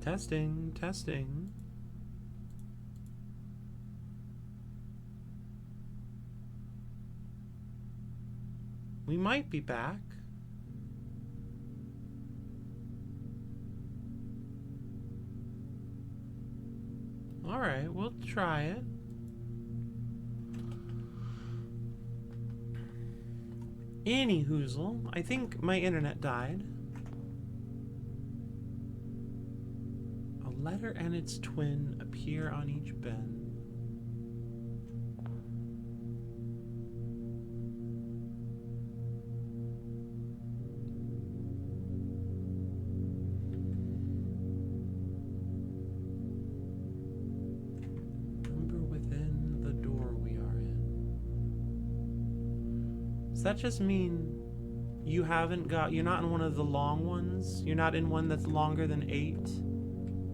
Testing, testing. We might be back. Alright, we'll try it. Anyhoozle, I think my internet died. A letter and its twin appear on each bin. Does that just mean you're not in one of the long ones? You're not in one that's longer than 8?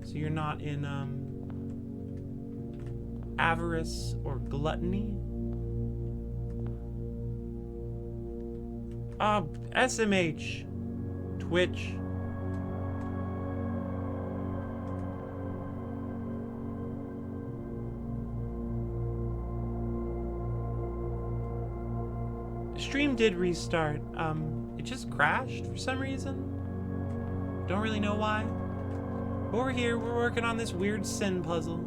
So you're not in, avarice or gluttony? SMH. Twitch. Stream did restart. It just crashed for some reason. Don't really know why. But we're here, we're working on this weird sin puzzle.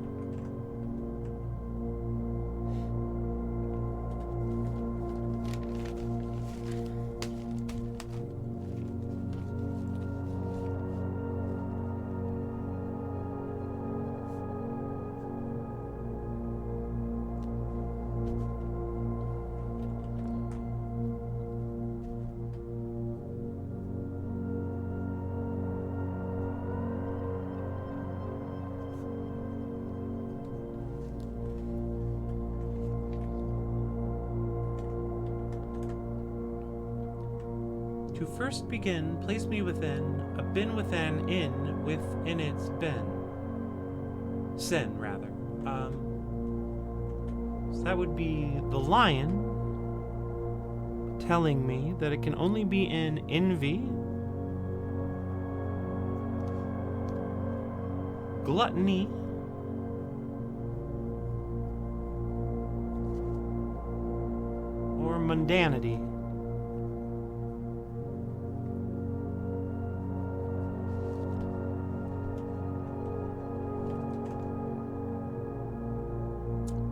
To first begin, place me within a bin with an in within its bin. Sin, rather. So that would be the lion telling me that it can only be in envy, gluttony, or mundanity.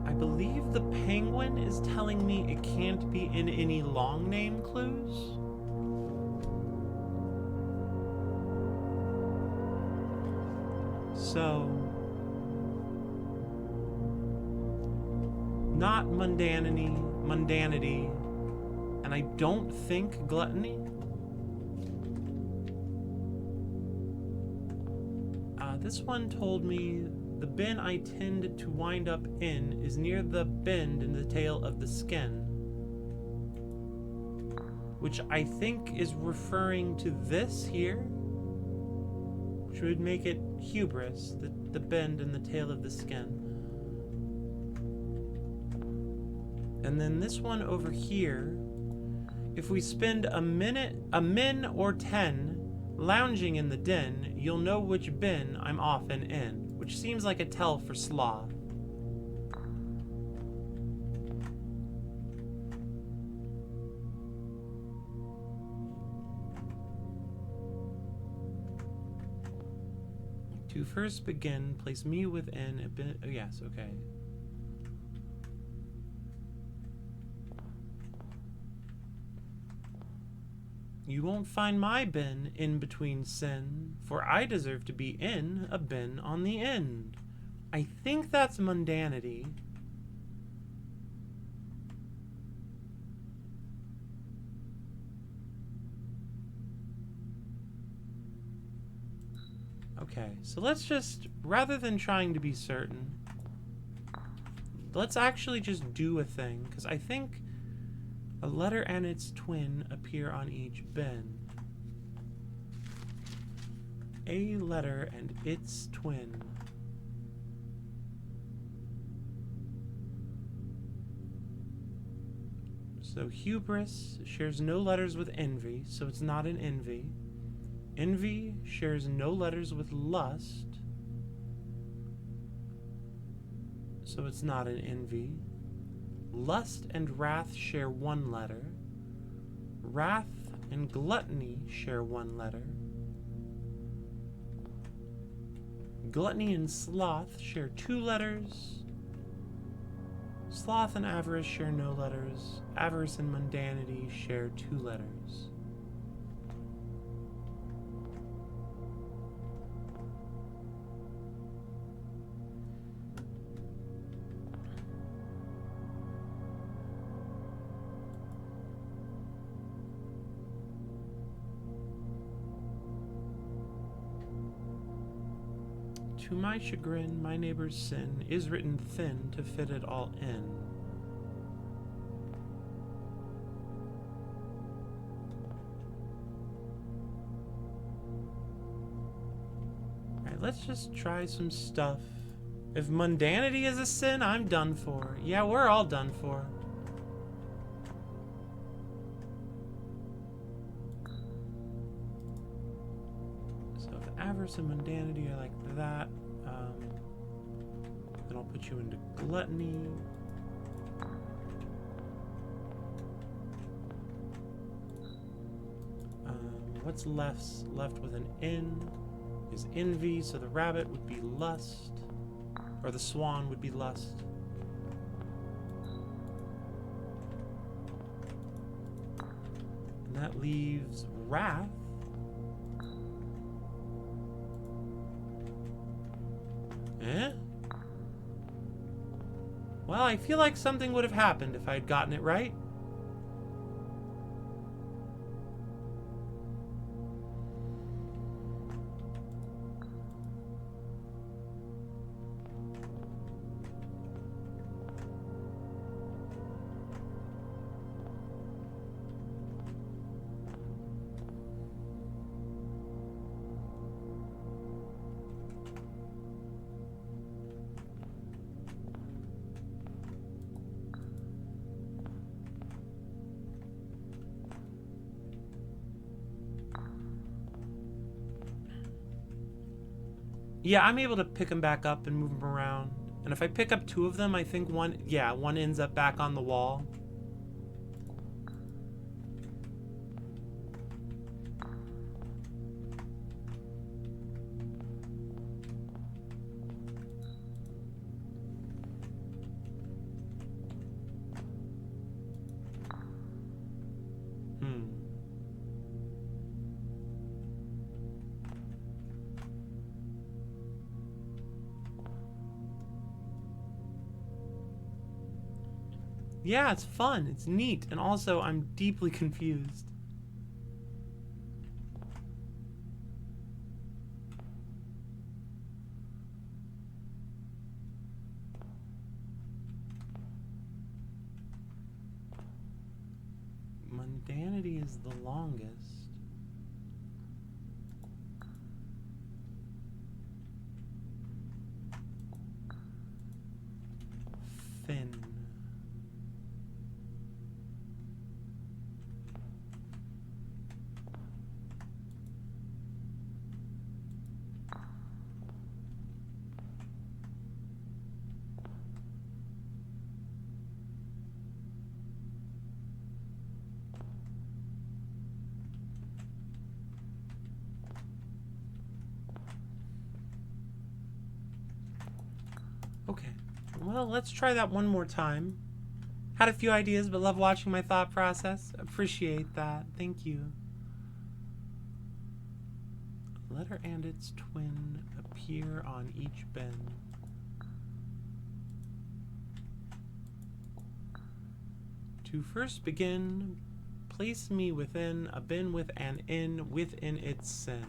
I believe the penguin is telling me it can't be in any long name clues. So, not mundanity, and I don't think gluttony. This one told me the bin I tend to wind up in is near the bend in the tail of the skin, which I think is referring to this here, which would make it hubris, the bend in the tail of the skin. And then this one over here, if we spend a min or 10 lounging in the den, you'll know which bin I'm often in, which seems like a tell for sloth. To first begin, place me within a bin. Oh, yes, okay. You won't find my bin in between sin, for I deserve to be in a bin on the end. I think that's mundanity. Okay, so let's just, rather than trying to be certain, let's actually just do a thing, because I think a letter and its twin appear on each bin. A letter and its twin. So hubris shares no letters with envy, so it's not an envy. Envy shares no letters with lust, so it's not an envy. Lust and wrath share one letter. Wrath and gluttony share one letter. Gluttony and sloth share two letters. Sloth and avarice share no letters. Avarice and mundanity share two letters. To my chagrin, my neighbor's sin is written thin to fit it all in. Alright, let's just try some stuff. If mundanity is a sin, I'm done for. Yeah, we're all done for. So if avarice and mundanity are like that, then I'll put you into gluttony. What's left with an N is envy, so the rabbit would be lust, or the swan would be lust. And that leaves wrath. Eh? Well, I feel like something would have happened if I had gotten it right. Yeah, I'm able to pick them back up and move them around. And if I pick up two of them, I think one ends up back on the wall. Yeah, it's fun. It's neat. And also, I'm deeply confused. Mundanity is the longest. Thin. Okay, well, let's try that one more time. Had a few ideas, but love watching my thought process. Appreciate that. Thank you. A letter and its twin appear on each bin. To first begin, place me within a bin with an N within its sin.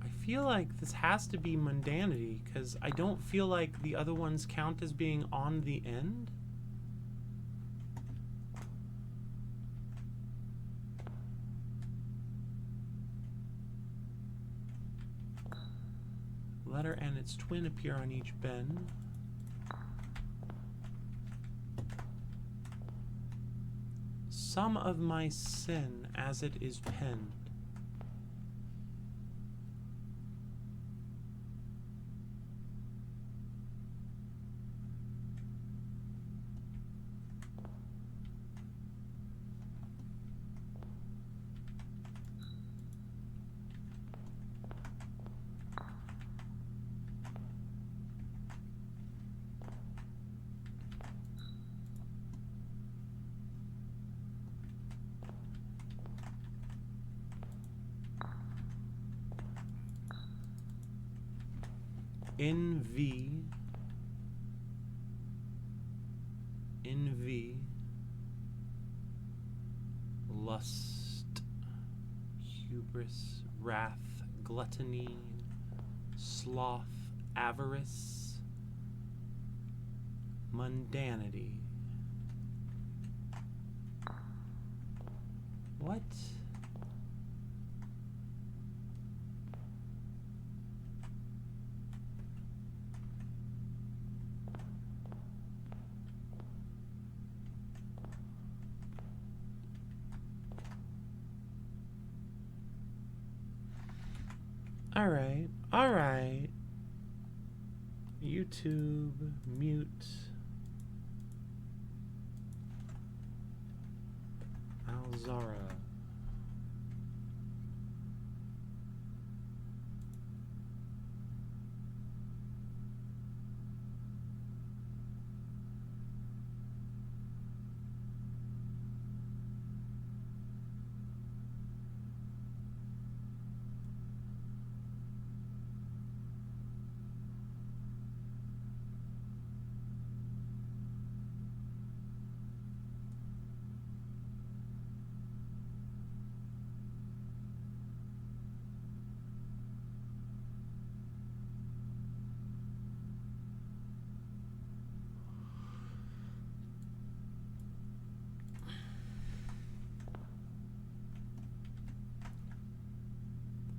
I feel like this has to be mundanity, because I don't feel like the other ones count as being on the end. Letter and its twin appear on each bin. Sum of my sin as it is penned. Envy, lust, hubris, wrath, gluttony, sloth, avarice, mundanity. What? Alright. YouTube, mute. Alzara.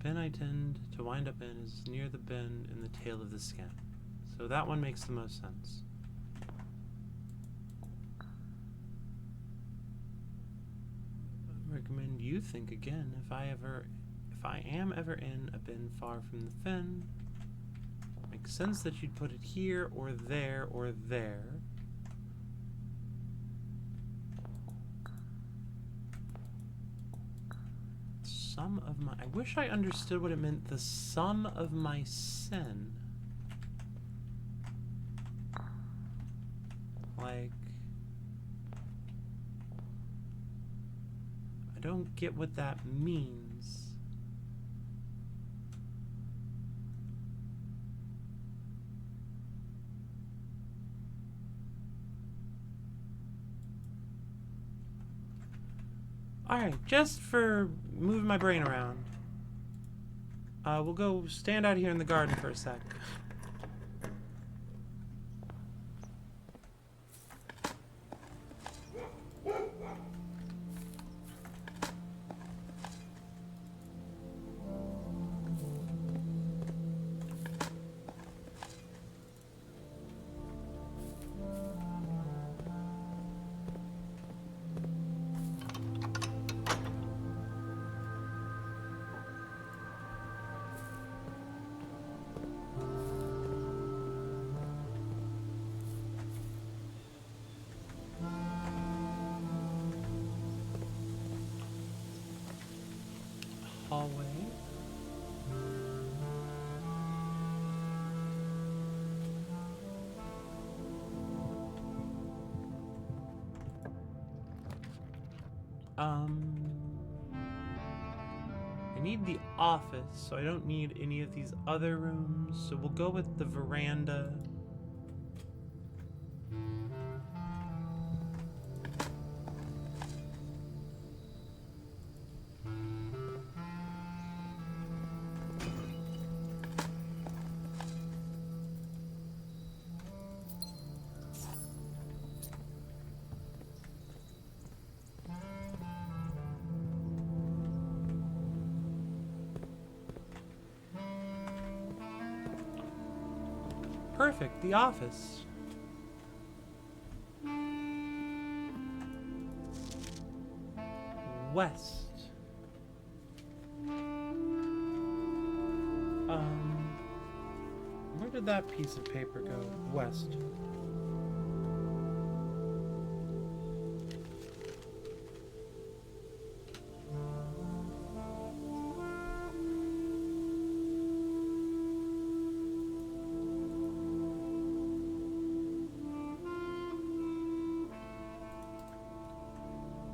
The bin I tend to wind up in is near the bend in the tail of the skin. So that one makes the most sense. I recommend you think again if I am ever in a bin far from the fen. Makes sense that you'd put it here or there or there. Sum of my... I wish I understood what it meant, the sum of my sin. Like... I don't get what that means. Alright, just for moving my brain around, we'll go stand out here in the garden for a sec. Hallway. I need the office, so I don't need any of these other rooms, so we'll go with the veranda. Perfect, the office. West. Where did that piece of paper go? West.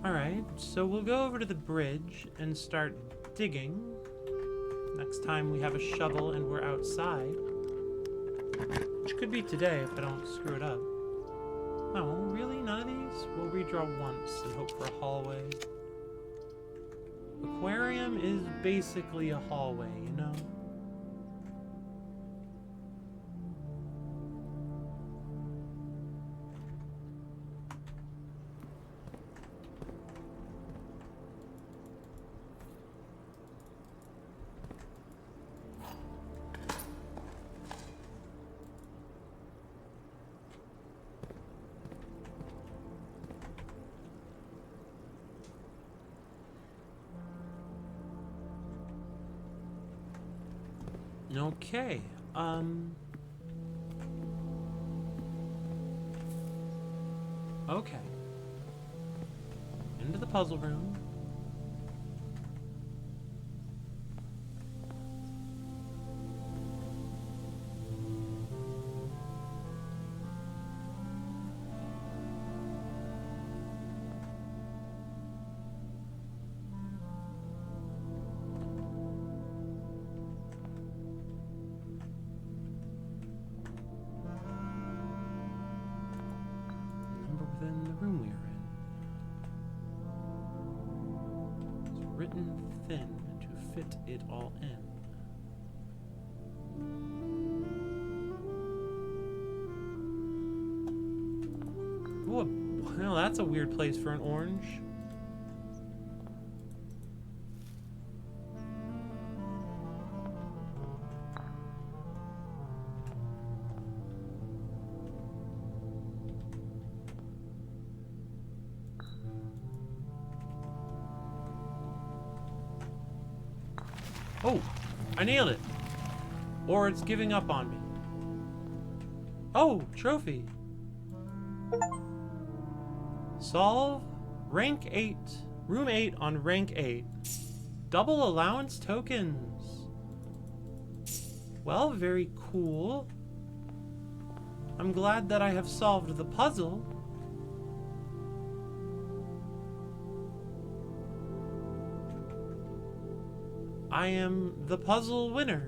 Alright, so we'll go over to the bridge and start digging. Next time we have a shovel and we're outside. Which could be today if I don't screw it up. Oh, really? None of these? We'll redraw once and hope for a hallway. Aquarium is basically a hallway, you know? Okay, okay. Into the puzzle room. Within the room we are in. It's written thin to fit it all in. Oh, well, that's a weird place for an orange. Oh, I nailed it. Or it's giving up on me. Oh, trophy. Solve rank 8. Room 8 on rank 8. Double allowance tokens. Well, very cool. I'm glad that I have solved the puzzle. I am the puzzle winner.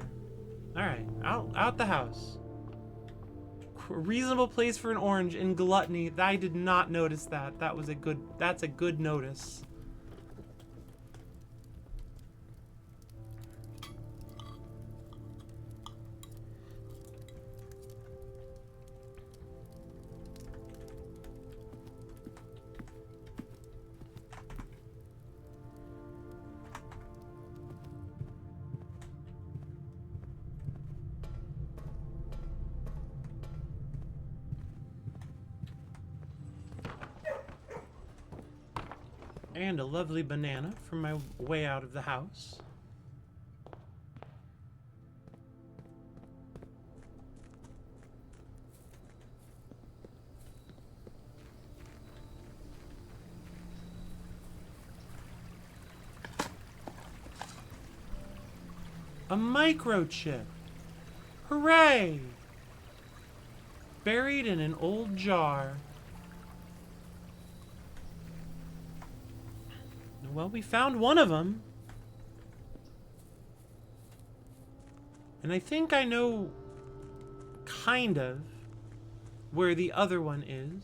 Alright, out the house. Reasonable place for an orange in Gluttony. I did not notice that. That's a good notice. And a lovely banana from my way out of the house. A microchip! Hooray! Buried in an old jar. Well, we found one of them. And I think I know, kind of, where the other one is.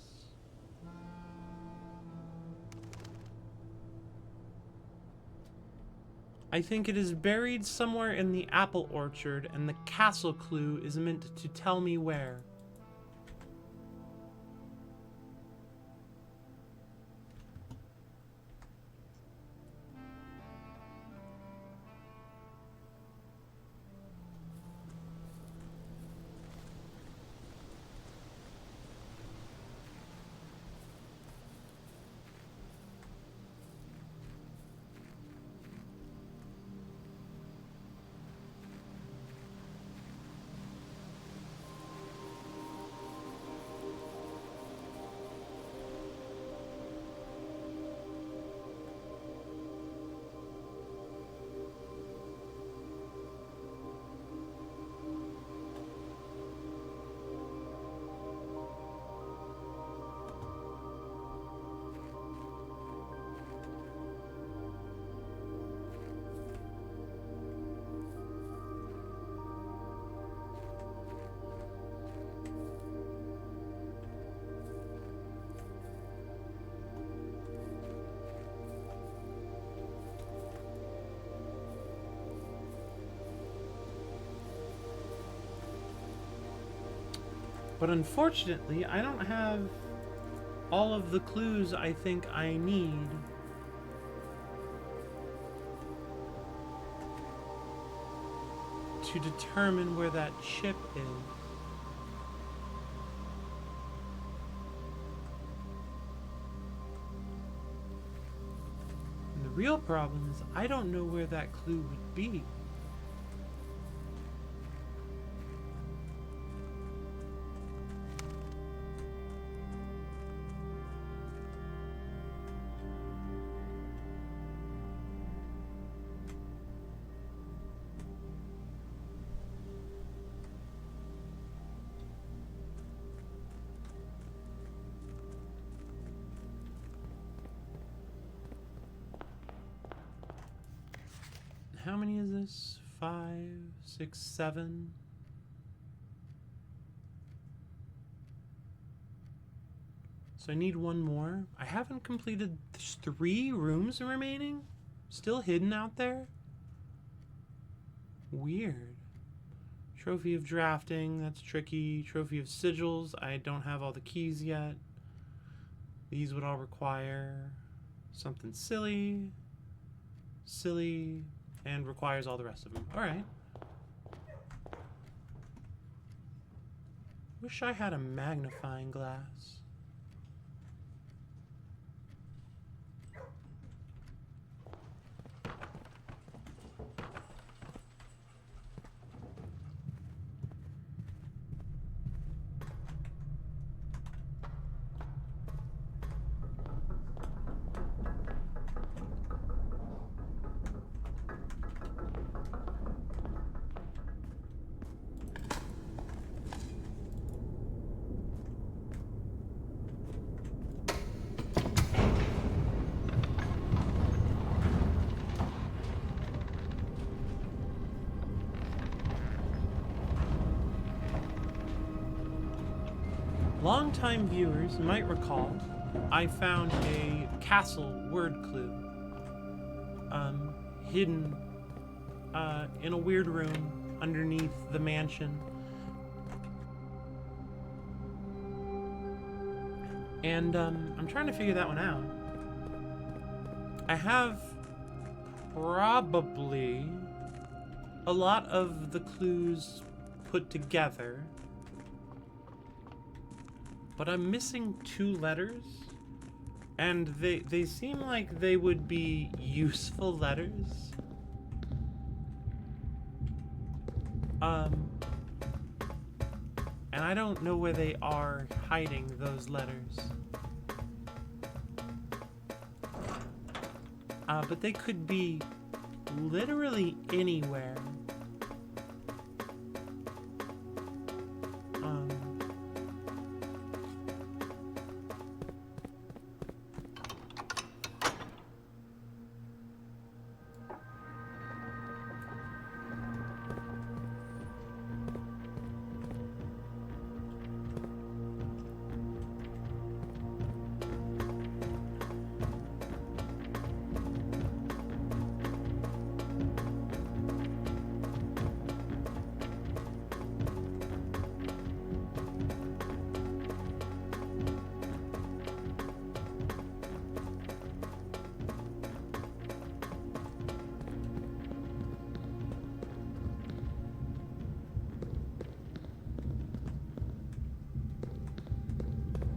I think it is buried somewhere in the apple orchard, and the castle clue is meant to tell me where. But unfortunately, I don't have all of the clues I think I need to determine where that chip is. And the real problem is I don't know where that clue would be. How many is this? 5, 6, 7. So I need one more. I haven't completed. There's 3 rooms remaining? Still hidden out there? Weird. Trophy of drafting, that's tricky. Trophy of sigils, I don't have all the keys yet. These would all require something silly, and requires all the rest of them. Alright. Wish I had a magnifying glass. Longtime viewers might recall I found a castle word clue hidden in a weird room underneath the mansion. And I'm trying to figure that one out. I have probably a lot of the clues put together, but I'm missing 2 letters, and they seem like they would be useful letters. And I don't know where they are hiding those letters. But they could be literally anywhere.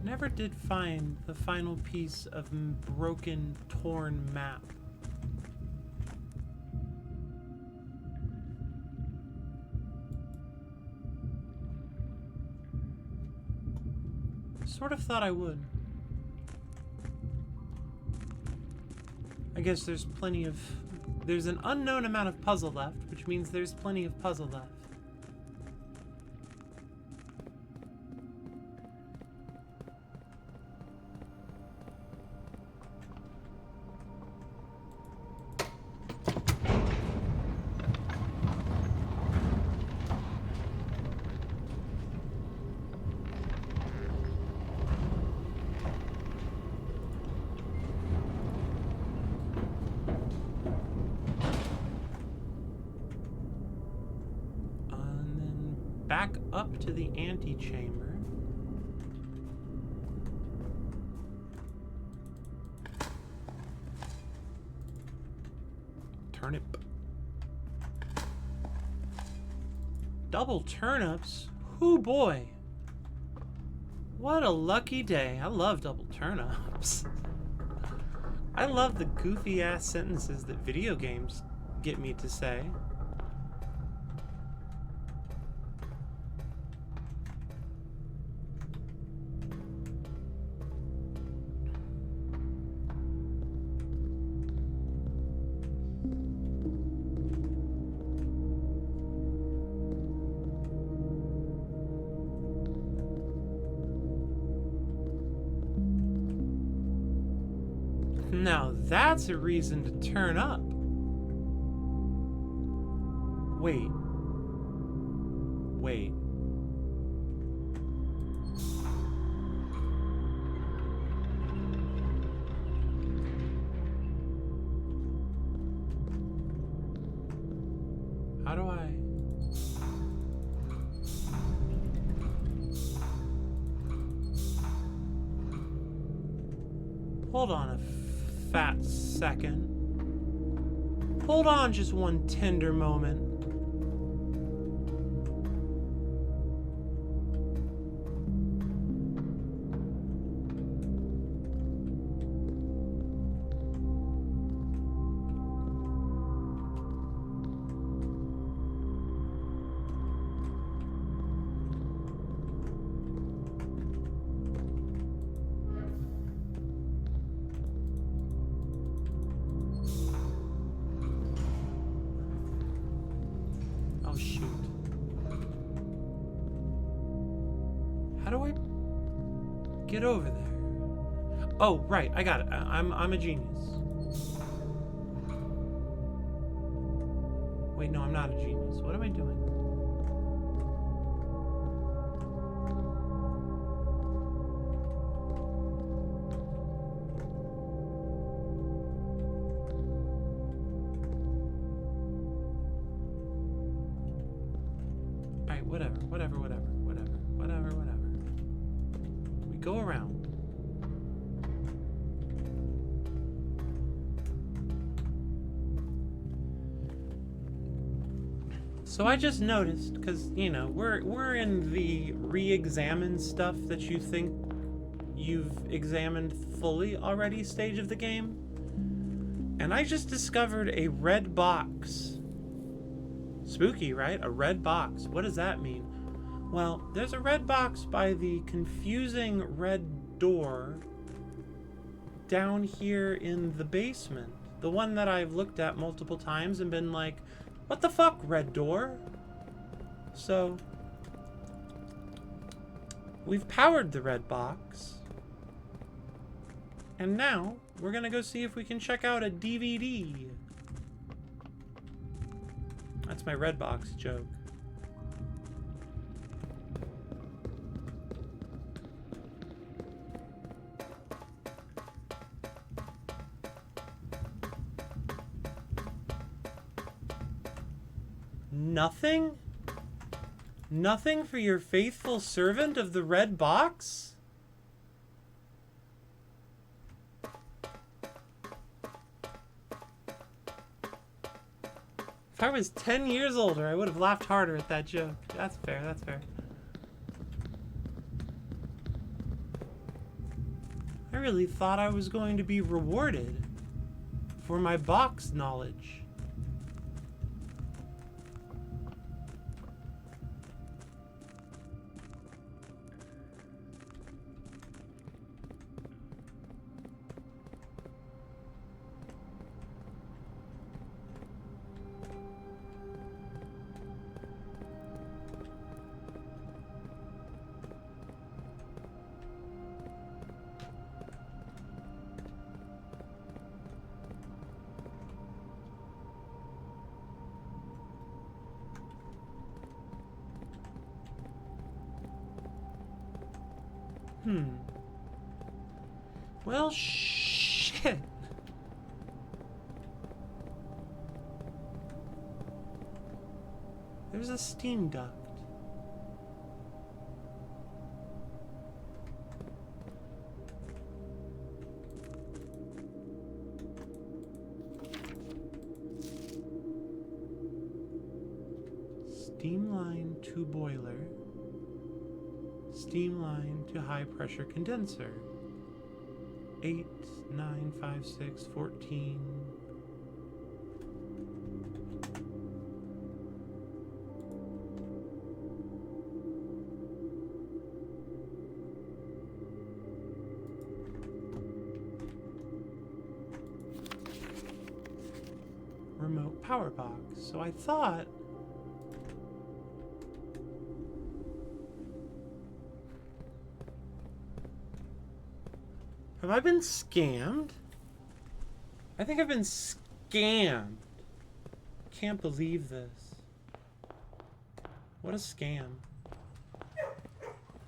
Never did find the final piece of broken, torn map. Sort of thought I would. I guess there's an unknown amount of puzzle left, which means there's plenty of puzzle left. Back up to the antechamber. Turnip. Double turnips? Hoo boy. What a lucky day. I love double turnips. I love the goofy ass sentences that video games get me to say. Now that's a reason to turn up. Wait. Wait. How do I... Hold on a fat second. Hold on just one tender moment. How do I get over there? Oh, right, I got it. I'm a genius. Wait, no, I'm not a genius. What am I doing? Alright, whatever. We go around. So I just noticed, because, you know, we're in the re-examine stuff that you think you've examined fully already stage of the game. And I just discovered a red box. Spooky, right? A red box. What does that mean? Well, there's a red box by the confusing red door down here in the basement. The one that I've looked at multiple times and been like, what the fuck, red door? So, we've powered the red box. And now, we're gonna go see if we can check out a DVD. That's my red box joke. Nothing? Nothing for your faithful servant of the red box? If I was 10 years older, I would have laughed harder at that joke. That's fair, that's fair. I really thought I was going to be rewarded for my box knowledge. Well, shit. There's a steam duct. Steam line to boiler. Steam line to high pressure condenser. 8, 9, 5, 6, 14. Remote power box. So I thought have I been scammed? I think I've been scammed. Can't believe this. What a scam.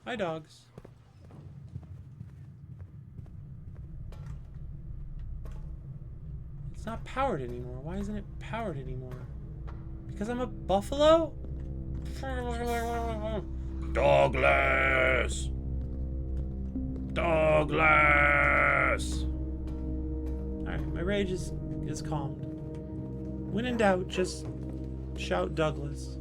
Hi, dogs. It's not powered anymore. Why isn't it powered anymore? Because I'm a buffalo? Douglas! Douglas! Alright, my rage is calmed. When in doubt, just shout Douglas.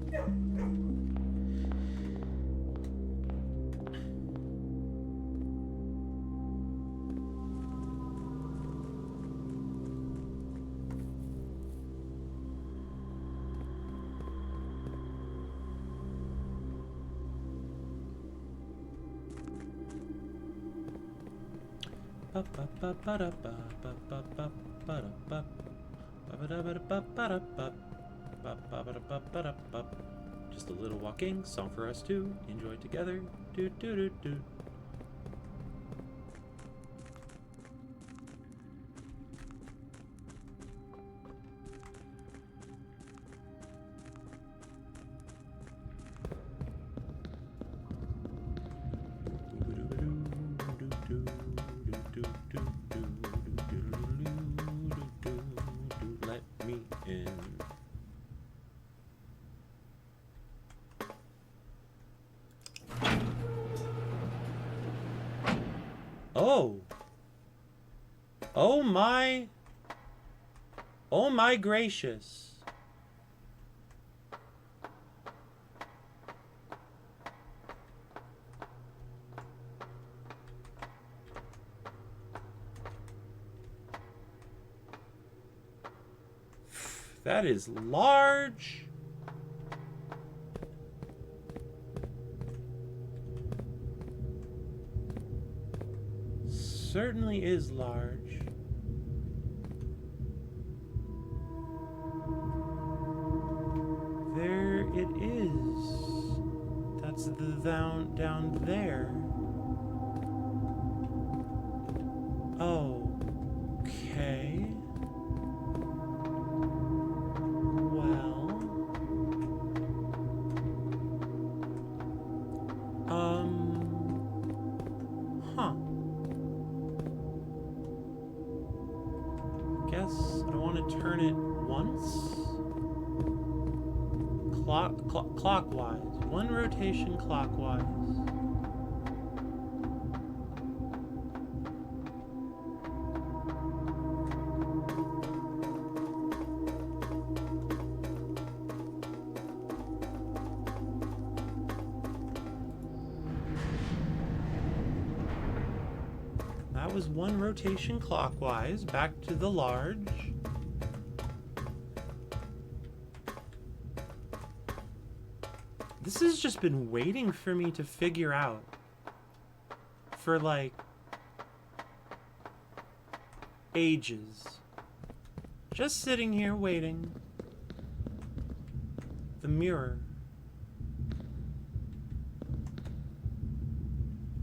Just a little walking, song for us to enjoy together. Do do do do. Let me in. Oh. Oh my gracious. That is large. Certainly is large. There it is. That's the down there. Okay. Guess I want to turn it once. Clockwise. One rotation clockwise. That was one rotation clockwise, back to the large. This has just been waiting for me to figure out for like ages. Just sitting here waiting. The mirror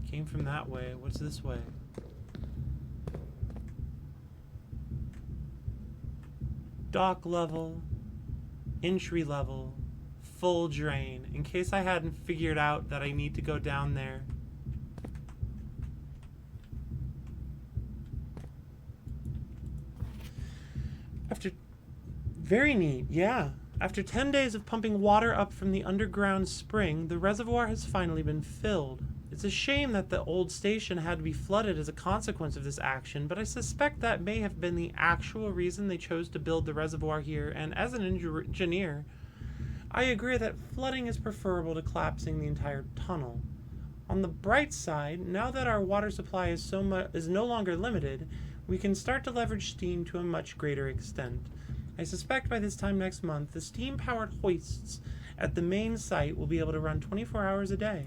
came from that way. What's this way? Dock level, entry level, full drain, in case I hadn't figured out that I need to go down there. Very neat, yeah. After 10 days of pumping water up from the underground spring, the reservoir has finally been filled. It's a shame that the old station had to be flooded as a consequence of this action, but I suspect that may have been the actual reason they chose to build the reservoir here, and as an engineer, I agree that flooding is preferable to collapsing the entire tunnel. On the bright side, now that our water supply is no longer limited, we can start to leverage steam to a much greater extent. I suspect by this time next month, the steam-powered hoists at the main site will be able to run 24 hours a day.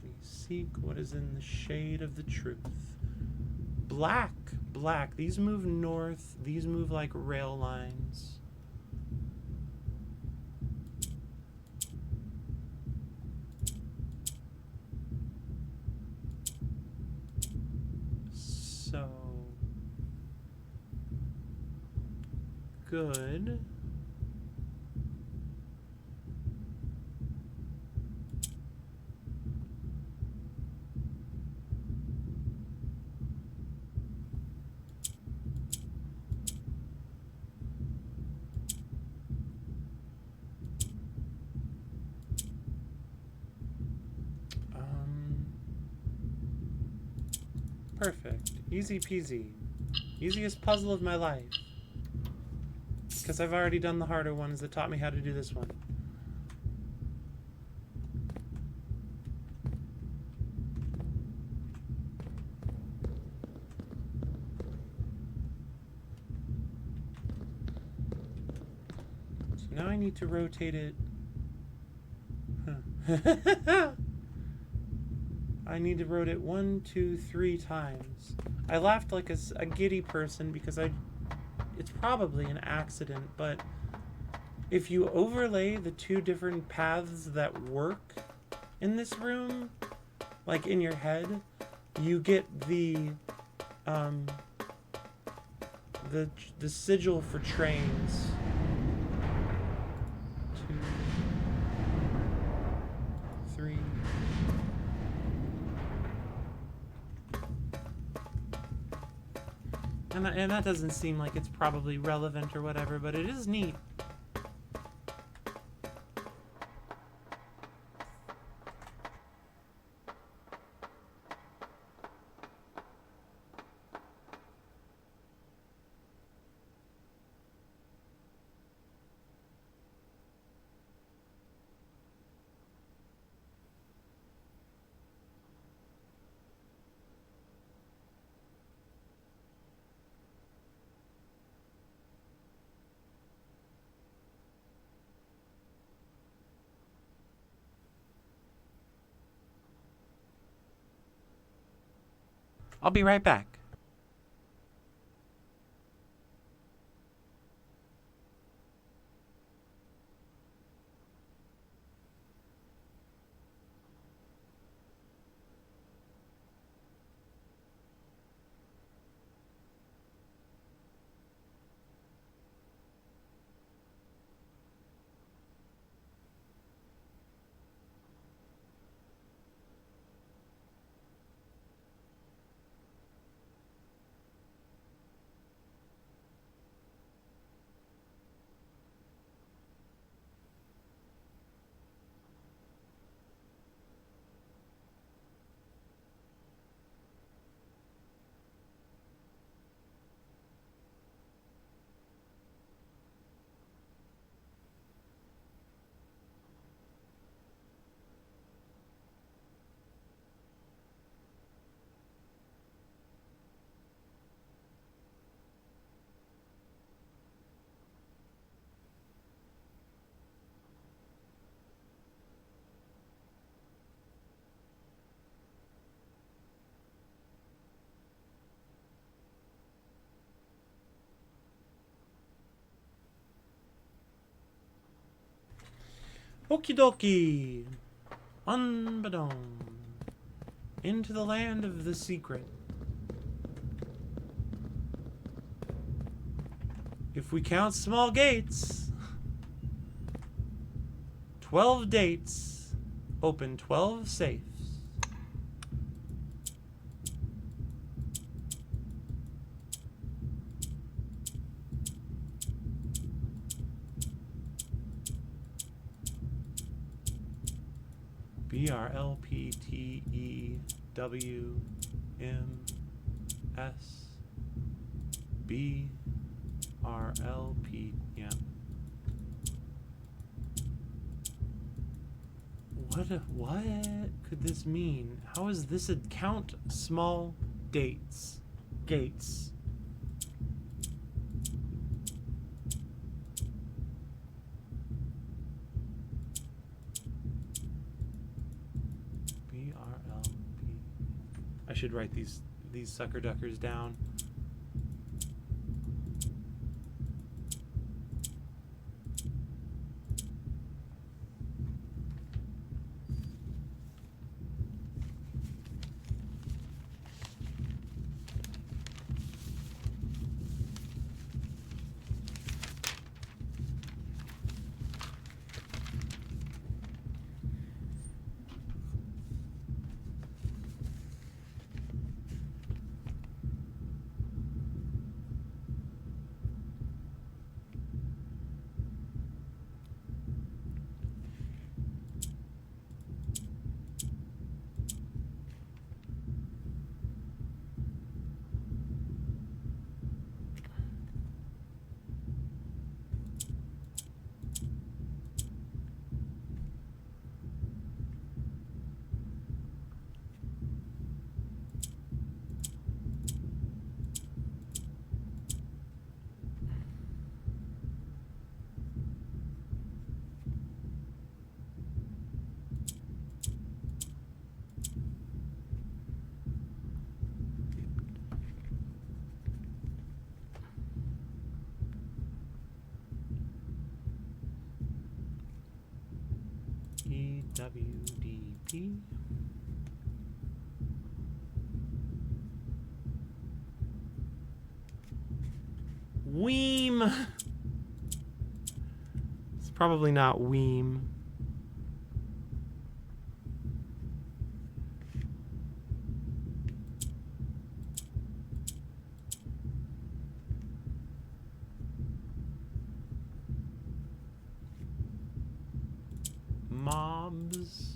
We seek what is in the shade of the truth. Black. These move north. These move like rail lines. So good. Perfect. Easy peasy. Easiest puzzle of my life. Because I've already done the harder ones that taught me how to do this one. So now I need to rotate it. Huh. I need to rotate it 1, 2, 3 times. I laughed like a giddy person because it's probably an accident, but if you overlay the 2 different paths that work in this room, like in your head, you get the sigil for trains. 2, 3. And that doesn't seem like it's probably relevant or whatever, but it is neat. I'll be right back. Okie dokie. Unbadon. Into the land of the secret. If we count small gates, 12 dates, open 12 safes. BRLPTEW M S B R L P. Yeah. What could this mean? How is this a count small dates? Gates. B-R-L-P. I should write these sucker duckers down. EWDP. Weem. It's probably not Weem. Mobs.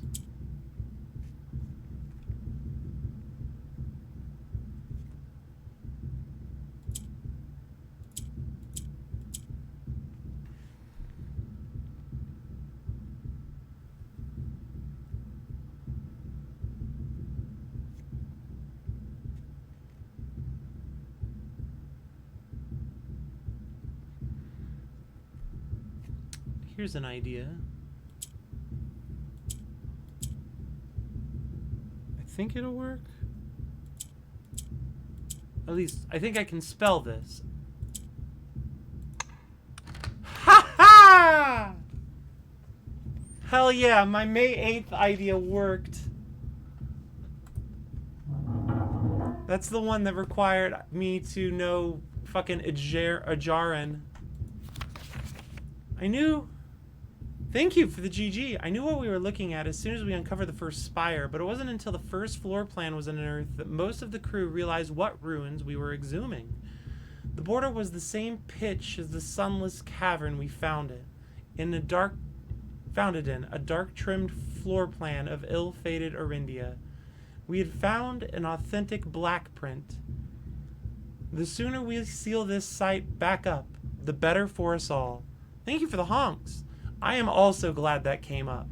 Here's an idea. I think it'll work. At least, I think I can spell this. Ha ha! Hell yeah, my May 8th idea worked. That's the one that required me to know fucking Ajaran. I knew. Thank you for the GG. I knew what we were looking at as soon as we uncovered the first spire, but it wasn't until the first floor plan was unearthed that most of the crew realized what ruins we were exhuming. The border was the same pitch as the sunless cavern we found it in, a dark trimmed floor plan of ill-fated Arindia. We had found an authentic black print. The sooner we seal this site back up, the better for us all. Thank you for the honks. I am also glad that came up.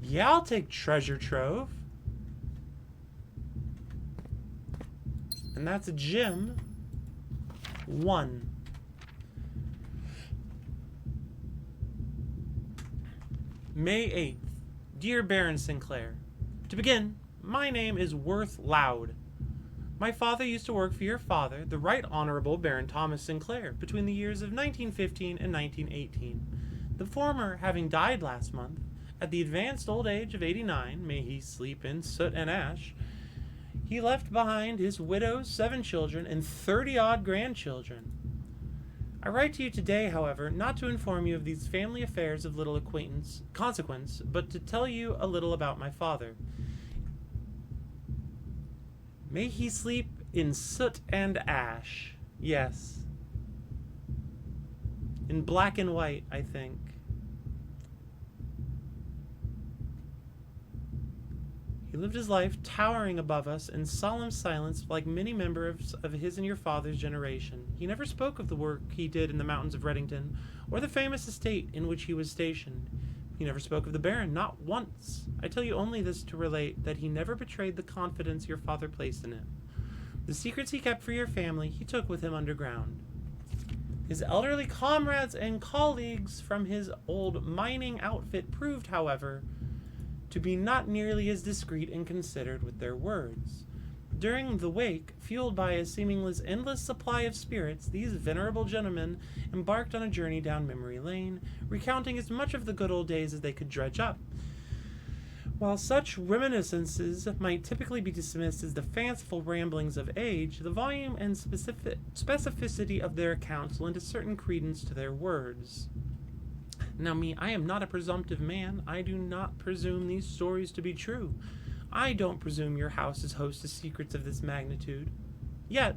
Yeah, I'll take treasure trove. And that's a gem. 1. May 8th. Dear Baron Sinclair, to begin, my name is Worth Loud. My father used to work for your father, the Right Honorable Baron Thomas Sinclair, between the years of 1915 and 1918. The former having died last month, at the advanced old age of 89, may he sleep in soot and ash, he left behind his widow, 7 children, and 30-odd grandchildren. I write to you today, however, not to inform you of these family affairs of little consequence, but to tell you a little about my father. May he sleep in soot and ash. Yes. In black and white, I think. He lived his life towering above us in solemn silence like many members of his and your father's generation. He never spoke of the work he did in the mountains of Reddington, or the famous estate in which he was stationed. He never spoke of the Baron, not once. I tell you only this to relate that he never betrayed the confidence your father placed in him. The secrets he kept for your family he took with him underground. His elderly comrades and colleagues from his old mining outfit proved, however, to be not nearly as discreet and considered with their words. During the wake, fueled by a seemingly endless supply of spirits, these venerable gentlemen embarked on a journey down memory lane, recounting as much of the good old days as they could dredge up. While such reminiscences might typically be dismissed as the fanciful ramblings of age, the volume and specificity of their accounts lent a certain credence to their words. Now me, I am not a presumptive man. I do not presume these stories to be true. I don't presume your house is host to secrets of this magnitude. Yet,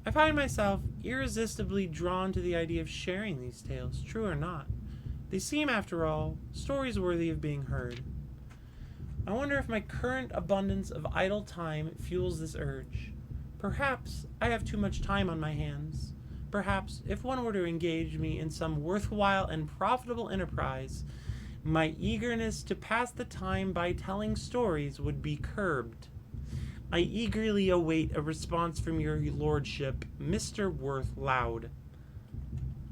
I find myself irresistibly drawn to the idea of sharing these tales, true or not. They seem, after all, stories worthy of being heard. I wonder if my current abundance of idle time fuels this urge. Perhaps I have too much time on my hands. Perhaps, if one were to engage me in some worthwhile and profitable enterprise, my eagerness to pass the time by telling stories would be curbed. I eagerly await a response from your lordship, Mr. Worth Loud.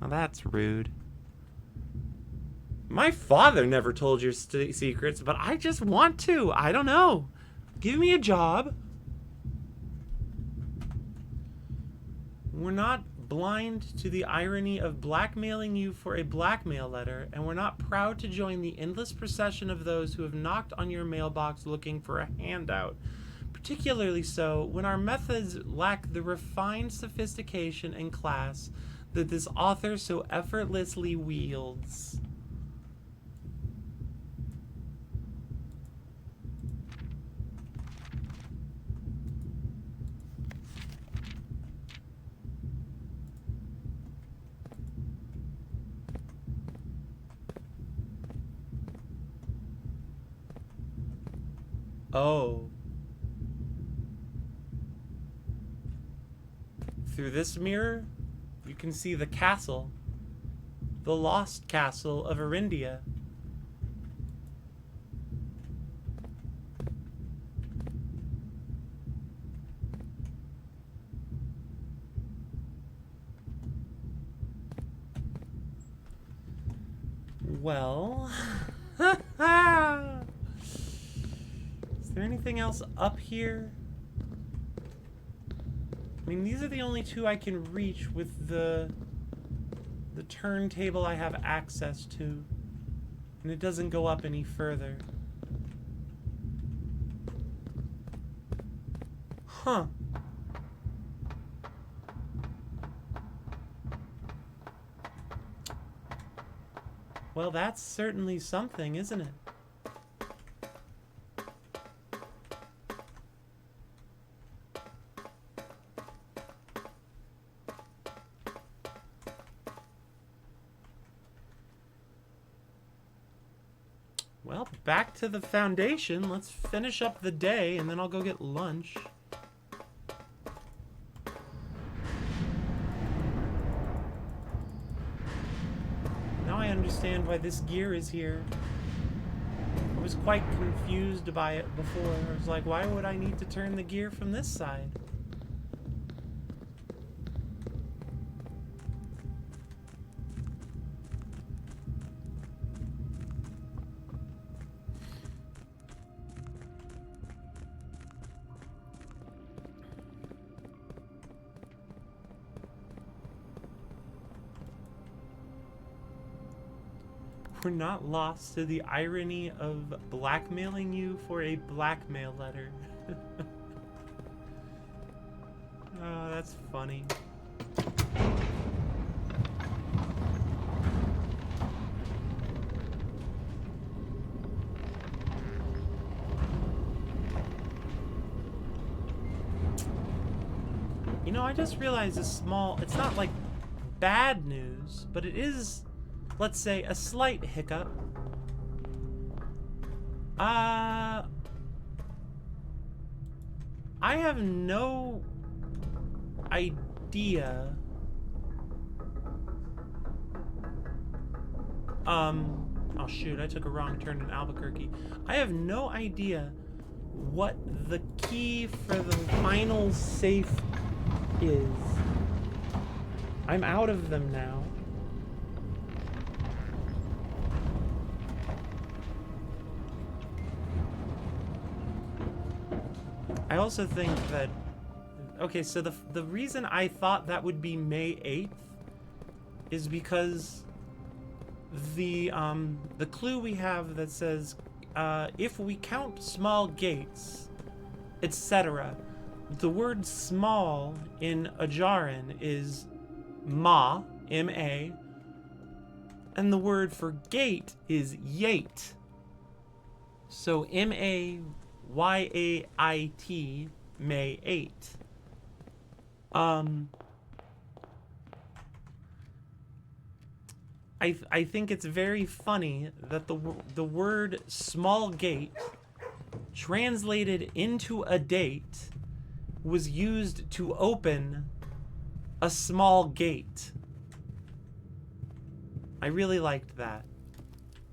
Now that's rude. My father never told your secrets, but I just want to. I don't know. Give me a job. We're not blind to the irony of blackmailing you for a blackmail letter, and we're not proud to join the endless procession of those who have knocked on your mailbox looking for a handout, particularly so when our methods lack the refined sophistication and class that this author so effortlessly wields. Oh. Through this mirror, you can see the castle. The lost castle of Arindia. Well... Is there anything else up here? I mean, these are the only two I can reach with the turntable I have access to. And it doesn't go up any further. Huh. Well, that's certainly something, isn't it? Well, back to the Foundation. Let's finish up the day, and then I'll go get lunch. Now I understand why this gear is here. I was quite confused by it before. I was like, why would I need to turn the gear from this side? We're not lost to the irony of blackmailing you for a blackmail letter. Oh, that's funny. You know, I just realized it's not like bad news, but it is, let's say, a slight hiccup. I have no idea. Oh shoot, I took a wrong turn in Albuquerque. I have no idea what the key for the final safe is. I'm out of them now. I also think that, okay, so the reason I thought that would be May 8th is because the clue we have that says if we count small gates, etc. The word small in Ajaran is ma, M-A, and the word for gate is yate. So M-A-Y-A-I-T, May 8. I think it's very funny that the word small gate translated into a date was used to open a small gate. I really liked that.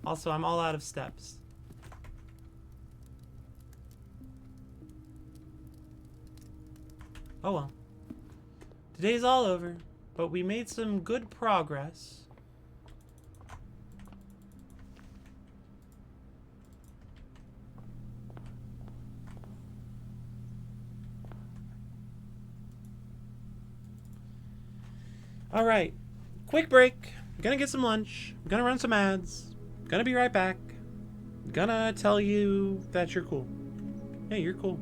Also, I'm all out of steps. Oh well. Today's all over, but we made some good progress. All right, quick break. Gonna get some lunch. Gonna run some ads. Gonna be right back. Gonna tell you that you're cool. Yeah, you're cool.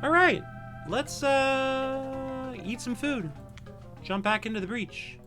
Alright, let's eat some food. Jump back into the breach.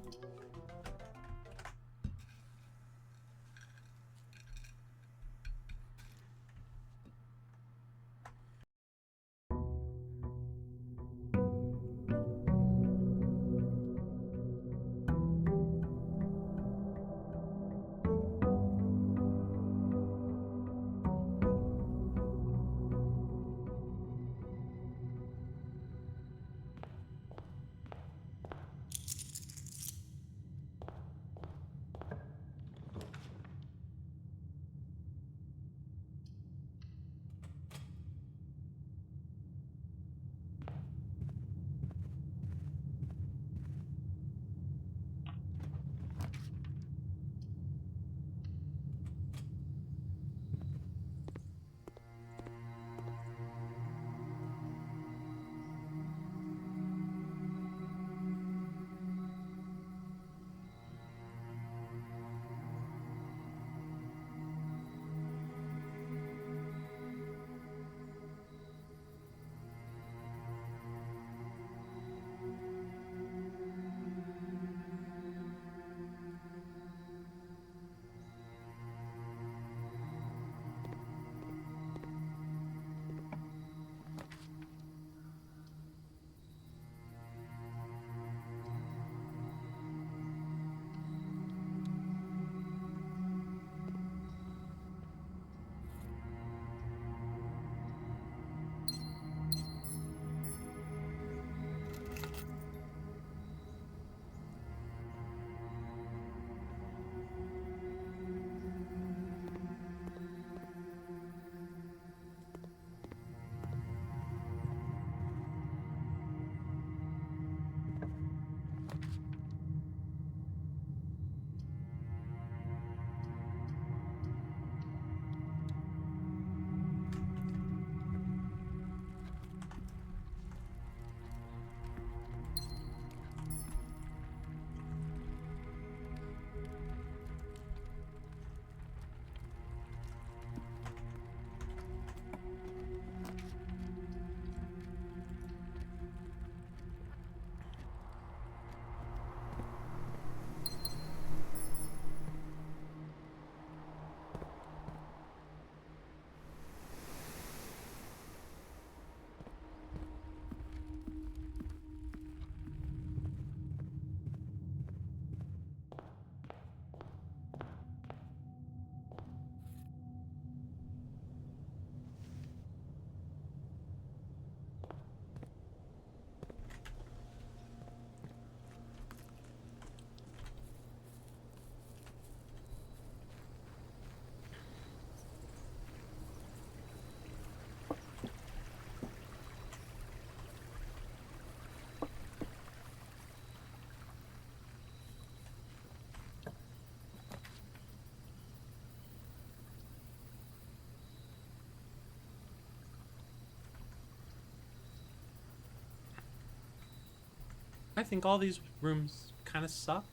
I think all these rooms kind of suck.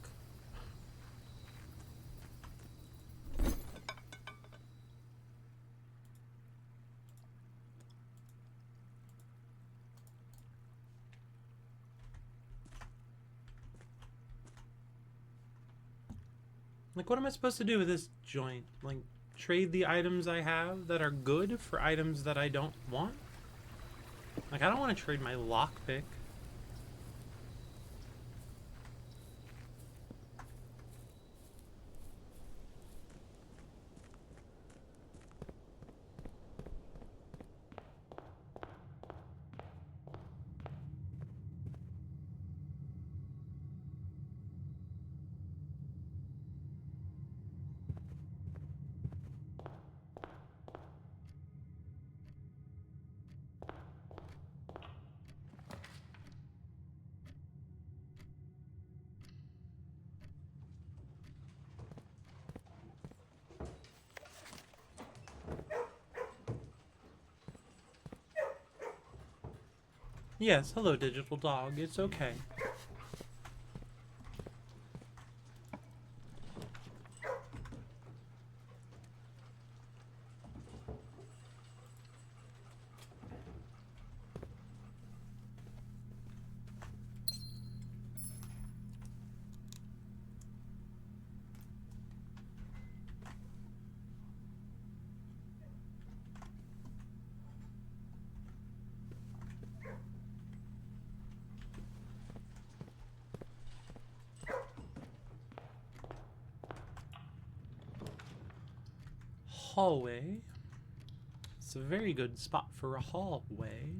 Like, what am I supposed to do with this joint? Like, trade the items I have that are good for items that I don't want? Like, I don't want to trade my lockpick. Yes, hello, digital dog. It's okay. hallway. It's a very good spot for a hallway.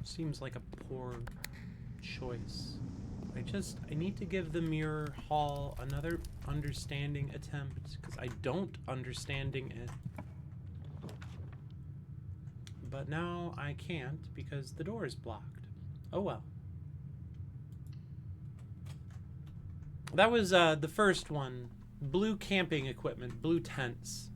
Seems like a poor choice. I need to give the mirror hall another understanding attempt, because I don't understanding it. But now I can't because the door is blocked. Oh well. That was the first one. Blue camping equipment, blue tents.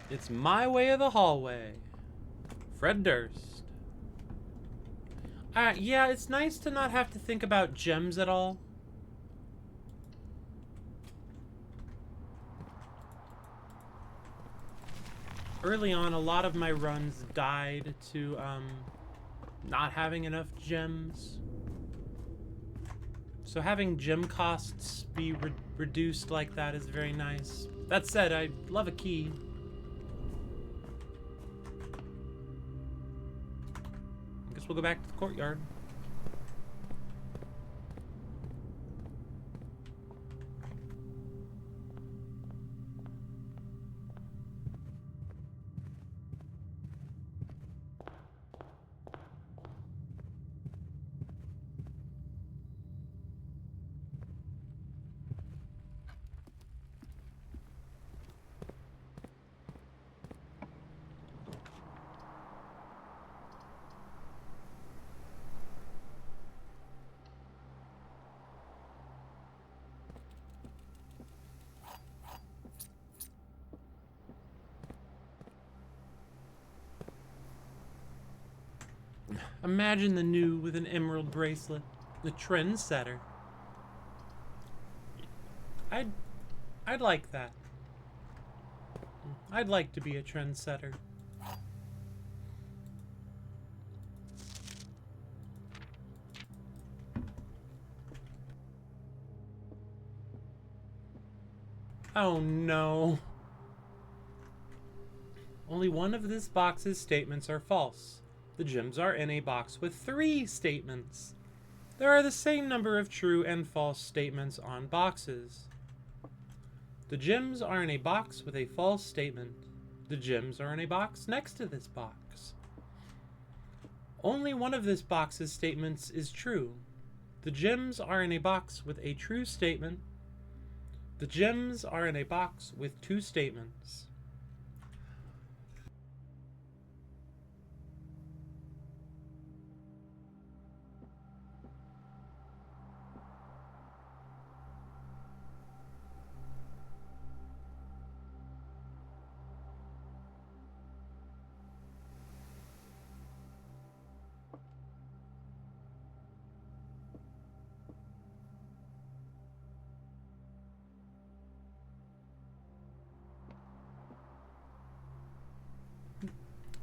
It's my way of the hallway. Fred Durst. Yeah, it's nice to not have to think about gems at all. Early on, a lot of my runs died to not having enough gems. So having gem costs be reduced like that is very nice. That said, I love a key. I guess we'll go back to the courtyard. Imagine the new with an emerald bracelet. The trendsetter. I'd like that. I'd like to be a trendsetter. Oh no. Only one of this box's statements are false. The gems are in a box with 3 statements. There are the same number of true and false statements on boxes. The gems are in a box with a false statement. The gems are in a box next to this box. Only one of this box's statements is true. The gems are in a box with a true statement. The gems are in a box with 2 statements.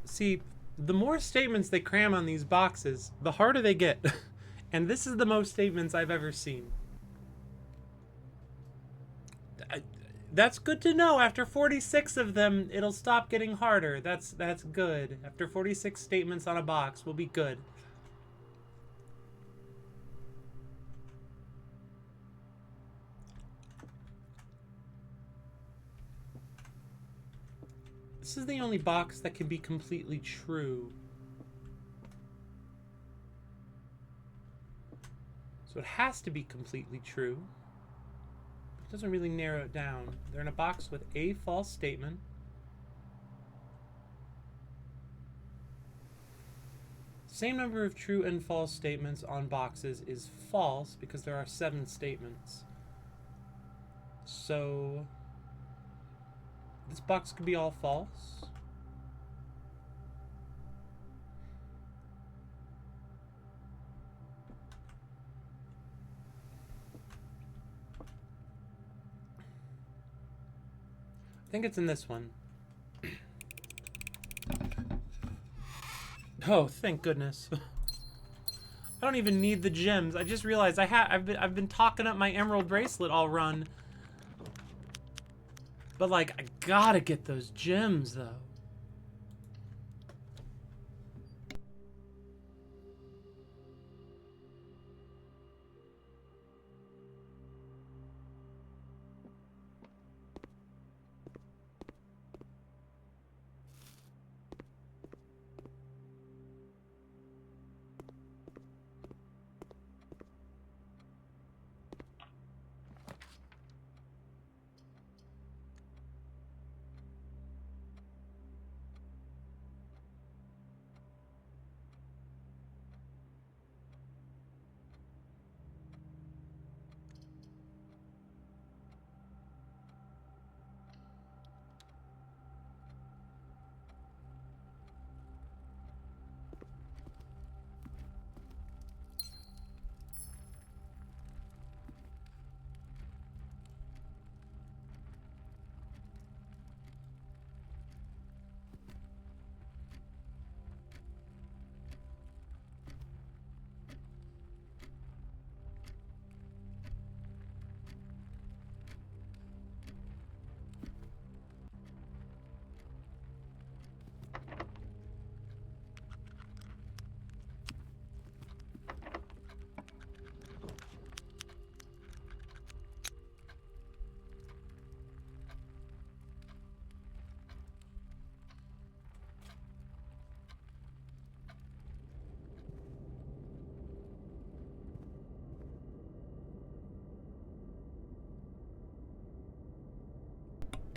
See, the more statements they cram on these boxes, the harder they get. And this is the most statements I've ever seen. That's good to know. After 46 of them, it'll stop getting harder. That's good. After 46 statements on a box, we'll be good. This is the only box that can be completely true. So it has to be completely true. It doesn't really narrow it down. They're in a box with a false statement. Same number of true and false statements on boxes is false because there are 7 statements. So this box could be all false. I think it's in this one. Oh, thank goodness. I don't even need the gems. I just realized I've been talking up my emerald bracelet all run. But like, I gotta get those gems though.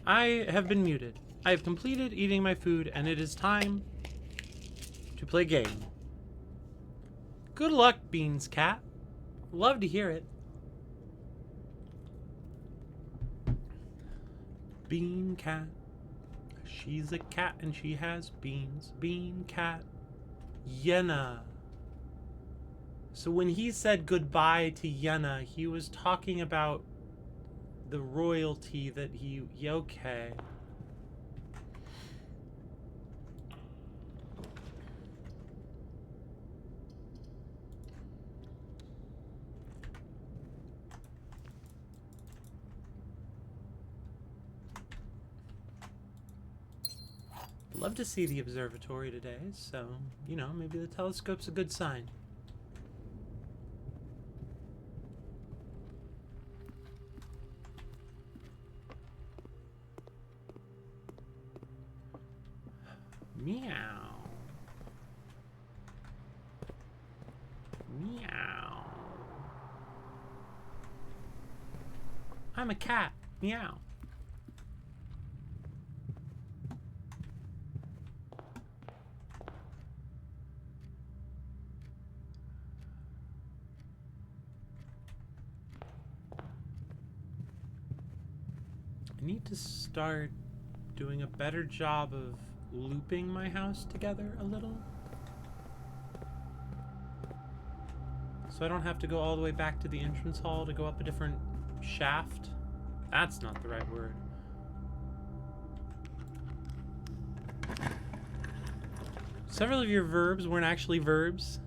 I have been muted. I have completed eating my food, and it is time to play game. Good luck, Beans Cat. Love to hear it. Bean Cat. She's a cat and she has beans. Bean Cat. Yenna. So when he said goodbye to Yenna, he was talking about the royalty that he... Okay. Love to see the observatory today, so, you know, maybe the telescope's a good sign. Meow. Meow. I'm a cat. Meow. I need to start doing a better job of looping my house together a little. So I don't have to go all the way back to the entrance hall to go up a different shaft. That's not the right word. Several of your verbs weren't actually verbs.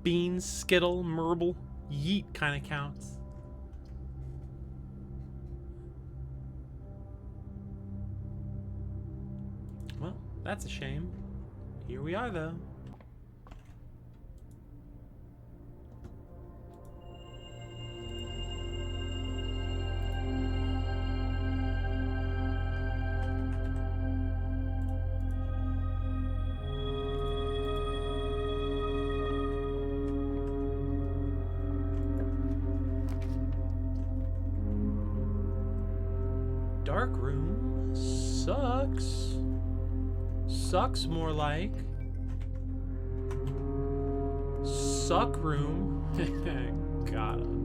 Beans, skittle, merble, yeet kind of counts. Well, that's a shame. Here we are, though. dark room. Sucks. Sucks more like. Suck room. Got him.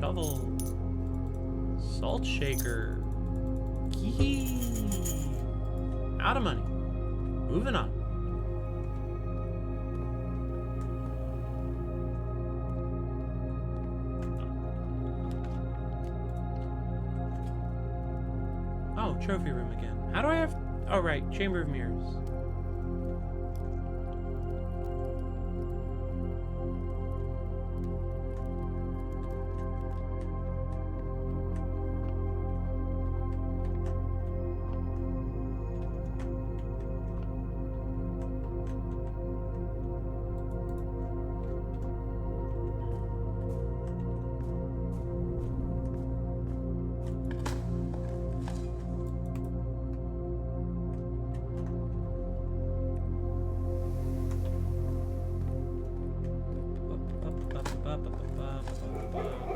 Shovel. Salt shaker. Yee. Out of money. Moving on. Oh, trophy room again. How do I have... Oh, right. Chamber of Mirrors.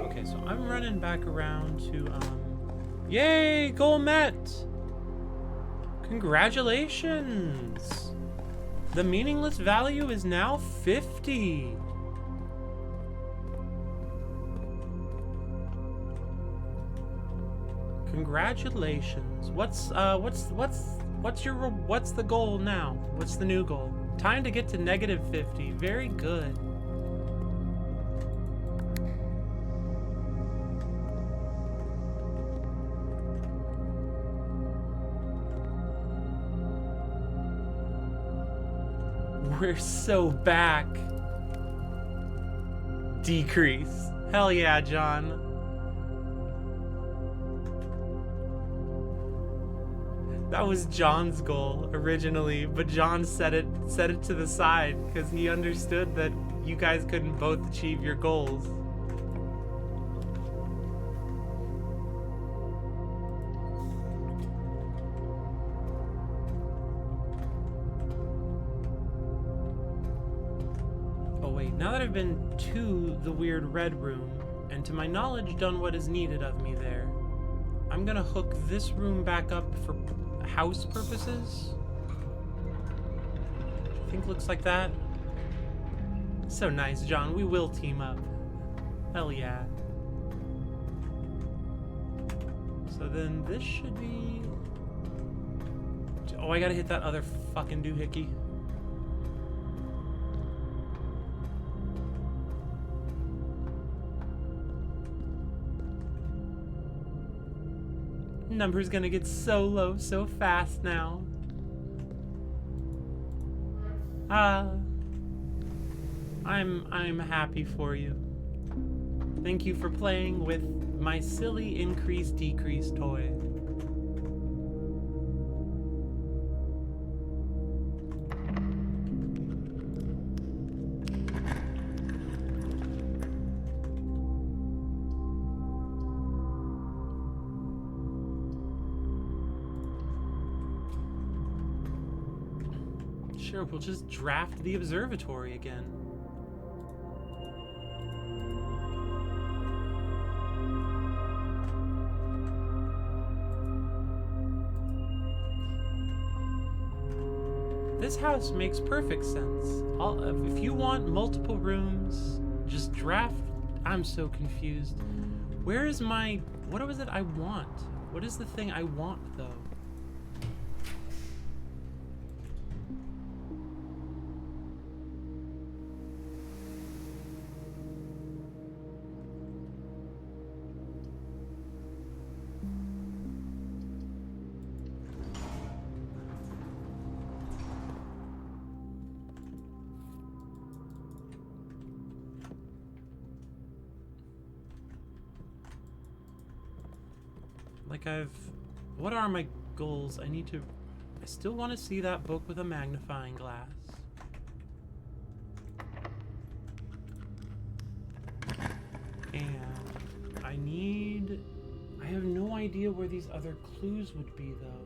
Okay, so I'm running back around to, Yay! Goal met! Congratulations! The meaningless value is now 50! Congratulations. What's the goal now? What's the new goal? Time to get to negative 50. Very good. We're so back. Decrease. Hell yeah, John. That was John's goal originally, but John set it to the side because he understood that you guys couldn't both achieve your goals. Oh wait, now that I've been to the weird red room, and to my knowledge done what is needed of me there, I'm gonna hook this room back up for house purposes. I think looks like that. So nice, John. We will team up. Hell yeah. So then this should be... Oh, I gotta hit that other fucking doohickey. Number's gonna get so low so fast now. I'm happy for you. Thank you for playing with my silly increase-decrease toy. Sure, we'll just draft the observatory again. This house makes perfect sense. If you want multiple rooms, just draft. I'm so confused. Where is my... What was it I want? What is the thing I want, though? Like what are my goals? I still want to see that book with a magnifying glass. And I have no idea where these other clues would be, though.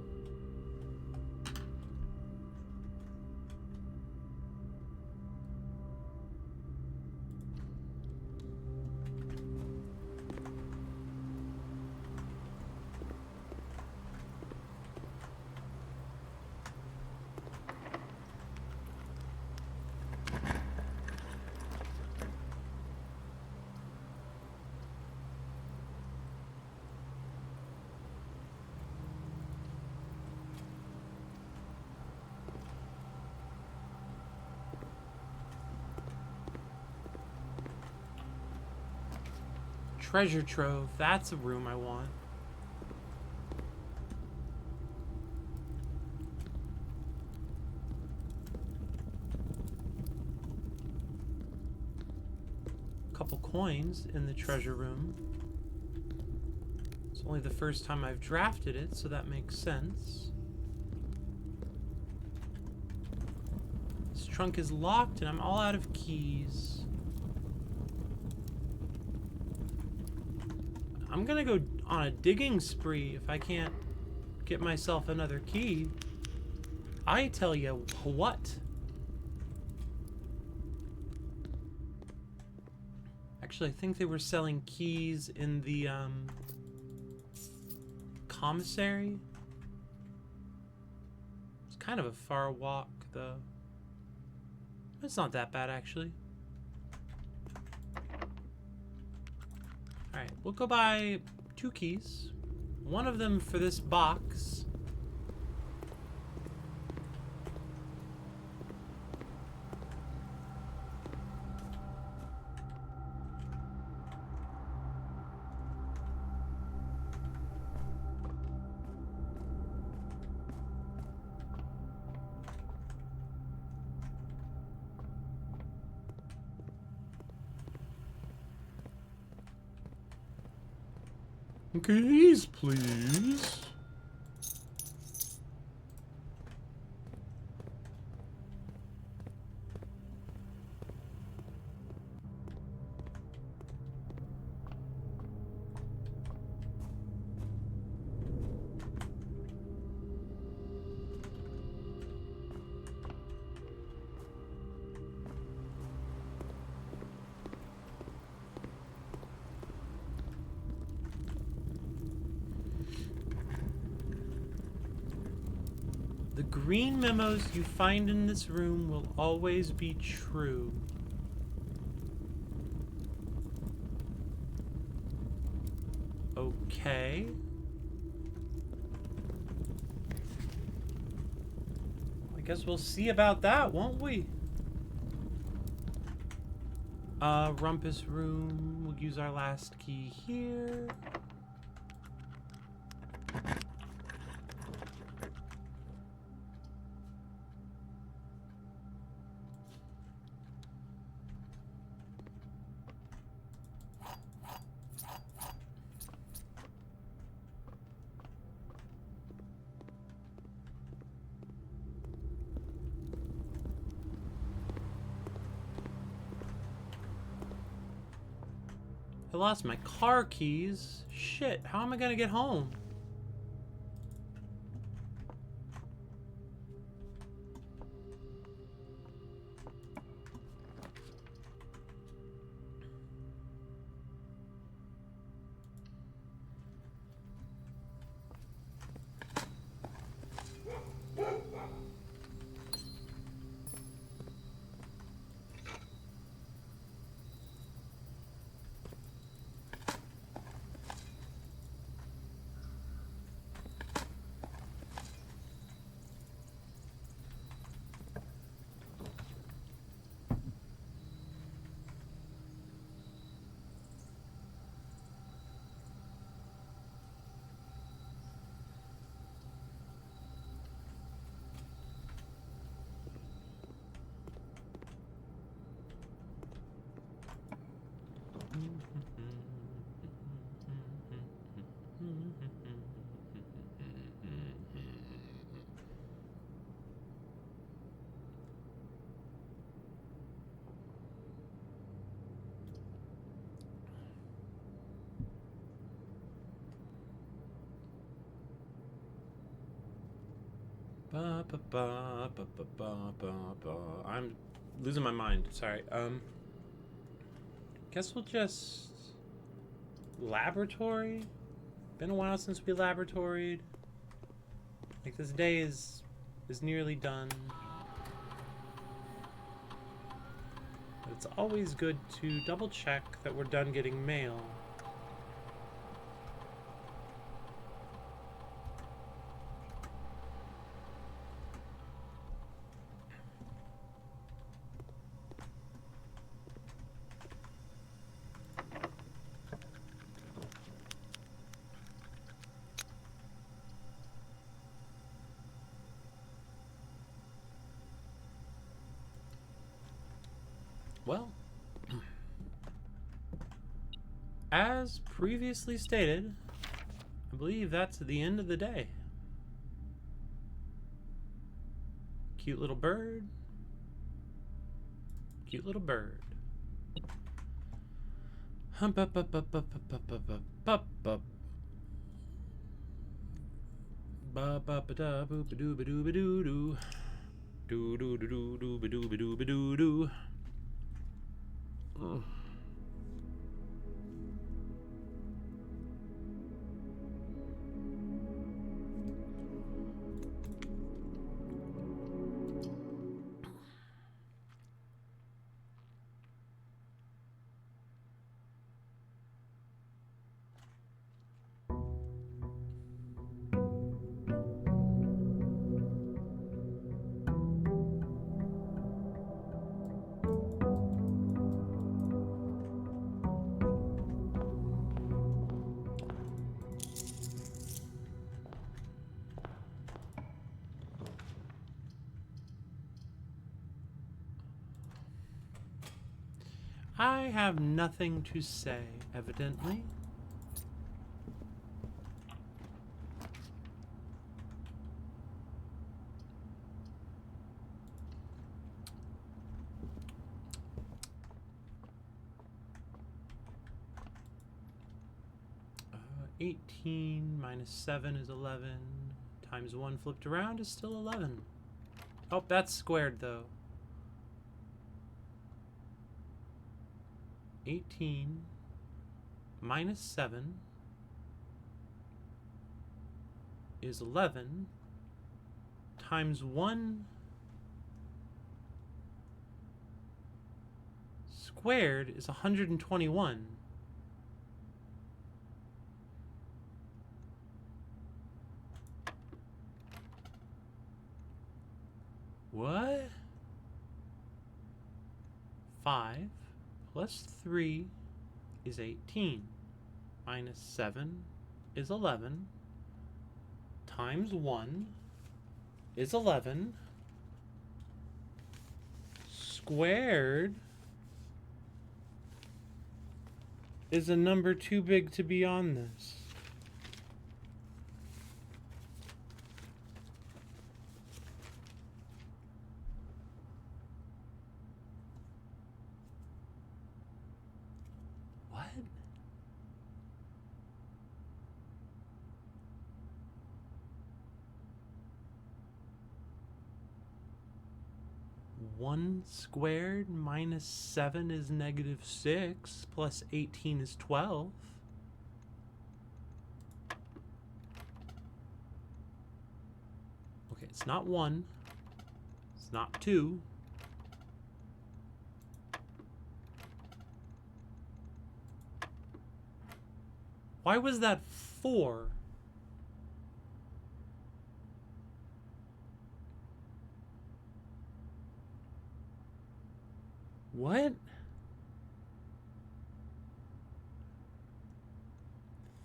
Treasure trove. That's a room I want. Couple coins in the treasure room. It's only the first time I've drafted it, so that makes sense. This trunk is locked and I'm all out of keys. I'm gonna go on a digging spree if I can't get myself another key. I tell you what. Actually, I think they were selling keys in the commissary. It's kind of a far walk, though. It's not that bad, actually. Alright, we'll go buy 2 keys. One of them for this box. Keys, please. The green memos you find in this room will always be true. Okay. I guess we'll see about that, won't we? Rumpus room. We'll use our last key here. I lost my car keys. Shit, how am I gonna get home? Ba, ba, ba, ba, ba, ba, ba, ba. I'm losing my mind. Sorry. Guess we'll just laboratory. Been a while since we laboratoried. Like this day is nearly done. But it's always good to double check that we're done getting mail. Well, as previously stated, I believe that's the end of the day. Cute little bird. Cute little bird. Hump up up up up up up up up up. Ba ba ba da boo ba doo ba doo ba doo doo. Doo doo doo doo doo ba doo ba doo ba doo doo. I have nothing to say, evidently. Uh, 18 minus 7 is 11. Times 1 flipped around is still 11. Oh, that's squared, though. 18 minus 7 is 11 times 1 squared is 121. What? 5 plus 3 is 18. Minus 7 is 11. Times 1 is 11. Squared is a number too big to be on this. What? One squared minus 7 is negative 6, plus 18 is 12. Okay, it's not 1. It's not 2. Why was that 4? What?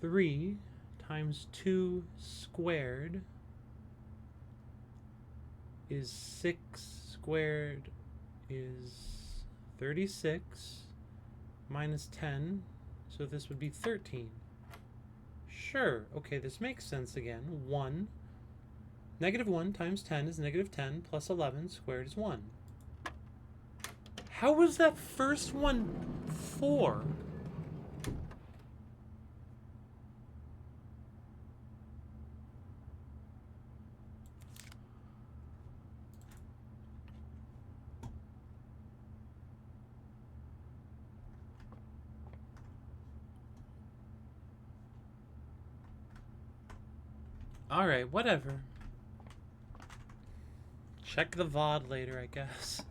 3 times 2 squared is 6 squared is 36 minus 10, so this would be 13. Sure, okay, this makes sense again. 1. Negative 1 times 10 is negative 10, plus 11 squared is 1. How was that first one 4? Alright, whatever. Check the VOD later, I guess.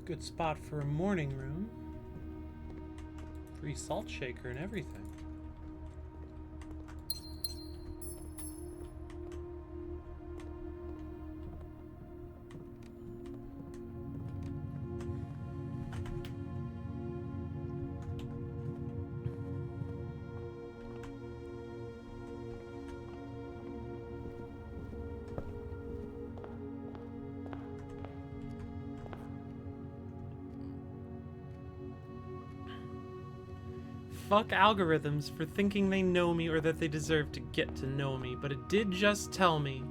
Good spot for a morning room. Free salt shaker and everything. Fuck algorithms for thinking they know me or that they deserve to get to know me, but it did just tell me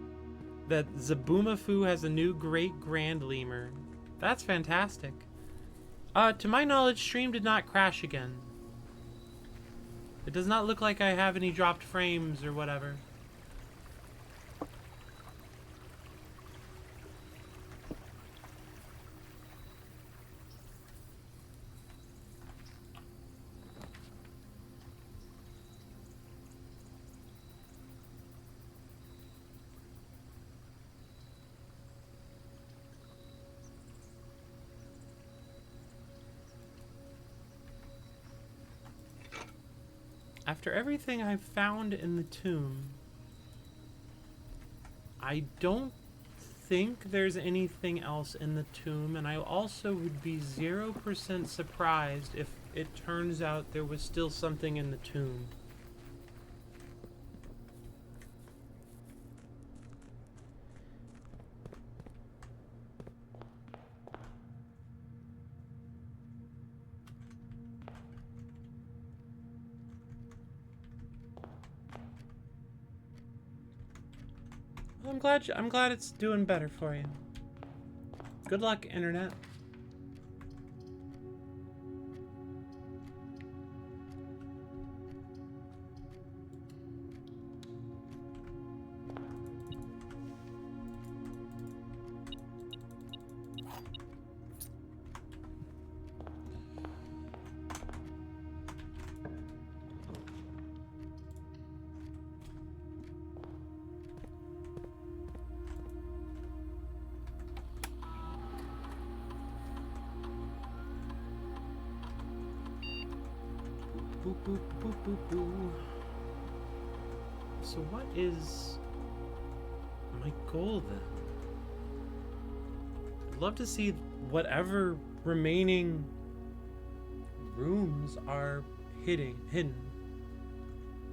that Zaboomafoo has a new great grand lemur. That's fantastic. To my knowledge, stream did not crash again. It does not look like I have any dropped frames or whatever. After everything I've found in the tomb, I don't think there's anything else in the tomb, and I also would be 0% surprised if it turns out there was still something in the tomb. I'm glad it's doing better for you. Good luck, internet. Boop, boop, boop, boop, boop. So what is my goal then? I'd love to see whatever remaining rooms are hidden.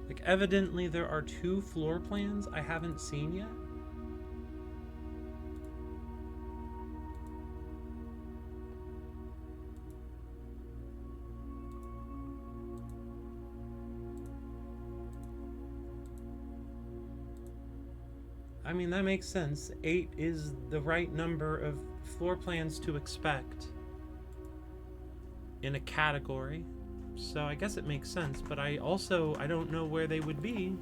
Like, evidently there are 2 floor plans I haven't seen yet. I mean, that makes sense. 8 is the right number of floor plans to expect in a category. So I guess it makes sense, but I don't know where they would be.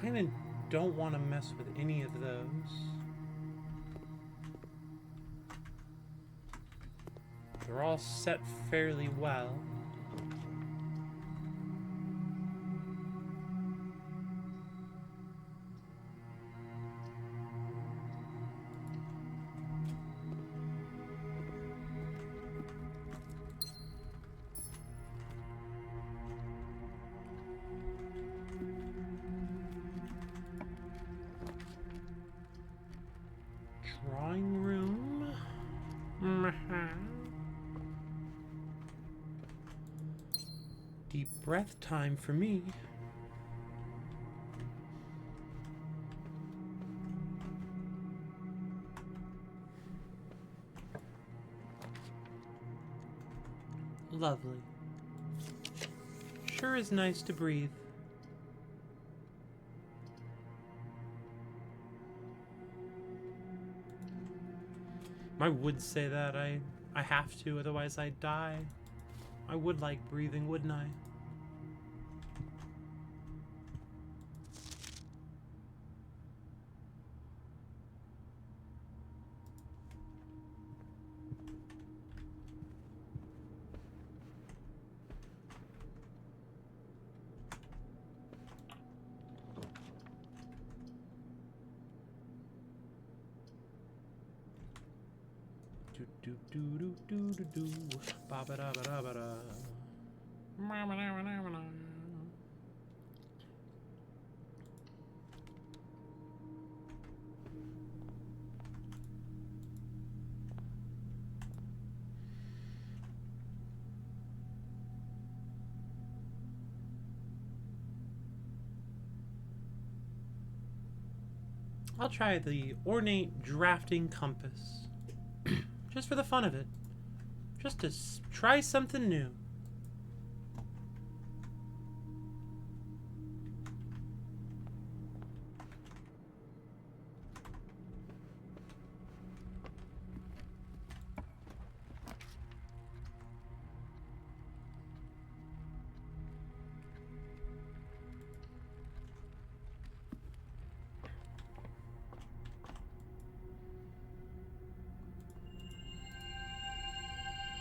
Kind of don't want to mess with any of those. They're all set fairly well. Drawing room. Deep breath time for me. Lovely. Sure is nice to breathe. I would say that I have to, otherwise I'd die. I would like breathing, wouldn't I? Do do do do do do ba ba da ba da ba da. I'll try the ornate drafting compass. Just for the fun of it. Just to try something new.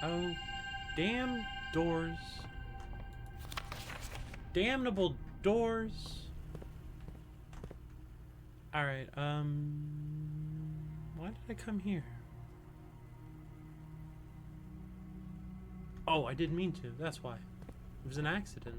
Oh, damn doors. Damnable doors. Alright, why did I come here? Oh, I didn't mean to, that's why. It was an accident.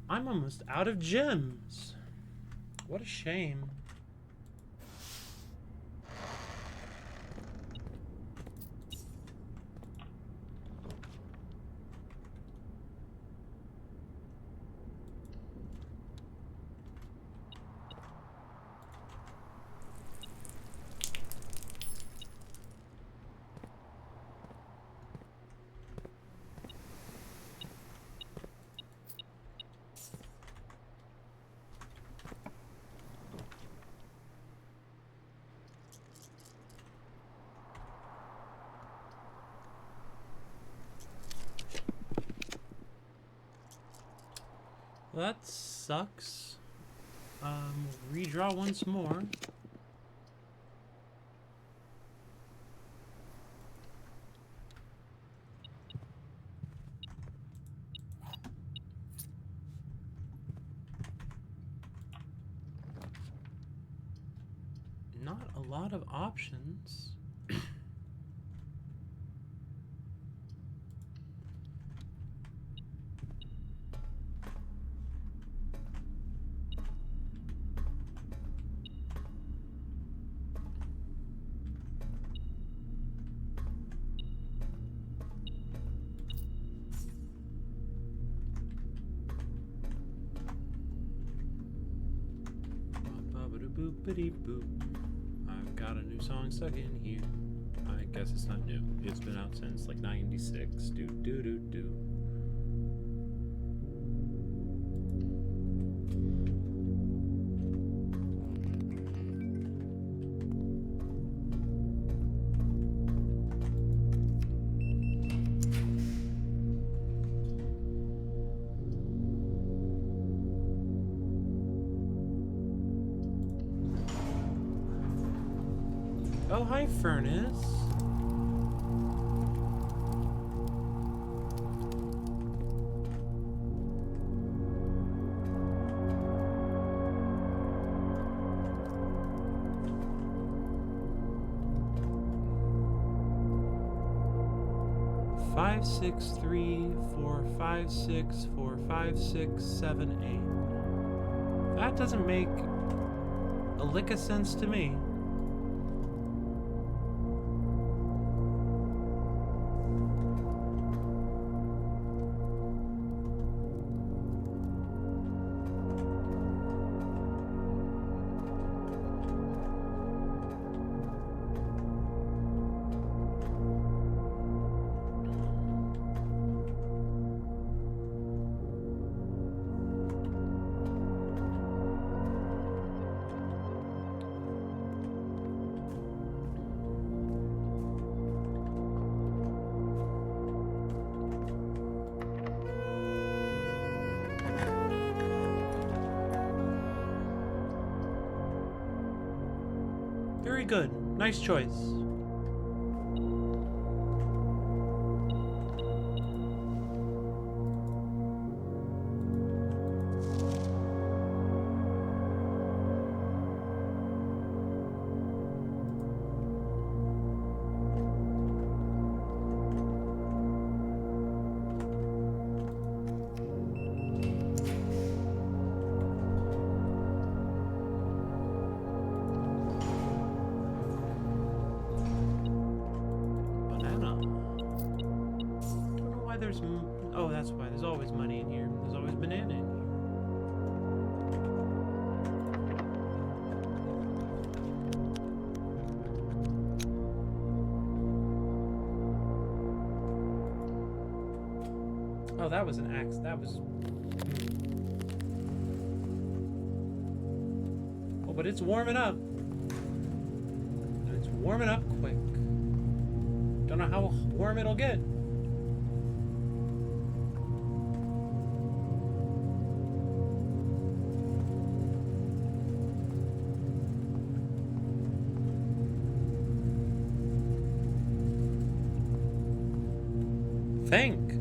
I'm almost out of gems. What a shame. Well, that sucks. Redraw once more. Not a lot of options. Boopity boop. I've got a new song stuck in here. I guess it's not new. It's been out since like 96. Do do do do. Oh, hi, Furnace. Five, 6, 3, 4, 5, 6, 4, 5, 6, 7, 8. That doesn't make a lick of sense to me. Very good. Nice choice. Oh, that's why. There's always money in here. There's always banana in here. Oh, that was an axe. That was... Oh, but it's warming up. And it's warming up quick. Don't know how warm it'll get. Think.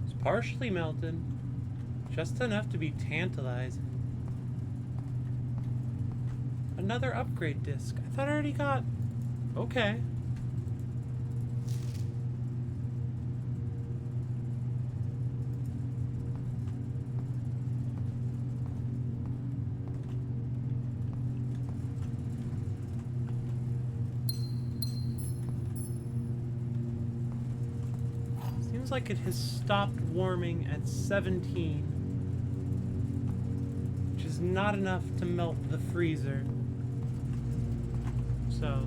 It's partially melted, just enough to be tantalizing. Another upgrade disc. I thought I already got... Okay. Seems like it has stopped warming at 17. Which is not enough to melt the freezer. So,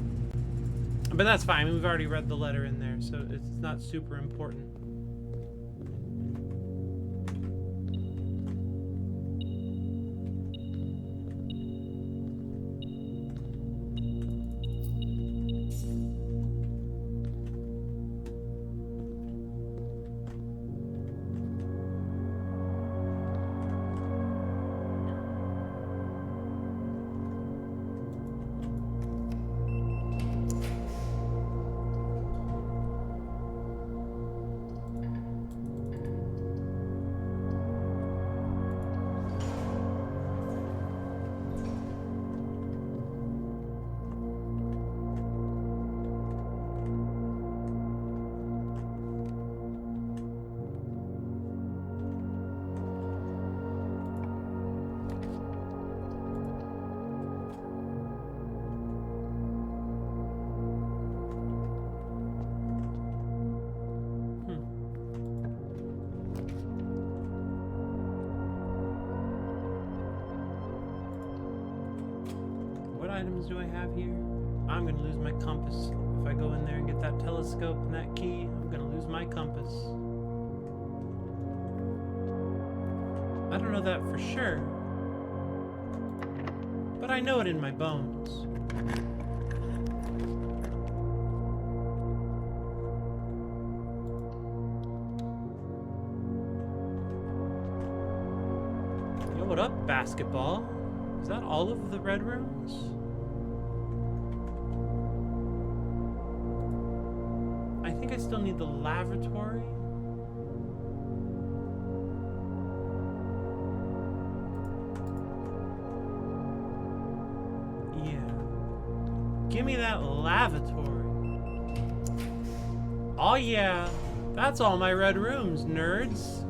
but that's fine. I mean, we've already read the letter in there, so it's not super important. What items do I have here? I'm gonna lose my compass. If I go in there and get that telescope and that key, I'm gonna lose my compass. I don't know that for sure, but I know it in my bones. Yo, what up, basketball? Is that all of the red rooms? I think I still need the lavatory. Give me that lavatory. Oh yeah, that's all my red rooms, nerds.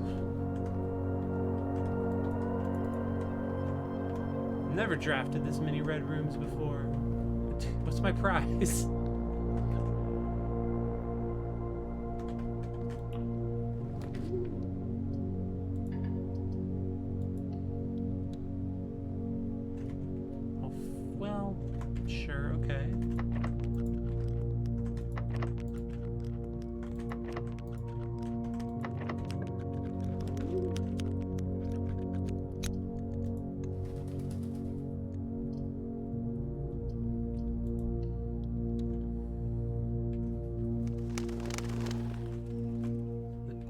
Never drafted this many red rooms before. What's my prize? Oh, well, sure, okay.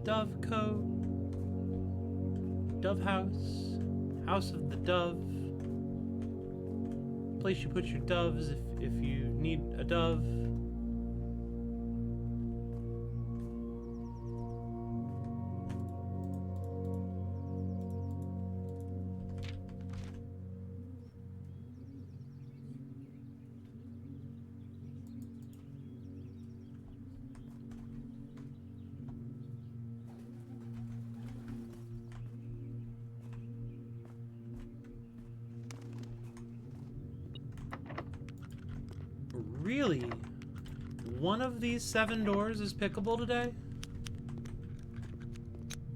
Dove coat, Dove house, house of the dove, place you put your doves if you need a dove. Really? One of these 7 doors is pickable today?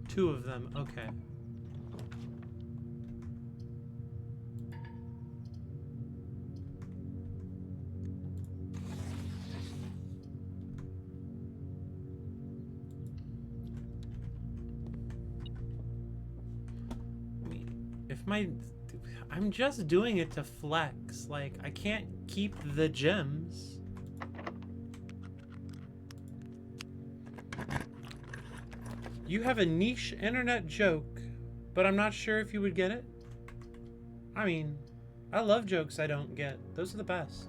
2 of them, okay. I'm just doing it to flex. Like, I can't keep the gems. You have a niche internet joke, but I'm not sure if you would get it. I mean, I love jokes I don't get. Those are the best.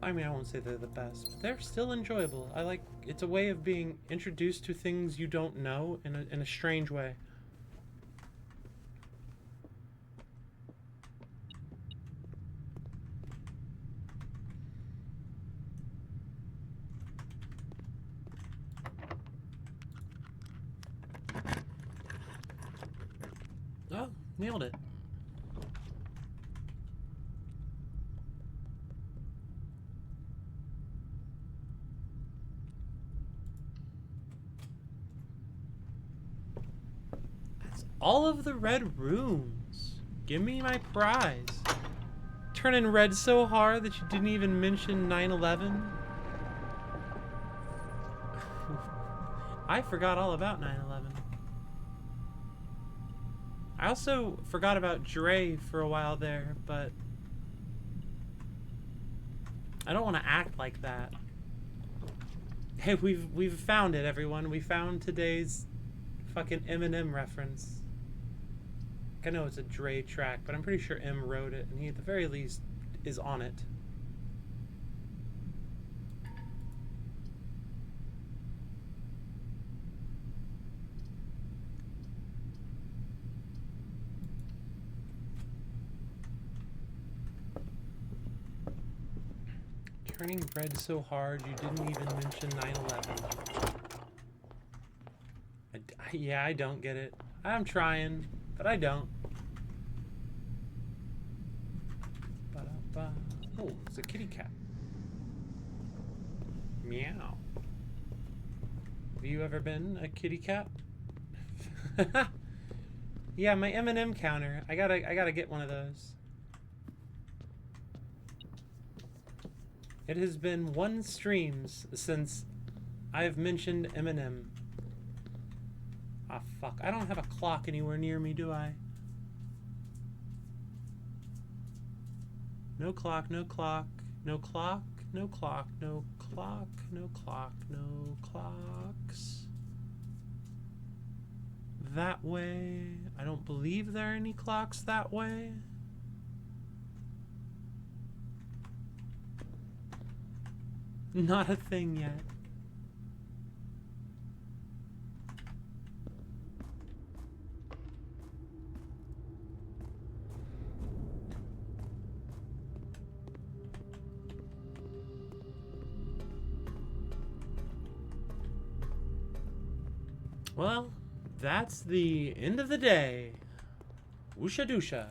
I mean, I won't say they're the best, but they're still enjoyable. I like, it's a way of being introduced to things you don't know in a strange way. Oh, nailed it. All of the red rooms. Give me my prize. Turning red so hard that you didn't even mention 9/11. I forgot all about 9/11. I also forgot about Dre for a while there, but I don't want to act like that. Hey, we've found it, everyone. We found today's fucking Eminem reference. I know it's a Dre track, but I'm pretty sure M wrote it, and he at the very least is on it. Turning red so hard you didn't even mention 9/11. Yeah, I don't get it. I'm trying, but I don't. Ba-da-ba. Oh, it's a kitty cat. Meow. Have you ever been a kitty cat? Yeah, my M&M counter. I gotta get one of those. It has been 1 stream since I've mentioned Eminem. Ah, fuck. I don't have a clock anywhere near me, do I? No clock, no clock, no clock, no clock, no clock, no clock, no clocks. That way. I don't believe there are any clocks that way. Not a thing yet. Well, that's the end of the day. Woosha doosha.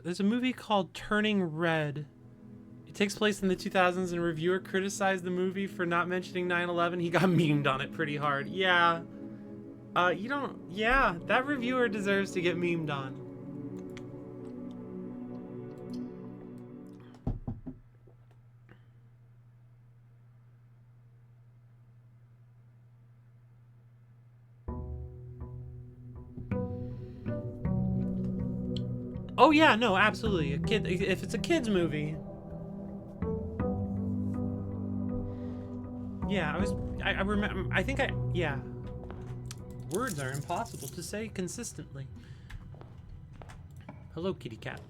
There's a movie called Turning Red. It takes place in the 2000s, and a reviewer criticized the movie for not mentioning 9/11. He got memed on it pretty hard. Yeah. You don't... Yeah, that reviewer deserves to get memed on. Oh yeah, no, absolutely. A kid, if it's a kid's movie. Yeah, I remember, yeah. Words are impossible to say consistently. Hello, kitty cat.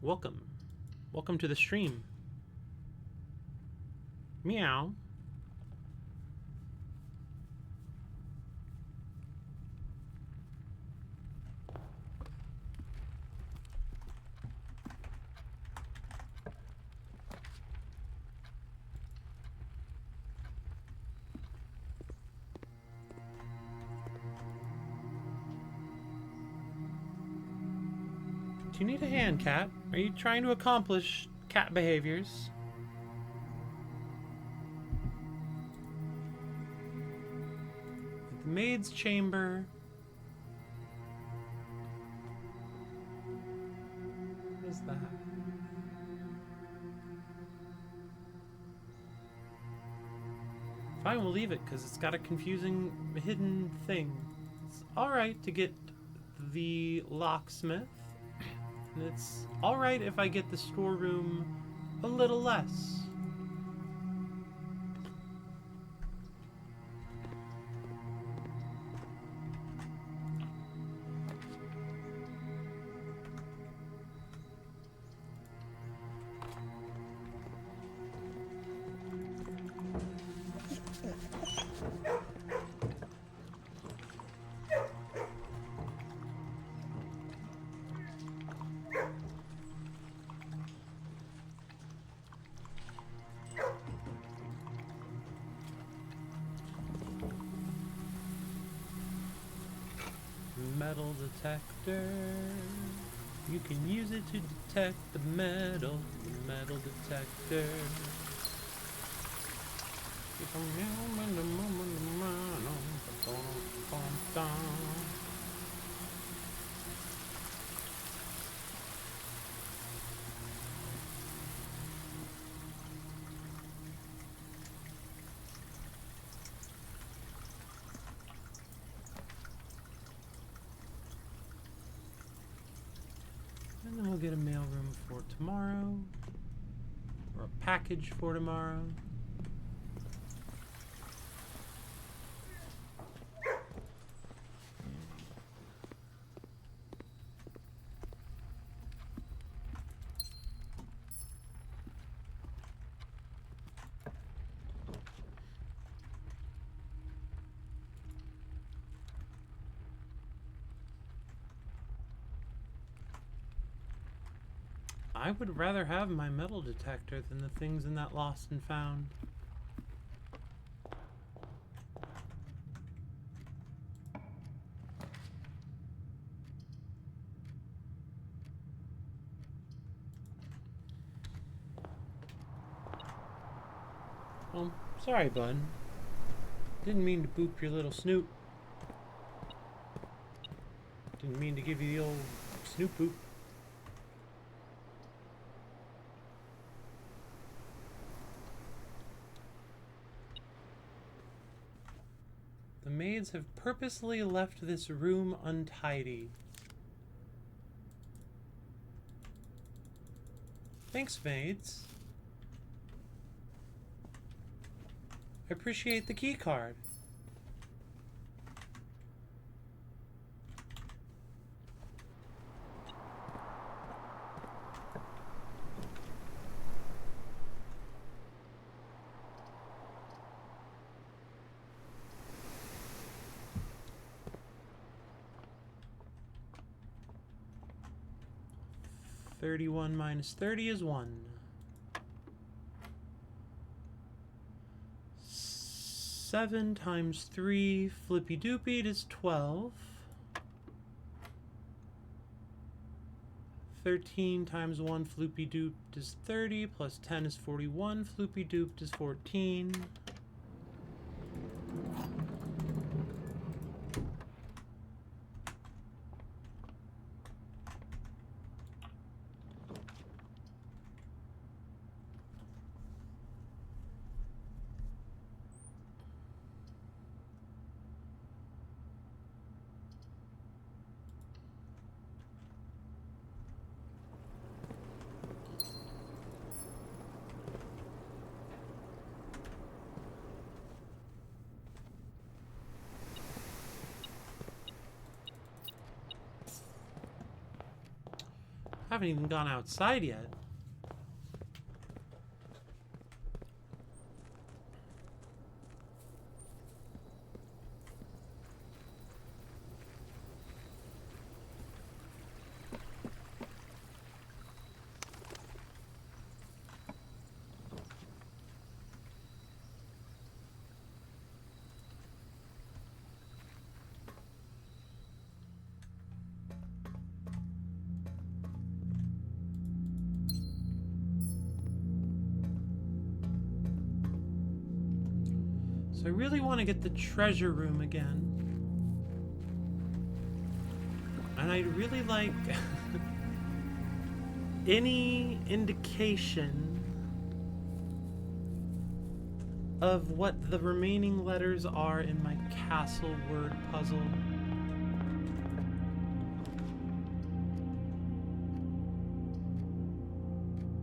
Welcome. Welcome to the stream. Meow. Do you need a hand, cat? Are you trying to accomplish cat behaviors? The maid's chamber. What is that? Fine, we'll leave it because it's got a confusing hidden thing. It's alright to get the locksmith. And it's alright if I get the storeroom a little less. Metal detector. You can use it to detect the metal. The metal detector. And then we'll get a mailroom for tomorrow. Or a package for tomorrow. I would rather have my metal detector than the things in that lost and found. Well, sorry, bud. Didn't mean to boop your little snoot. Didn't mean to give you the old snoop poop. The maids have purposely left this room untidy. Thanks, maids. I appreciate the key card. (31 minus 30 is 1. 7 times 3 flippy doopy is 12. 13 times 1 floopy dooped is 30, plus 10 is 41, floopy dooped is 14. Haven't even gone outside yet. So I really want to get the treasure room again. And I'd really like any indication of what the remaining letters are in my castle word puzzle.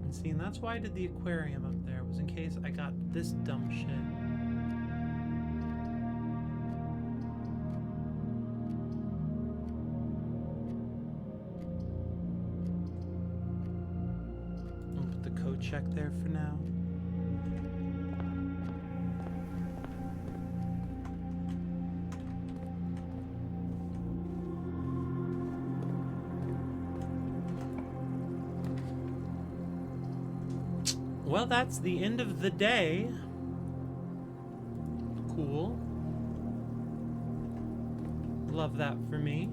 And see, and that's why I did the aquarium up there, was in case I got this dumb shit. Check there for now. Well, that's the end of the day. Cool. Love that for me.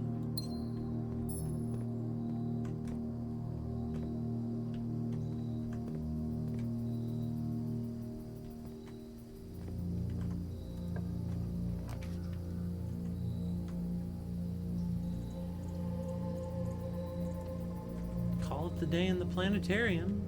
Call it the day in the planetarium.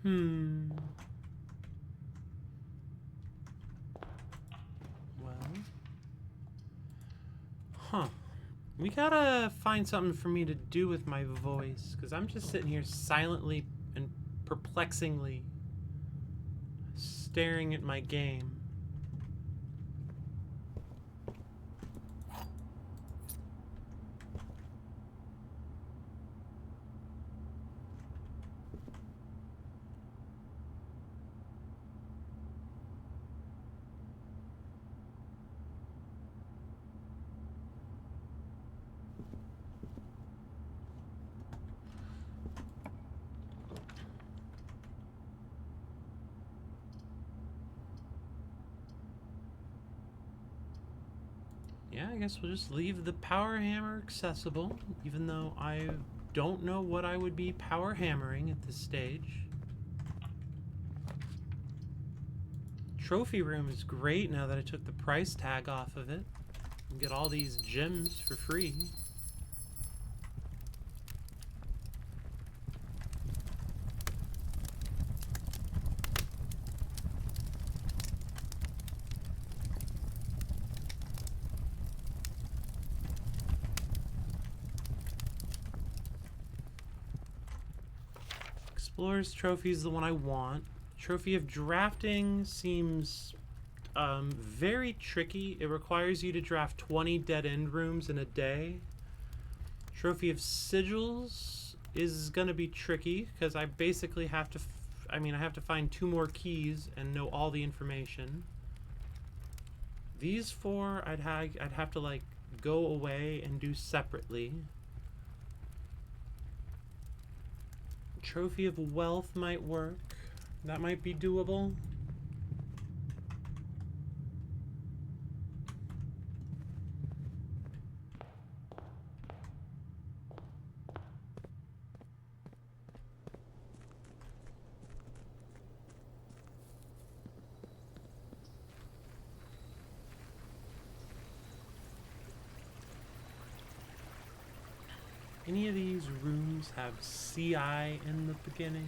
Well. Huh. We gotta find something for me to do with my voice, because I'm just sitting here silently and perplexingly staring at my game. Yeah, I guess we'll just leave the power hammer accessible, even though I don't know what I would be power hammering at this stage. Trophy room is great now that I took the price tag off of it. You get all these gems for free. Explorer's Trophy is the one I want. Trophy of Drafting seems very tricky. It requires you to draft 20 dead-end rooms in a day. Trophy of Sigils is going to be tricky, because I basically have to... I have to find 2 more keys and know all the information. These 4, I'd have to, like, go away and do separately. Trophy of Wealth might work. That might be doable. Any of these rooms have CI in the beginning?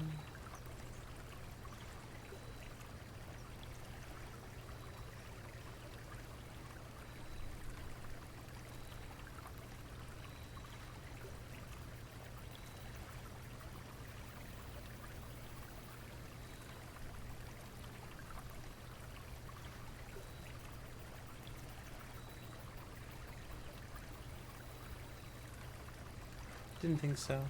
Didn't think so.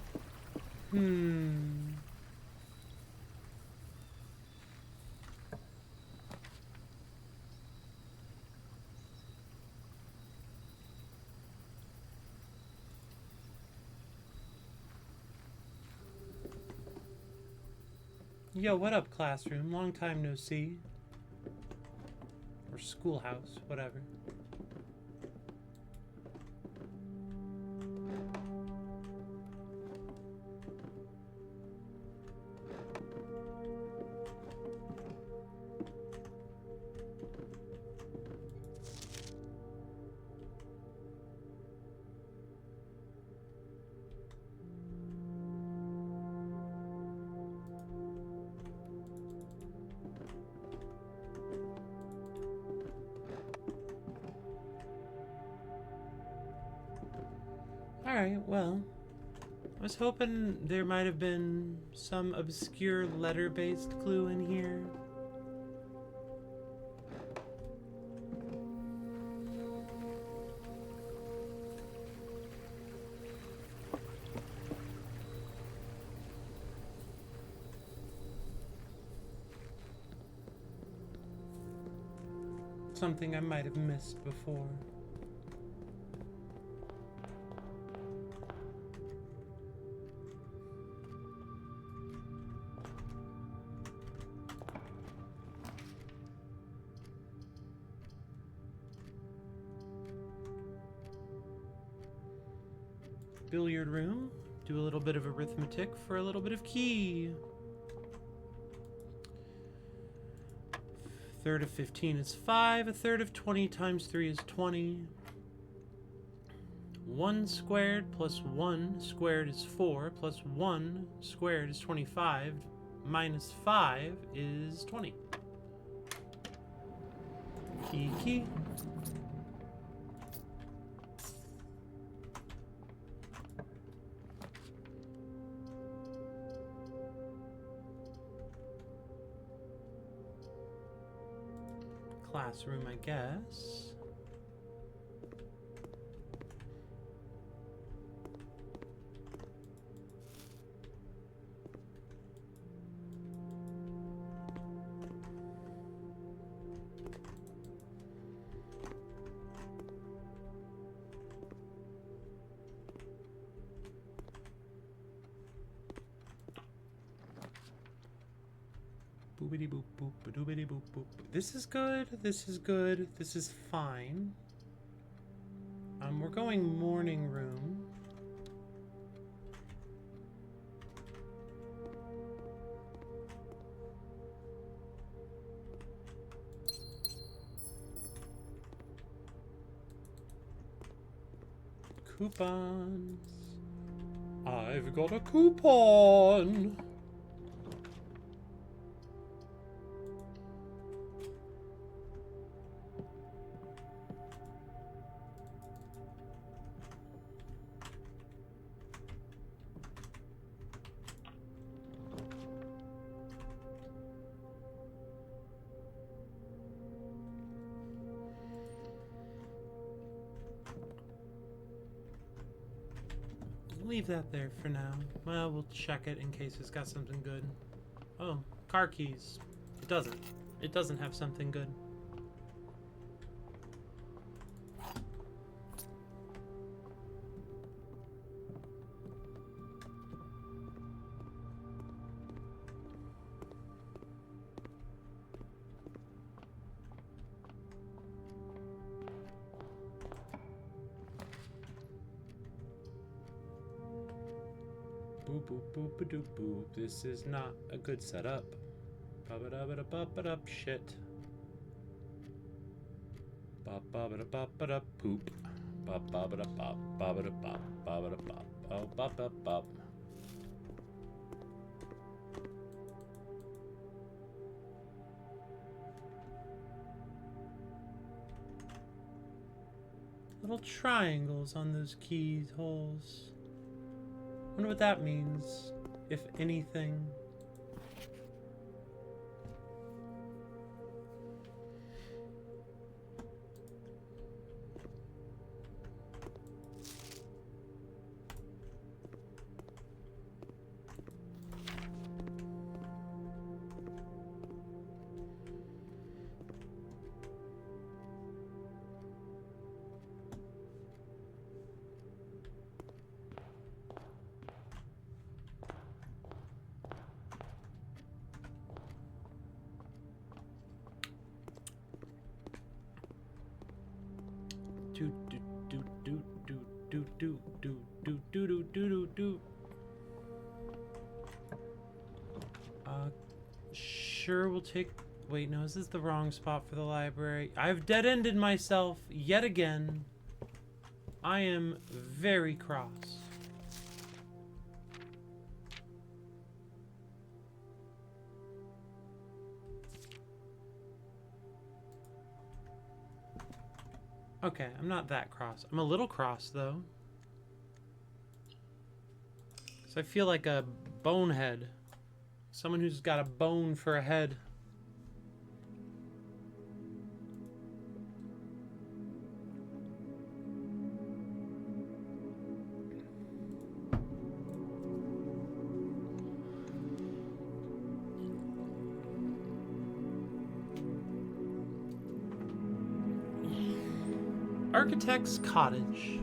Yo, what up, classroom? Long time no see. Or schoolhouse, whatever. Alright, well, I was hoping there might have been some obscure letter-based clue in here. Something I might have missed before. Billiard room. Do a little bit of arithmetic for a little bit of key. A third of 15 is 5. A third of 20 times 3 is 20. 1 squared plus 1 squared is 4, plus 1 squared is 25. minus 5 is 20. Key. Classroom, I guess. Boopity boop boop doobity boop boop. This is good. This is good. This is fine. We're going morning room. Coupons. I've got a coupon. Leave that there for now. Well, we'll check it in case it's got something good. Oh, car keys. It doesn't. It doesn't have something good. Boop boop boop a doop boop. This is not a good setup. Ba-ba-da-ba-da-ba-ba-da shit. Ba-ba-ba-da-ba-ba-da poop. Ba-ba-ba-da-bop. Ba-ba-da-bop. Ba-ba-da-bop. Oh, bop-bop-bop. Little triangles on those keyholes. Wonder what that means, if anything. Sure, we'll take... Wait, no, this is the wrong spot for the library. I've dead-ended myself yet again. I am very cross. Okay, I'm not that cross. I'm a little cross, though. So I feel like a bonehead. Someone who's got a bone for a head. Architect's Cottage.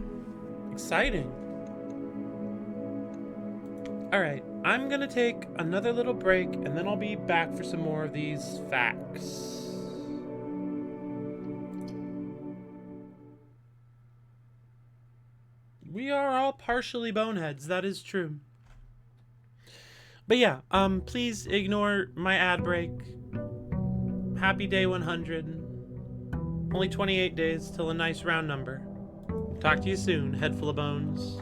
Exciting. Alright, I'm gonna take another little break and then I'll be back for some more of these facts. We are all partially boneheads, that is true. But yeah, please ignore my ad break. Happy day 100. Only 28 days till a nice round number. Talk to you soon, head full of bones.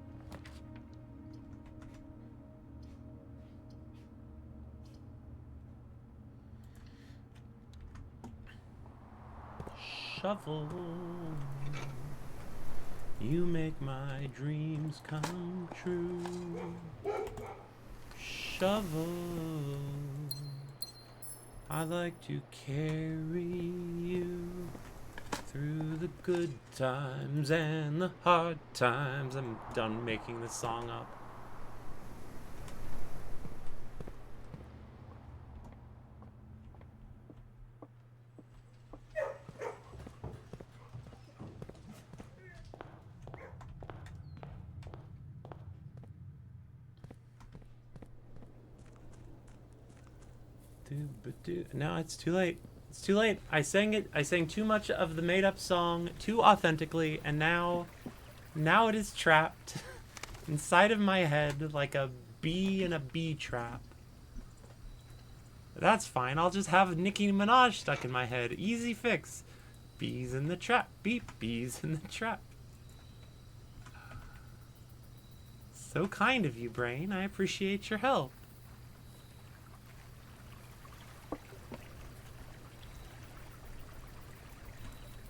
shovel. You make my dreams come true. Shovel, I like to carry you through the good times and the hard times. I'm done making this song up. No, it's too late. It's too late. I sang too much of the made-up song too authentically, and now it is trapped inside of my head like a bee in a bee trap. That's fine. I'll just have Nicki Minaj stuck in my head. Easy fix. Bees in the trap. Beep. Bees in the trap. So kind of you, Brain. I appreciate your help.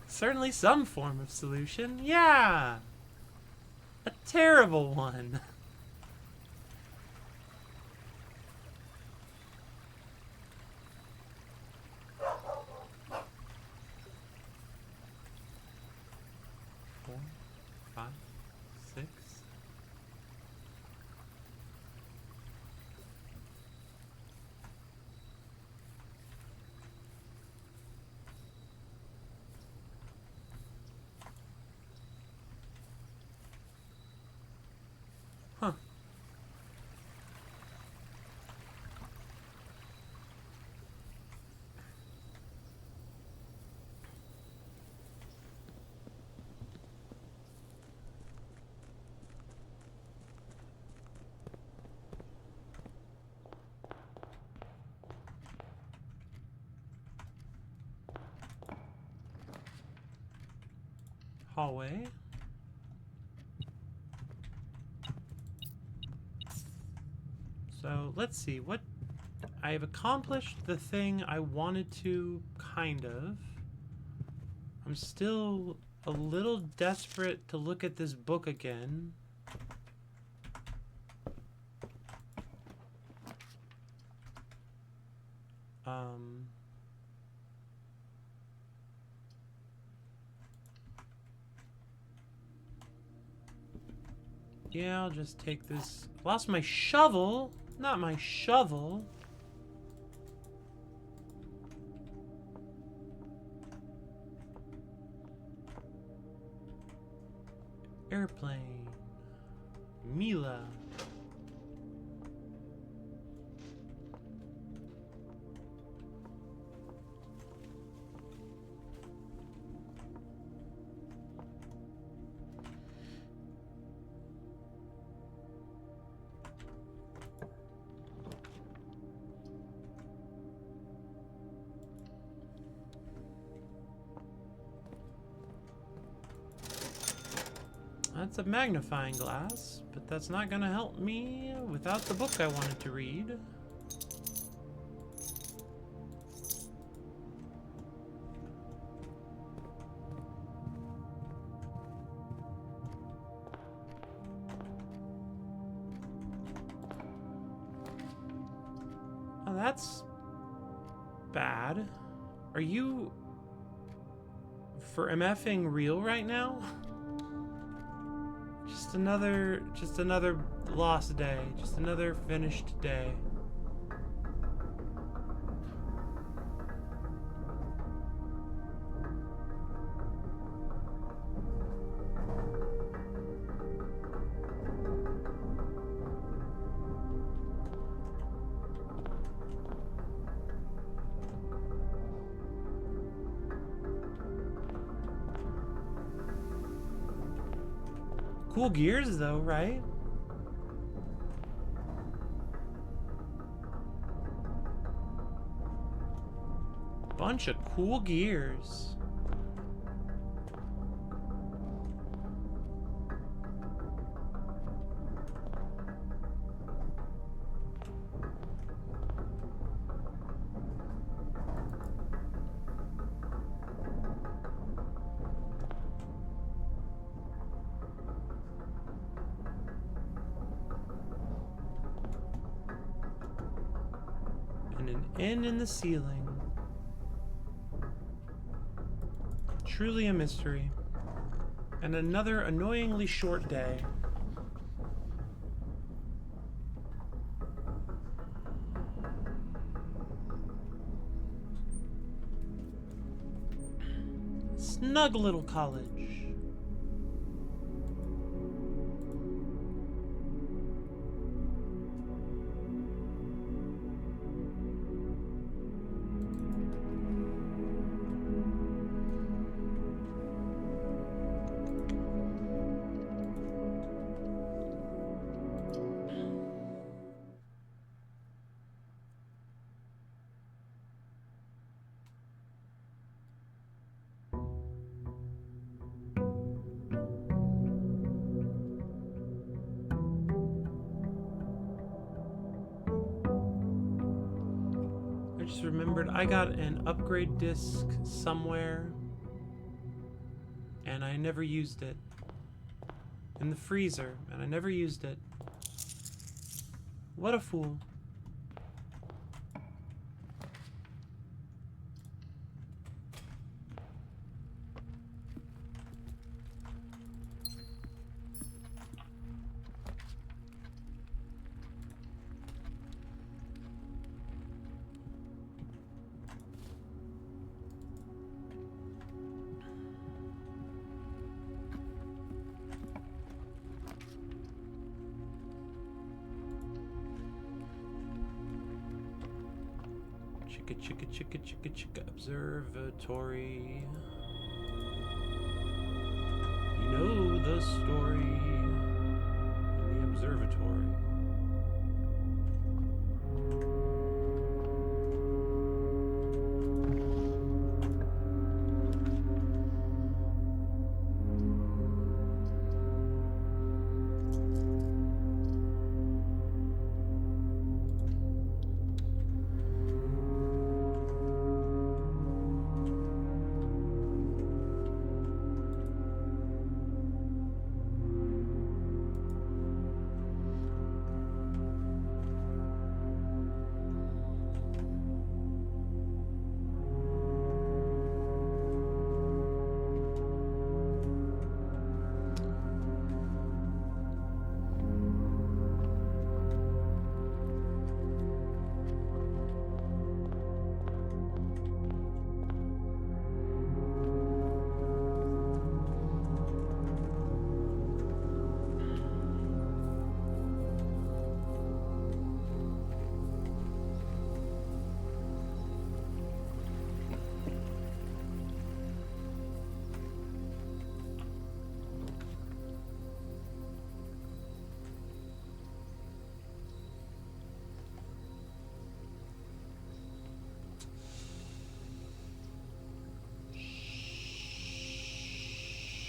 Certainly some form of solution. Yeah! A terrible one. Four, 5, 6. Huh. Hallway. So let's see what I have accomplished the thing I wanted to, kind of. I'm still a little desperate to look at this book again. Yeah, I'll just take this. Lost my shovel? Not my shovel. Airplane. Mila. That's a magnifying glass, but that's not gonna help me without the book I wanted to read. Oh, that's bad. Are you for MFing real right now? Just another lost day. Just another finished day. Cool gears though, right? Bunch of cool gears. And an inn in the ceiling. Truly a mystery. And another annoyingly short day. Snug little college. I just remembered I got an upgrade disc somewhere and I never used it. In the freezer, and I never used it. What a fool. Chicka observatory. You know the story in the observatory.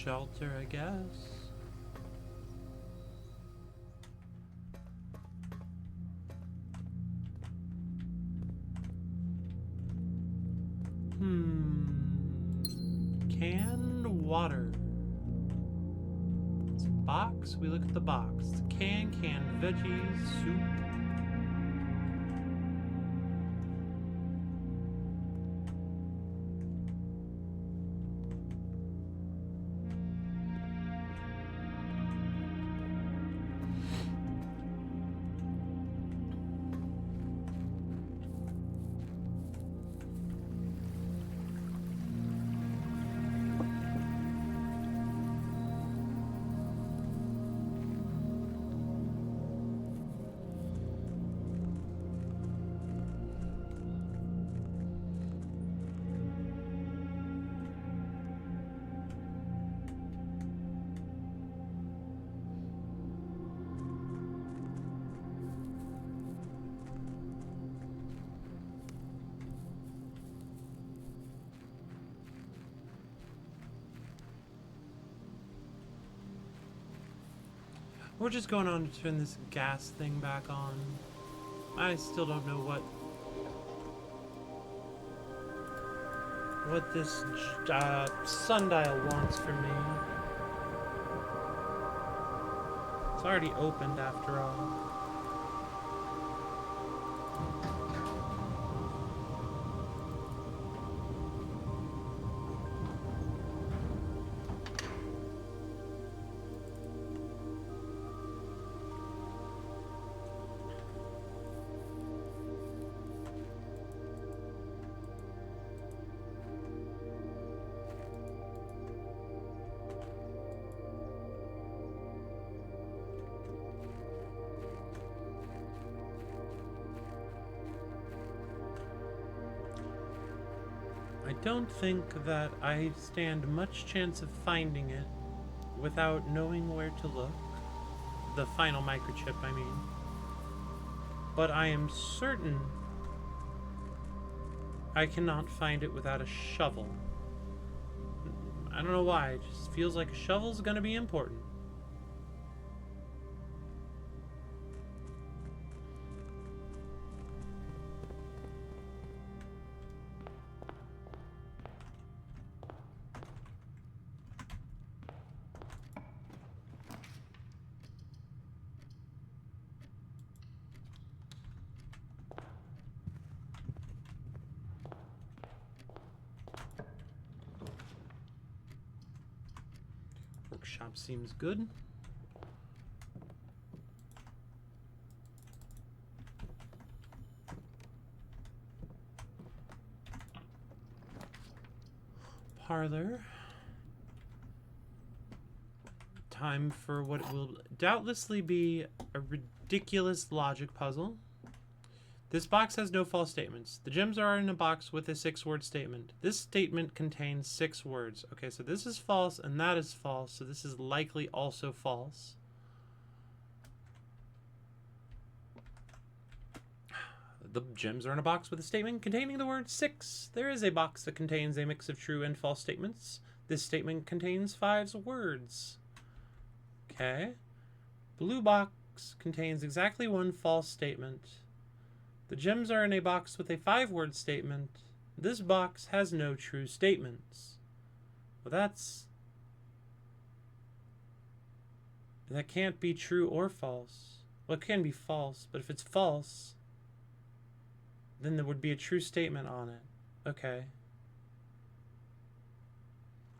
Shelter, I guess. Canned water. It's a box. We look at the box. It's canned veggies, soup. We're just going on to turn this gas thing back on. I still don't know what this sundial wants from me. It's already opened after all. I don't think that I stand much chance of finding it without knowing where to look. The final microchip, I mean. But I am certain I cannot find it without a shovel. I don't know why, it just feels like a shovel's gonna be important. Workshop seems good. Parlor. Time for what will doubtlessly be a ridiculous logic puzzle. This box has no false statements. The gems are in a box with a 6-word statement. This statement contains 6 words. Okay, so this is false and that is false, so this is likely also false. The gems are in a box with a statement containing the word 6. There is a box that contains a mix of true and false statements. This statement contains 5 words. Okay. Blue box contains exactly 1 false statement. The gems are in a box with a 5-word statement. This box has no true statements. Well, that can't be true or false. Well, it can be false, but if it's false, then there would be a true statement on it. Okay.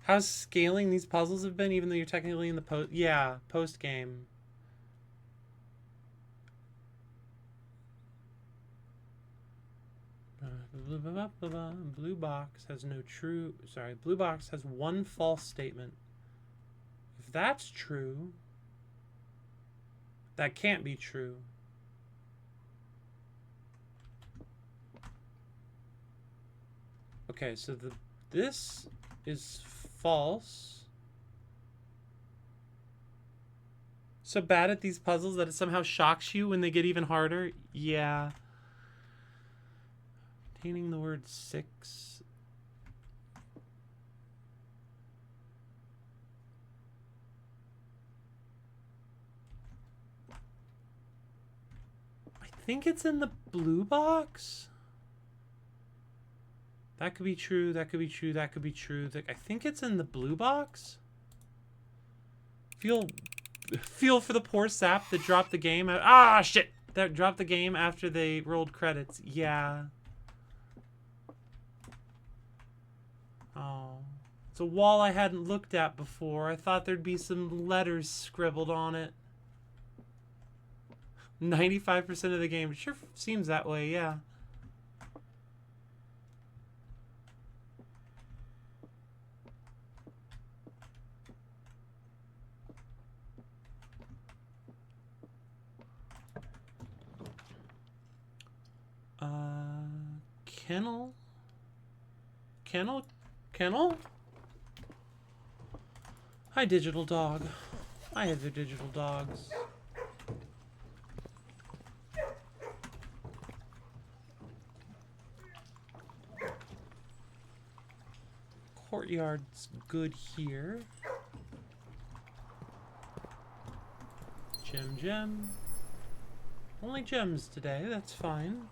How's scaling these puzzles have been, even though you're technically in the post-game. Blue box has blue box has 1 false statement. If that's true, that can't be true. Okay, so this is false. So bad at these puzzles that it somehow shocks you when they get even harder? Yeah. Containing the word 6. I think it's in the blue box. That could be true, that could be true, that could be true. I think it's in the blue box. Feel for the poor sap that dropped the game. Ah, shit! That dropped the game after they rolled credits. Yeah. Oh. It's a wall I hadn't looked at before. I thought there'd be some letters scribbled on it. 95% of the game. It sure seems that way, yeah. Kennel? Kennel? Kennel? Hi, digital dog. I have the digital dogs. Courtyard's good here. Gem. Only gems today, that's fine.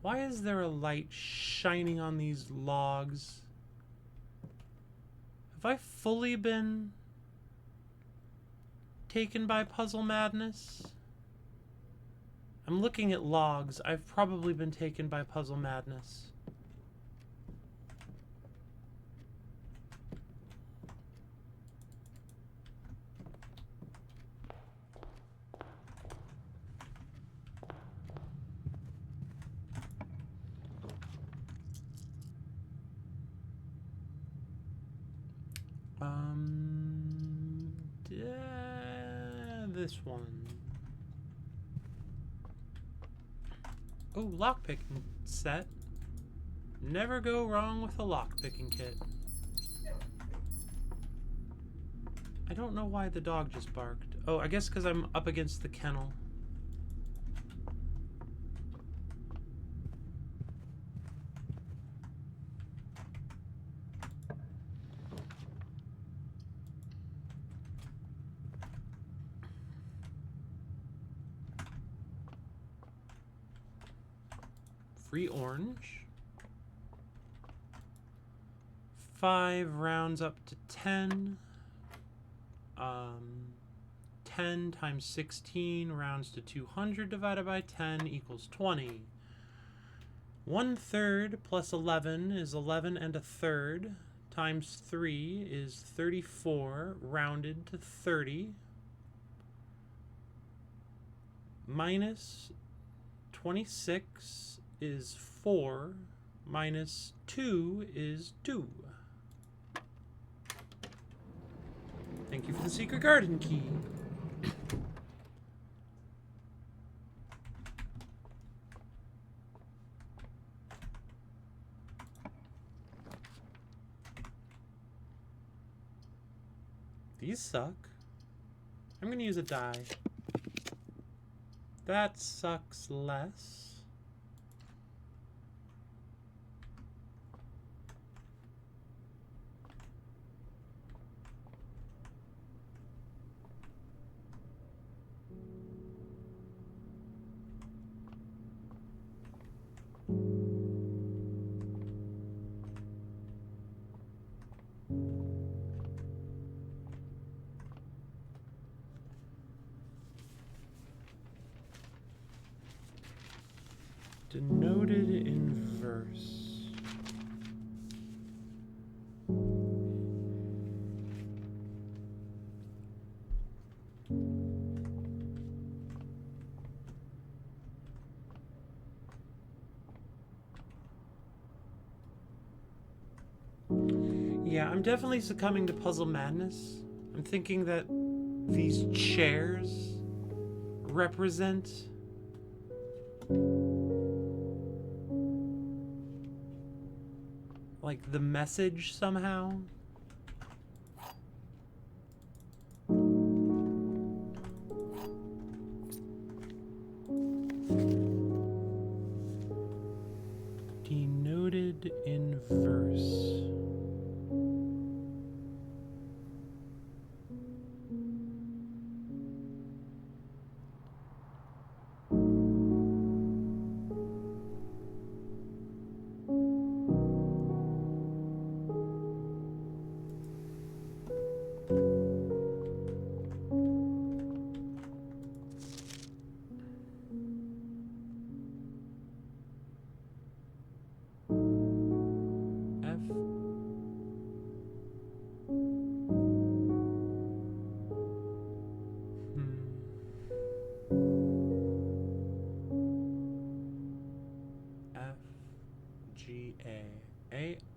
Why is there a light shining on these logs? Have I fully been taken by puzzle madness? I'm looking at logs. I've probably been taken by puzzle madness. This one. Oh, lockpicking set. Never go wrong with a lockpicking kit. I don't know why the dog just barked. Oh, I guess because I'm up against the kennel. Free orange. 5 rounds up to 10. 10 times 16 rounds to 200 divided by 10 equals 20. 1/3 plus 11 is 11 and a third. Times 3 is 34, rounded to 30. Minus 26 is 4, minus 2 is 2. Thank you for the secret garden key. These suck. I'm gonna use a die. That sucks less. Denoted in verse. Yeah, I'm definitely succumbing to puzzle madness. I'm thinking that these chairs represent like the message somehow. Denoted in verse.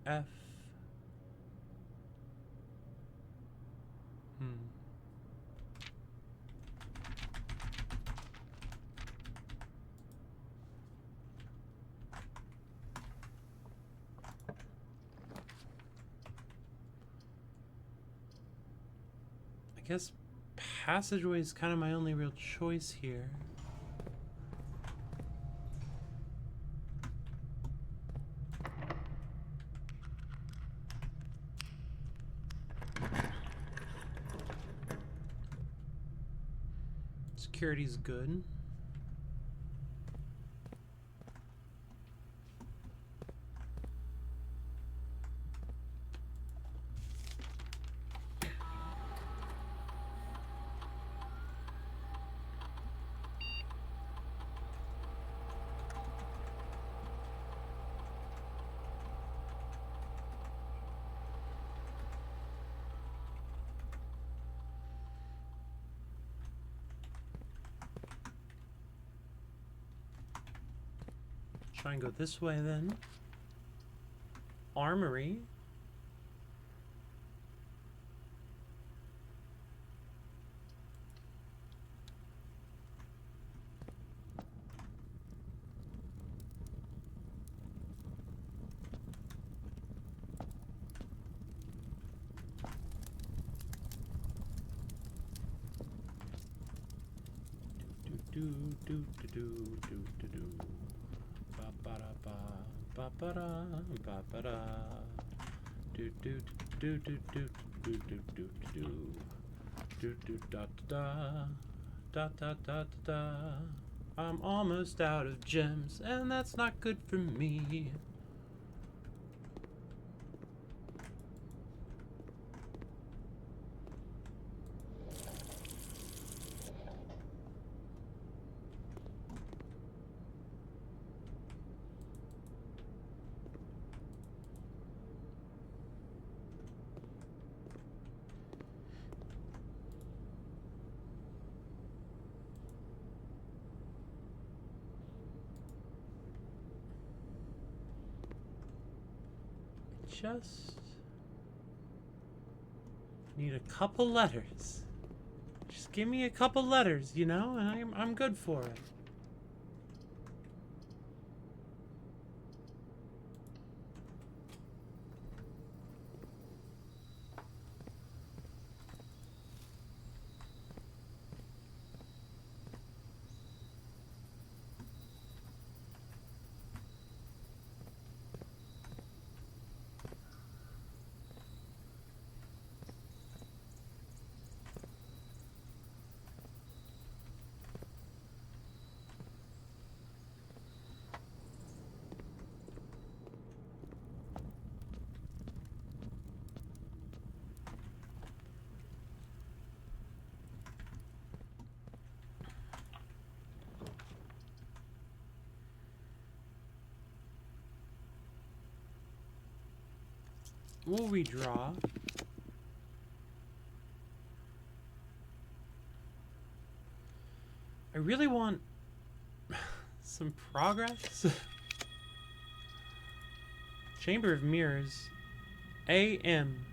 F. I guess passageway is kind of my only real choice here. Security's good. Try and go this way then. Armory. do do do do do. Ba ba da ba ba ba da ba ba da. Do do do do do do do do do do do da da da da da da. I'm almost out of gems, and that's not good for me. Just need a couple letters. Just give me a couple letters, you know, and I'm good for it. We'll redraw. I really want some progress. Chamber of Mirrors. AM.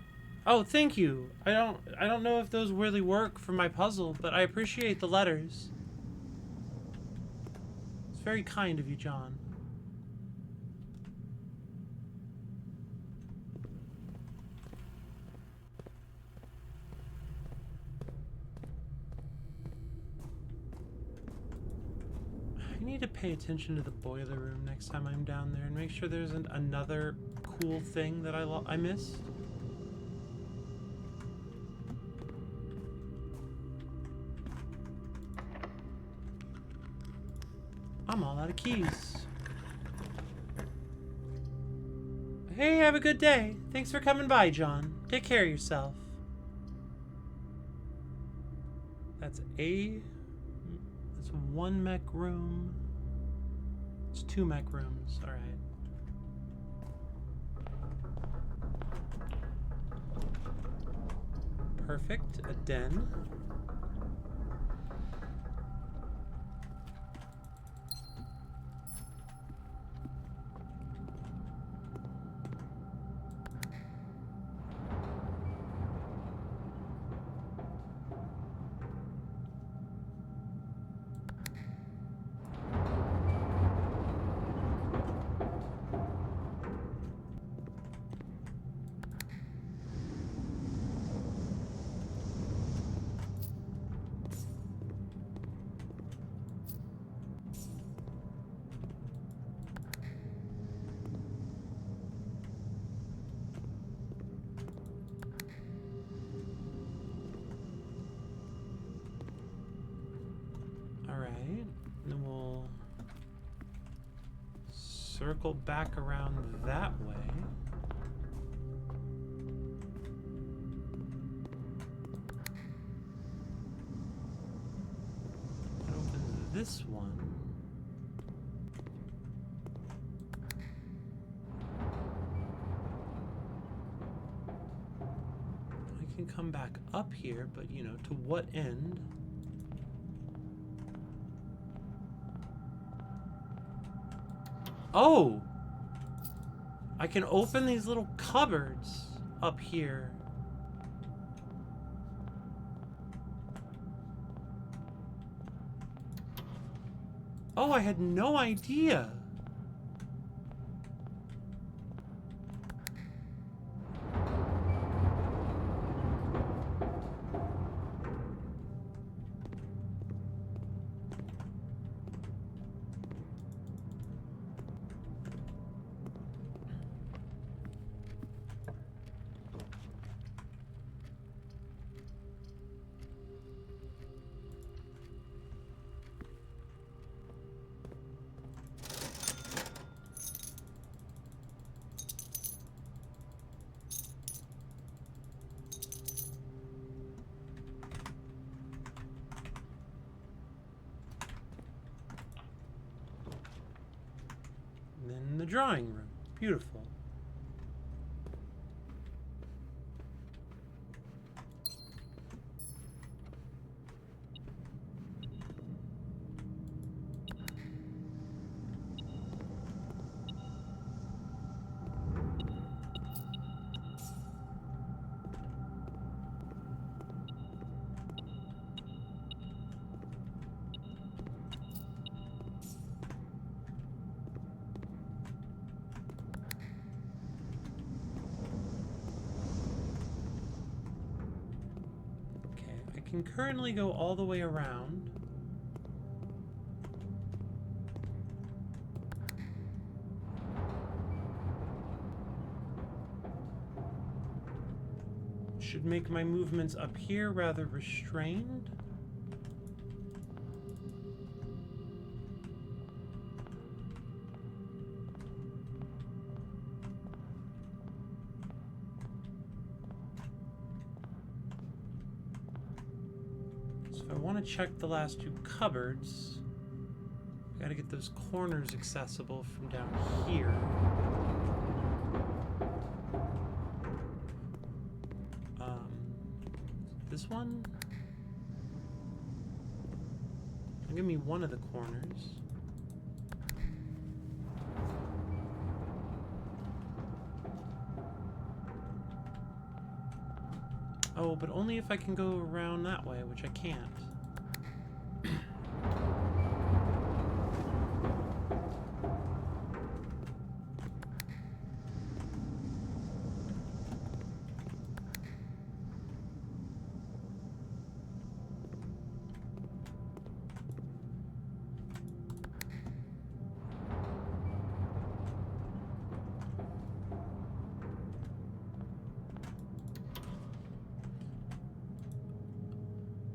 Oh, thank you. I don't know if those really work for my puzzle, but I appreciate the letters. It's very kind of you, John. I need to pay attention to the boiler room next time I'm down there and make sure there isn't another cool thing that I missed. I'm all out of keys. Hey, have a good day. Thanks for coming by, John. Take care of yourself. That's one mech room. It's 2 mech rooms. All right. Perfect. A den. Then we'll circle back around that way. And open this one. I can come back up here, but you know, to what end? Oh! I can open these little cupboards up here. Oh, I had no idea. drawing room. Beautiful. I can currently go all the way around. Should make my movements up here rather restrained. I want to check the last two cupboards. Gotta get those corners accessible from down here. This one? Give me one of the corners. Oh, but only if I can go around that way, which I can't.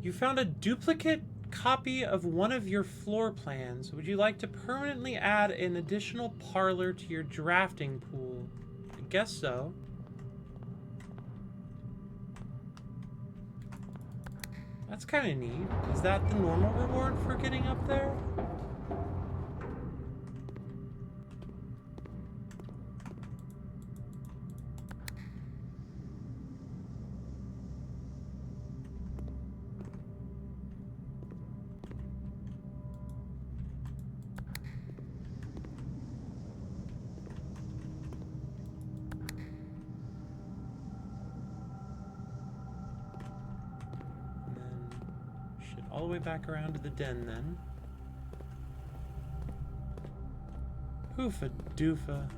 You found a duplicate copy of one of your floor plans. Would you like to permanently add an additional parlor to your drafting pool? I guess so. That's kind of neat. Is that the normal reward for getting up there? All the way back around to the den, then. Oofa doofa.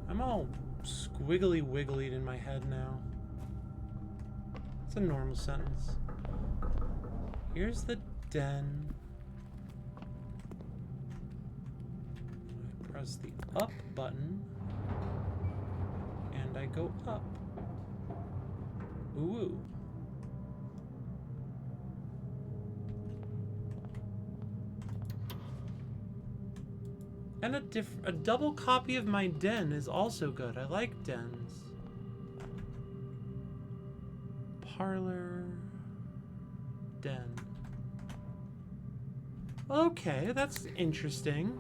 I'm all squiggly wigglied in my head now. It's a normal sentence. Here's the den. I press the up button. And I go up. Ooh. And a double copy of my den is also good. I like dens. Parlor. Den. Okay, that's interesting.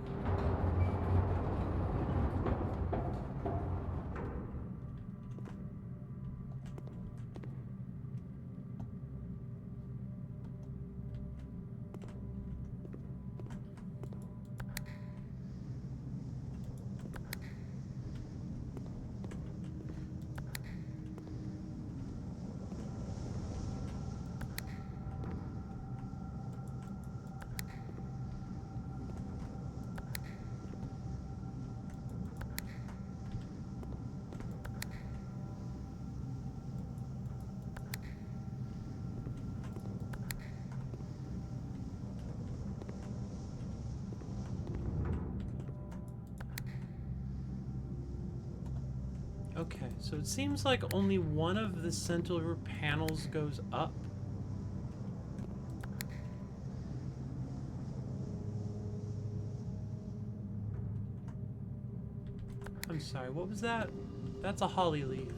Okay, so it seems like only one of the central panels goes up. I'm sorry, what was that? That's a holly leaf.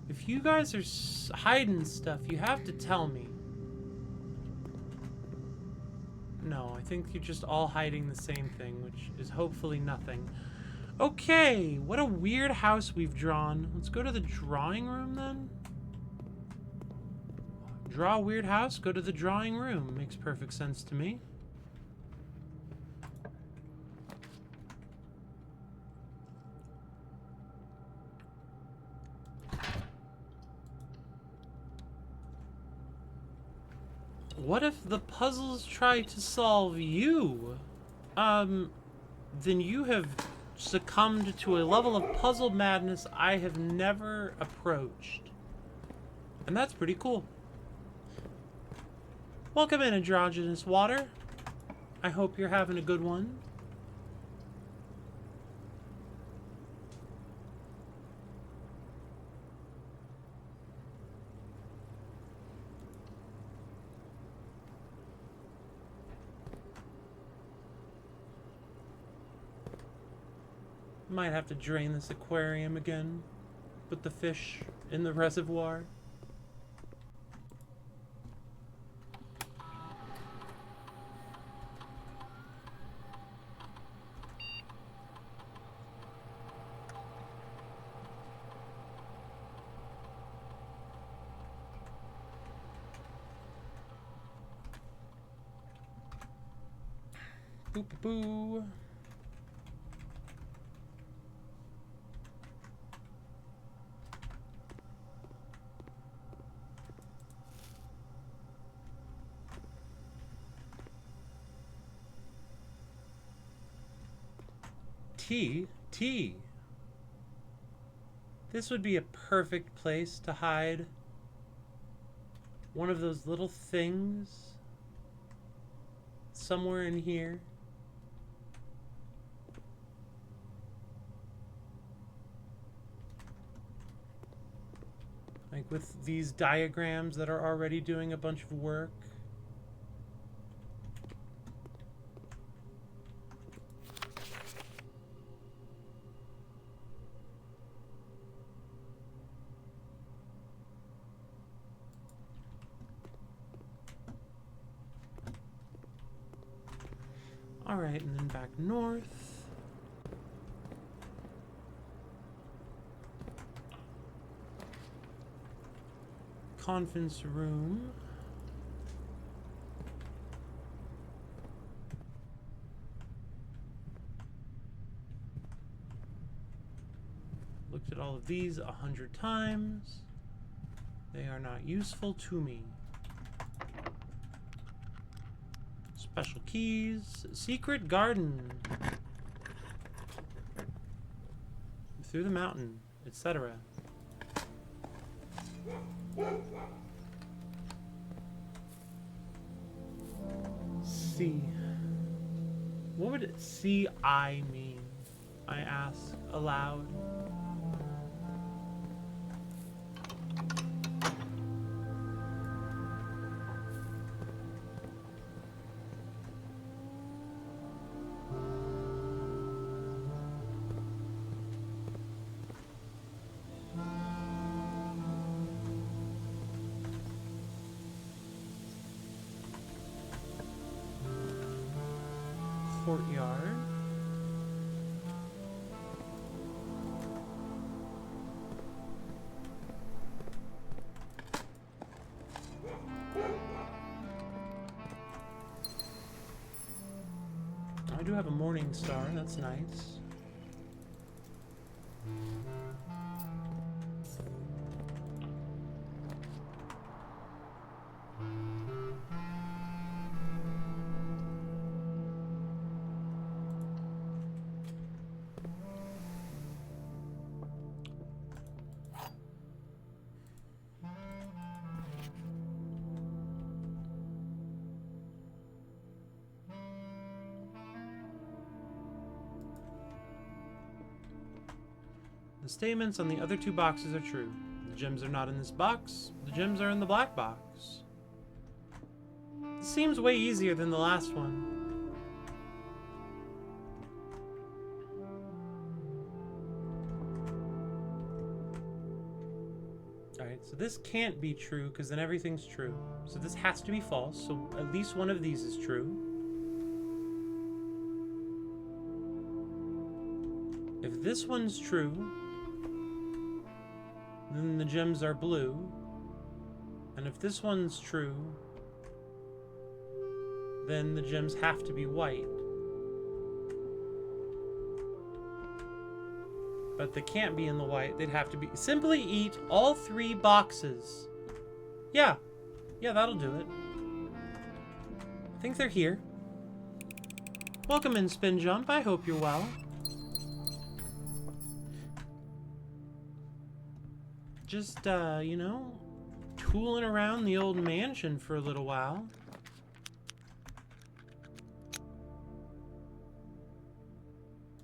If if you guys are hiding stuff, you have to tell me. No, I think you're just all hiding the same thing, which is hopefully nothing. Okay, what a weird house we've drawn. Let's go to the drawing room then. Draw a weird house, go to the drawing room. Makes perfect sense to me. What if the puzzles try to solve you? Then you have succumbed to a level of puzzle madness I have never approached. And that's pretty cool. Welcome in, Androgynous Water. I hope you're having a good one. Might have to drain this aquarium again. Put the fish in the reservoir. Boo boo boo. Tea. This would be a perfect place to hide one of those little things somewhere in here. Like with these diagrams that are already doing a bunch of work. Alright, and then back north. Conference room. Looked at all of these 100 times. They are not useful to me. Special keys. Secret garden. Through the mountain, etc. C. What would C-I mean? I ask aloud. Courtyard. I do have a morning star, that's nice. The statements on the other two boxes are true. The gems are not in this box. The gems are in the black box. This seems way easier than the last one. I So this can't be true, because then everything's true. So this has to be false, so at least one of these is true. If this one's true, then the gems are blue. And if this one's true, then the gems have to be white. But they can't be in the white. They'd have to be... Simply eat all 3 boxes. Yeah. Yeah, that'll do it. I think they're here. Welcome in, Spin Jump. I hope you're well. Just, you know, tooling around the old mansion for a little while.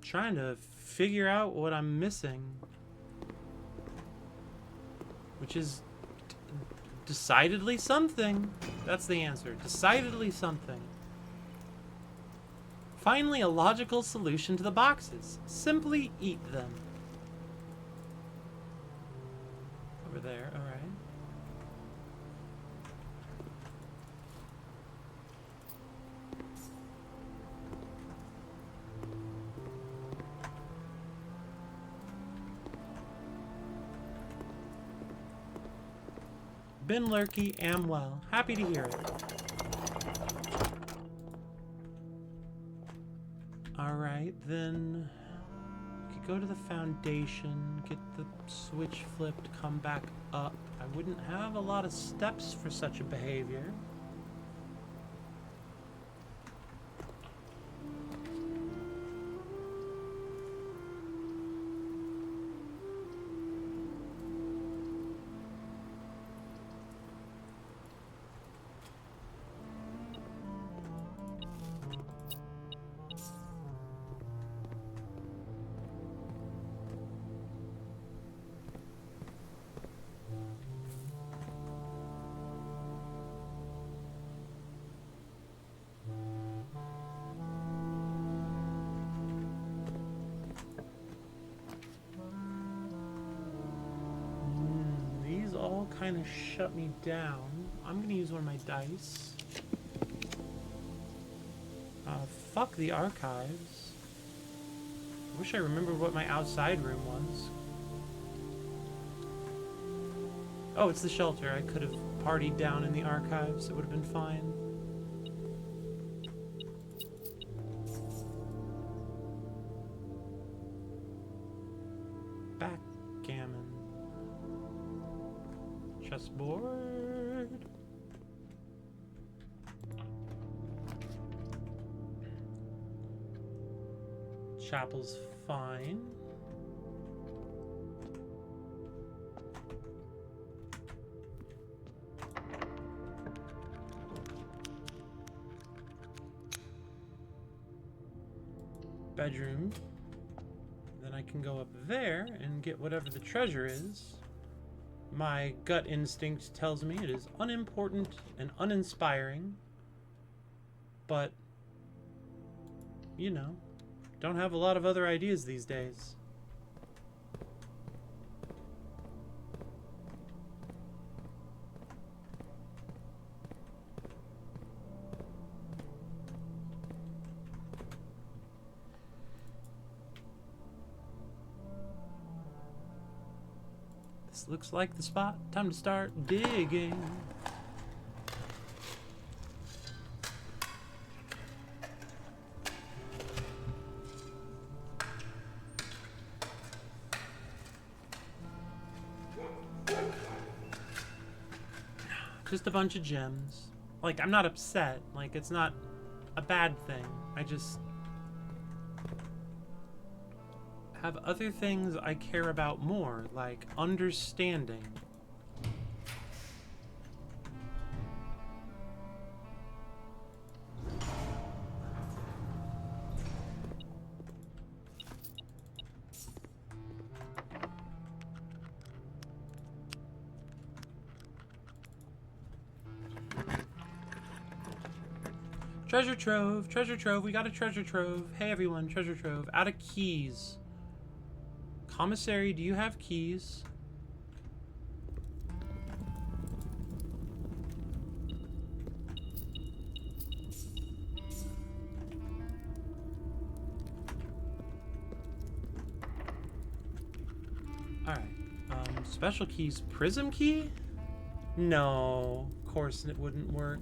Trying to figure out what I'm missing, which is decidedly something. That's the answer. Decidedly something. Finally, a logical solution to the boxes. Simply eat them. Over there, all right. Been lurky, am well. Happy to hear it. Alright, then we could go to the foundation, get the switch flipped, come back up. I wouldn't have a lot of steps for such a behavior. Kind of shut me down. I'm gonna use one of my dice. Fuck the archives. I wish I remembered what my outside room was. Oh, it's the shelter. I could have partied down in the archives. It would have been fine. Backgammon. Chessboard. Chapel's fine. Bedroom. Then I can go up there and get whatever the treasure is. My gut instinct tells me it is unimportant and uninspiring, but, you know, don't have a lot of other ideas these days. This looks like the spot. Time to start digging. Just a bunch of gems. Like, I'm not upset. Like, it's not a bad thing. I just have other things I care about more, like understanding. Treasure trove, treasure trove, we got a treasure trove. Hey everyone, treasure trove. Out of keys. Commissary, do you have keys? Special keys. Prism key? No. Of course it wouldn't work.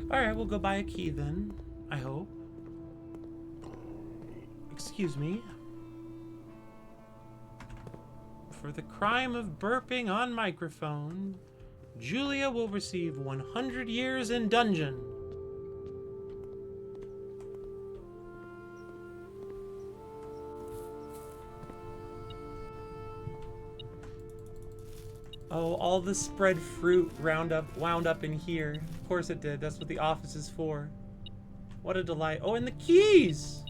Alright, we'll go buy a key then. I hope. Excuse me. For the crime of burping on microphone, Julia will receive 100 years in dungeon. Oh, all the spread fruit wound up in here. Of course it did. That's what the office is for. What a delight. Oh, and the keys!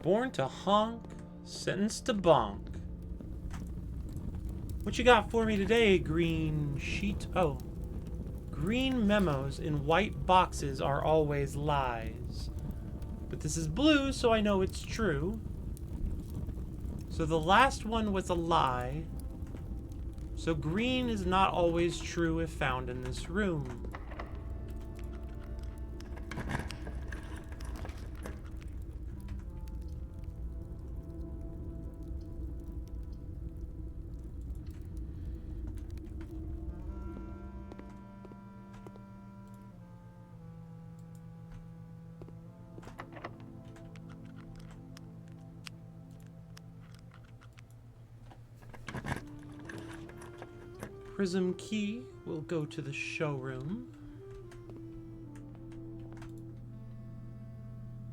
Born to honk, sentenced to bonk. What you got for me today, green sheet? Oh. Green memos in white boxes are always lies. But this is blue, so I know it's true. So the last one was a lie. So green is not always true if found in this room. Prism key will go to the showroom.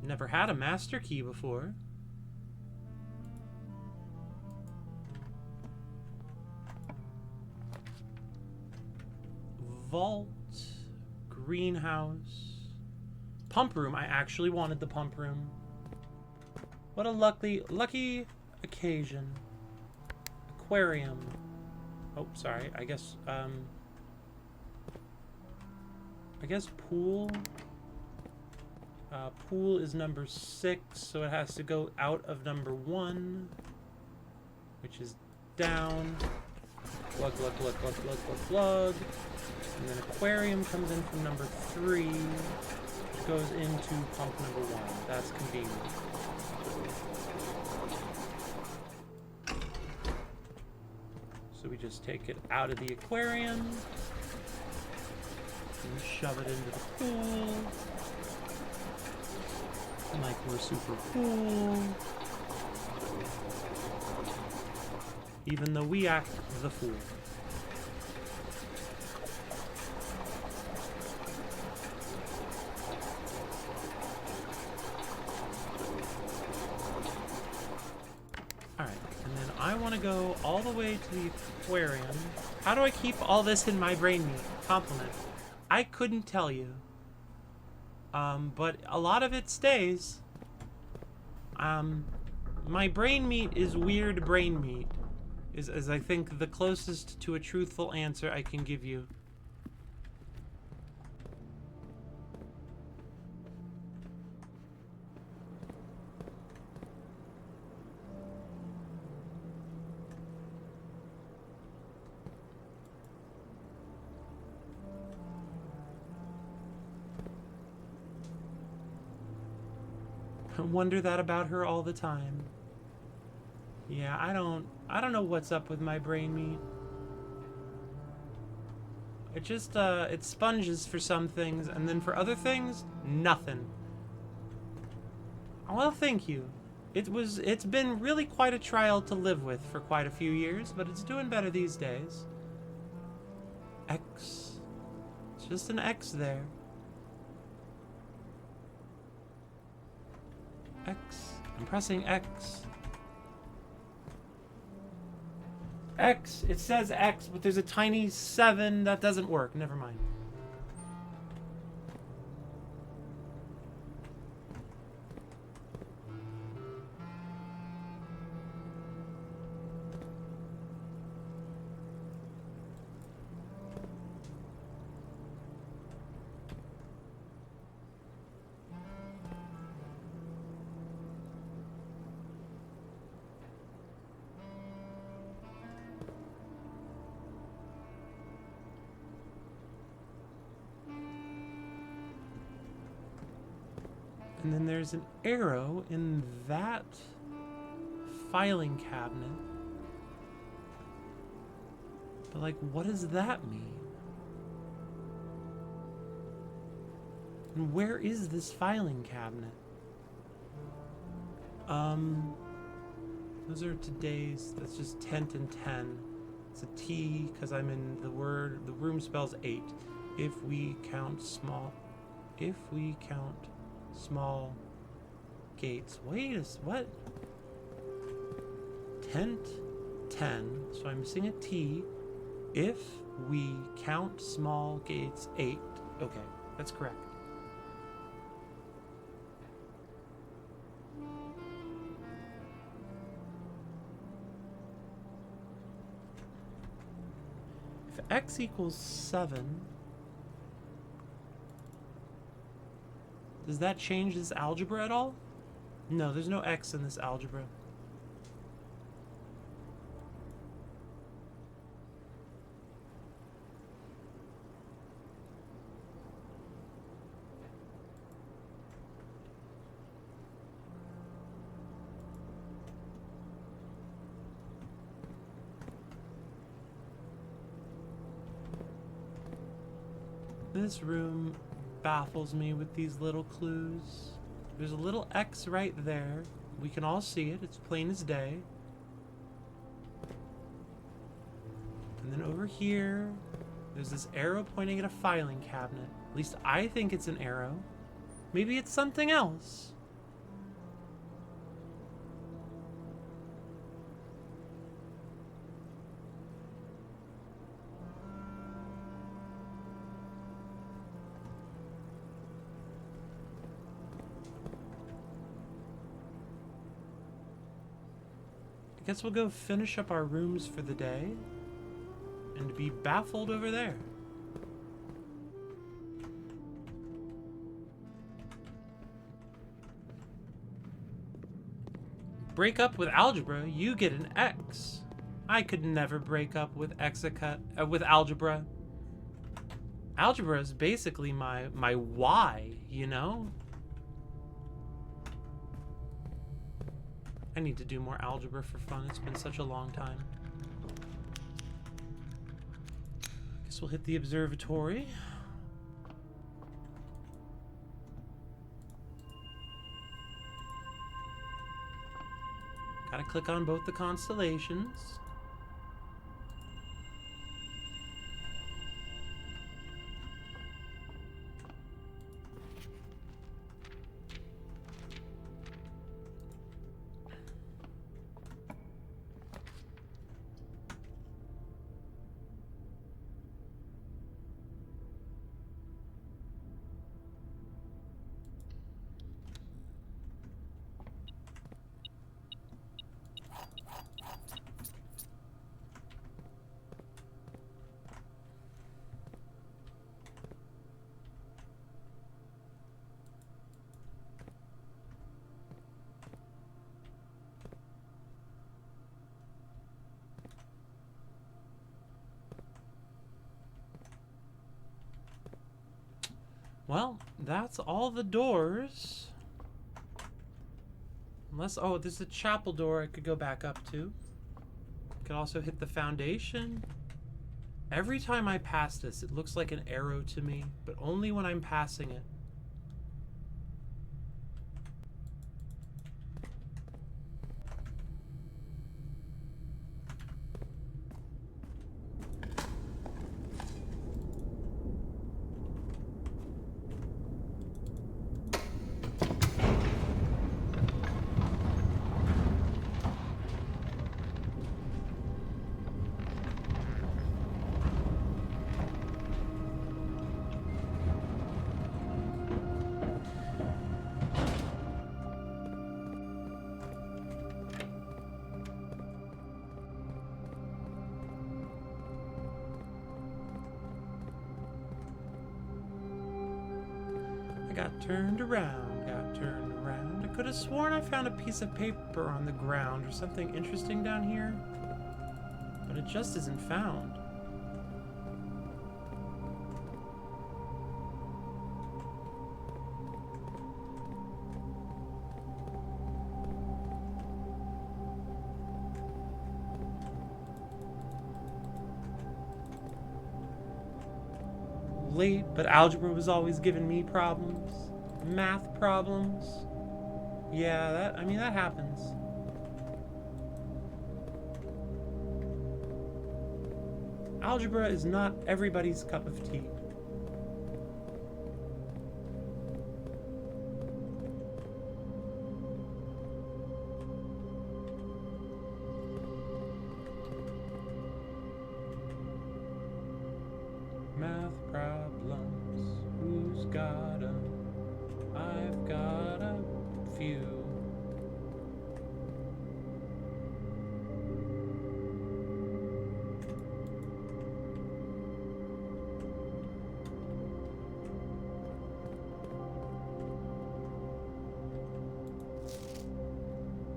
Never had a master key before. Vault, greenhouse, pump room. I actually wanted the pump room. What a lucky occasion. Aquarium. Oh, sorry. I guess pool. Pool is number 6, so it has to go out of number 1, which is down. Plug. And then aquarium comes in from number 3, which goes into pump number 1. That's convenient. So we just take it out of the aquarium and shove it into the pool. Like we're super cool. Even though we act the fool. Alright, and then I want to go all the way to the aquarium. How do I keep all this in my brain meat? Compliment. I couldn't tell you. But a lot of it stays. My brain meat is weird brain meat. Is I think the closest to a truthful answer I can give you. I wonder that about her all the time. Yeah, I don't know what's up with my brain meat. It just it sponges for some things, and then for other things, nothing. Well, thank you. It's been really quite a trial to live with for quite a few years, but it's doing better these days. X. It's just an X there. X. I'm pressing X. X. It says X, but there's a tiny 7 that doesn't work. Never mind. And then there's an arrow in that filing cabinet. But, like, what does that mean? And where is this filing cabinet? Those are today's. That's just tent and 10. It's a T because I'm in the word. The room spells 8. If we count small gates. Wait a what? Tent 10. So I'm missing a T. If we count small gates 8. Okay, that's correct. If x equals 7, does that change this algebra at all? No, there's no x in this algebra. This room baffles me with these little clues. There's a little X right there. We can all see it. It's plain as day. And then over here, there's this arrow pointing at a filing cabinet. At least I think it's an arrow. Maybe it's something else. I guess we'll go finish up our rooms for the day and be baffled over there. Break up with algebra, you get an X. I could never break up with with algebra. Algebra is basically my Y, you know? I need to do more algebra for fun. It's been such a long time. Guess we'll hit the observatory. Gotta click on both the constellations. Well, that's all the doors. Unless, oh, there's a chapel door I could go back up to. Could also hit the foundation. Every time I pass this, it looks like an arrow to me, but only when I'm passing it. I got turned around, I could have sworn I found a piece of paper on the ground or something interesting down here, but it just isn't found. late, but algebra was always giving me problems. Math problems. Yeah, that happens. Algebra is not everybody's cup of tea. Math problems, who's got 'em? I've got a few.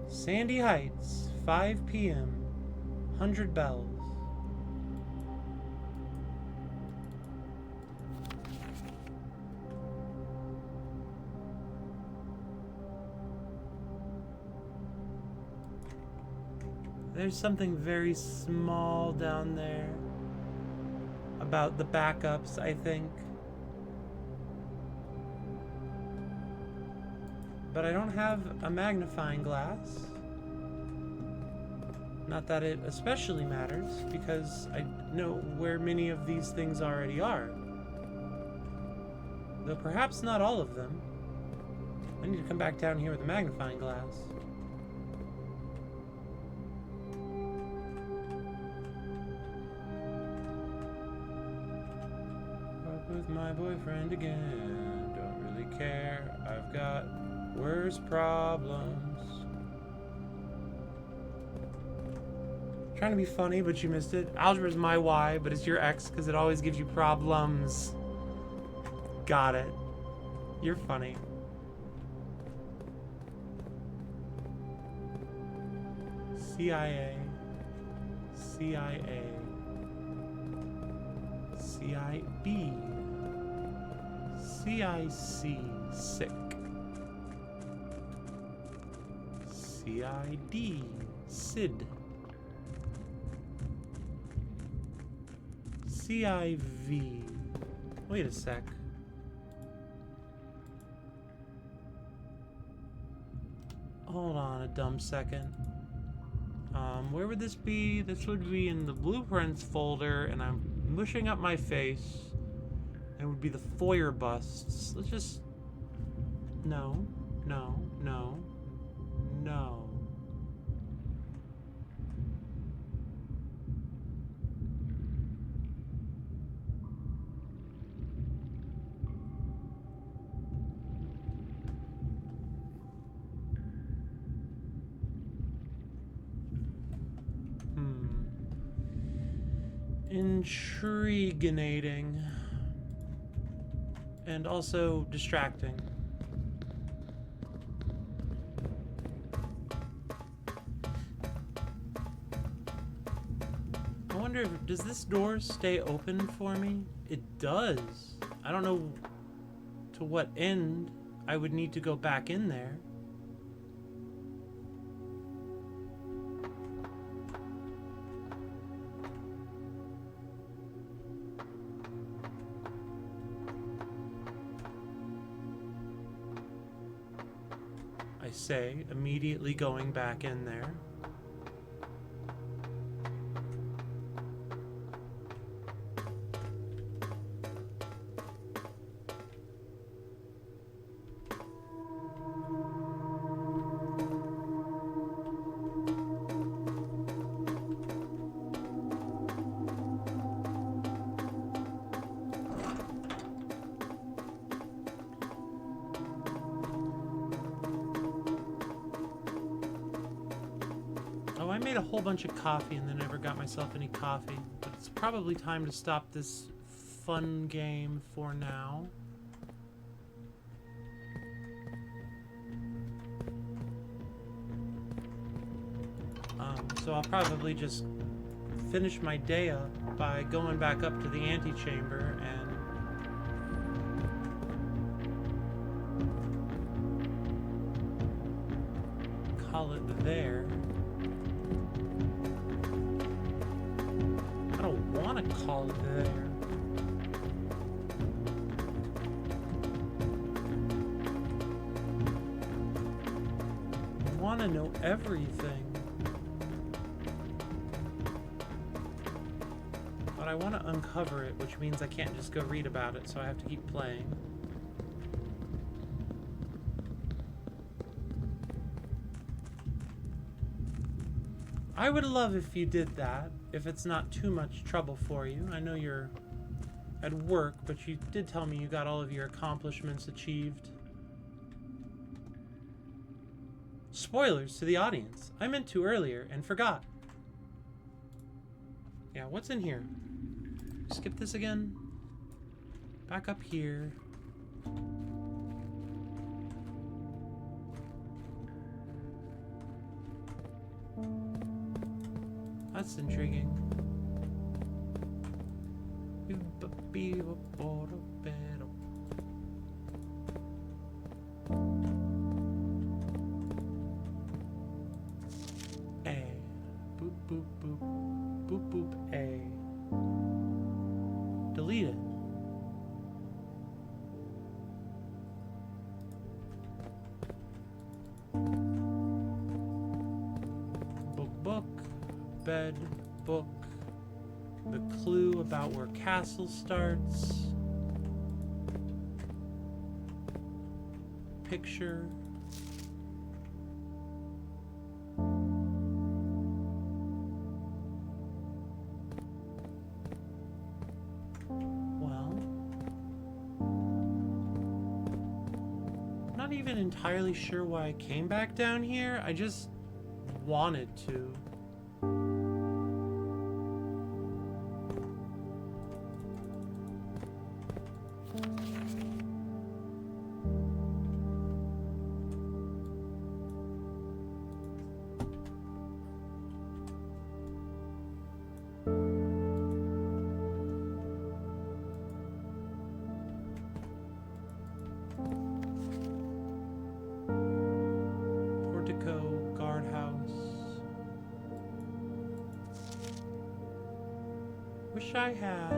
Sandy Heights, 5 p.m., 100 bells. There's something very small down there about the backups, I think. But I don't have a magnifying glass. Not that it especially matters, because I know where many of these things already are. Though perhaps not all of them. I need to come back down here with a magnifying glass. Up with my boyfriend again. Don't really care. I've got worse problems. Trying to be funny, but you missed it. Algebra is my Y, but it's your X because it always gives you problems. Got it. You're funny. CIA. CIA. CIB. CIC. Sick. CID. Sid. CIV. Wait a sec. Hold on a dumb second. Where would this be? This would be in the blueprints folder, and I'm mushing up my face. It would be the Foyer busts. Let's just... No. No. No. No. Intriguing. And also distracting. I wonder if, does this door stay open for me? It does. I don't know to what end I would need to go back in there. I say, immediately going back in there. Oh, I made a whole bunch of coffee and then never got myself any coffee. But it's probably time to stop this fun game for now. So I'll probably just finish my day up by going back up to the antechamber and call it there. I don't want to call it there. to know everything. But I want to uncover it, which means I can't just go read about it, so I have to keep playing. I would love if you did that, if it's not too much trouble for you. I know you're at work, but you did tell me you got all of your accomplishments achieved. Spoilers to the audience. I meant to earlier and forgot. Yeah, what's in here? Skip this again. Back up here. That's intriguing. A. Boop, boop, boop. Boop, boop, A. Delete it. Book. Bed, book, the clue about where castle starts, picture, well, I'm not even entirely sure why I came back down here. I just wanted to. Wish I had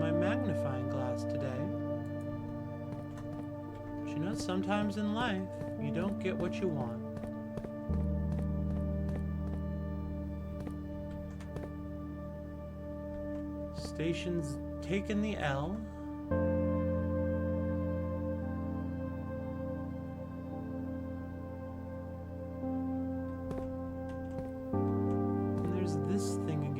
my magnifying glass today. But you know, sometimes in life, you don't get what you want. Station's taken the L. And there's this thing again.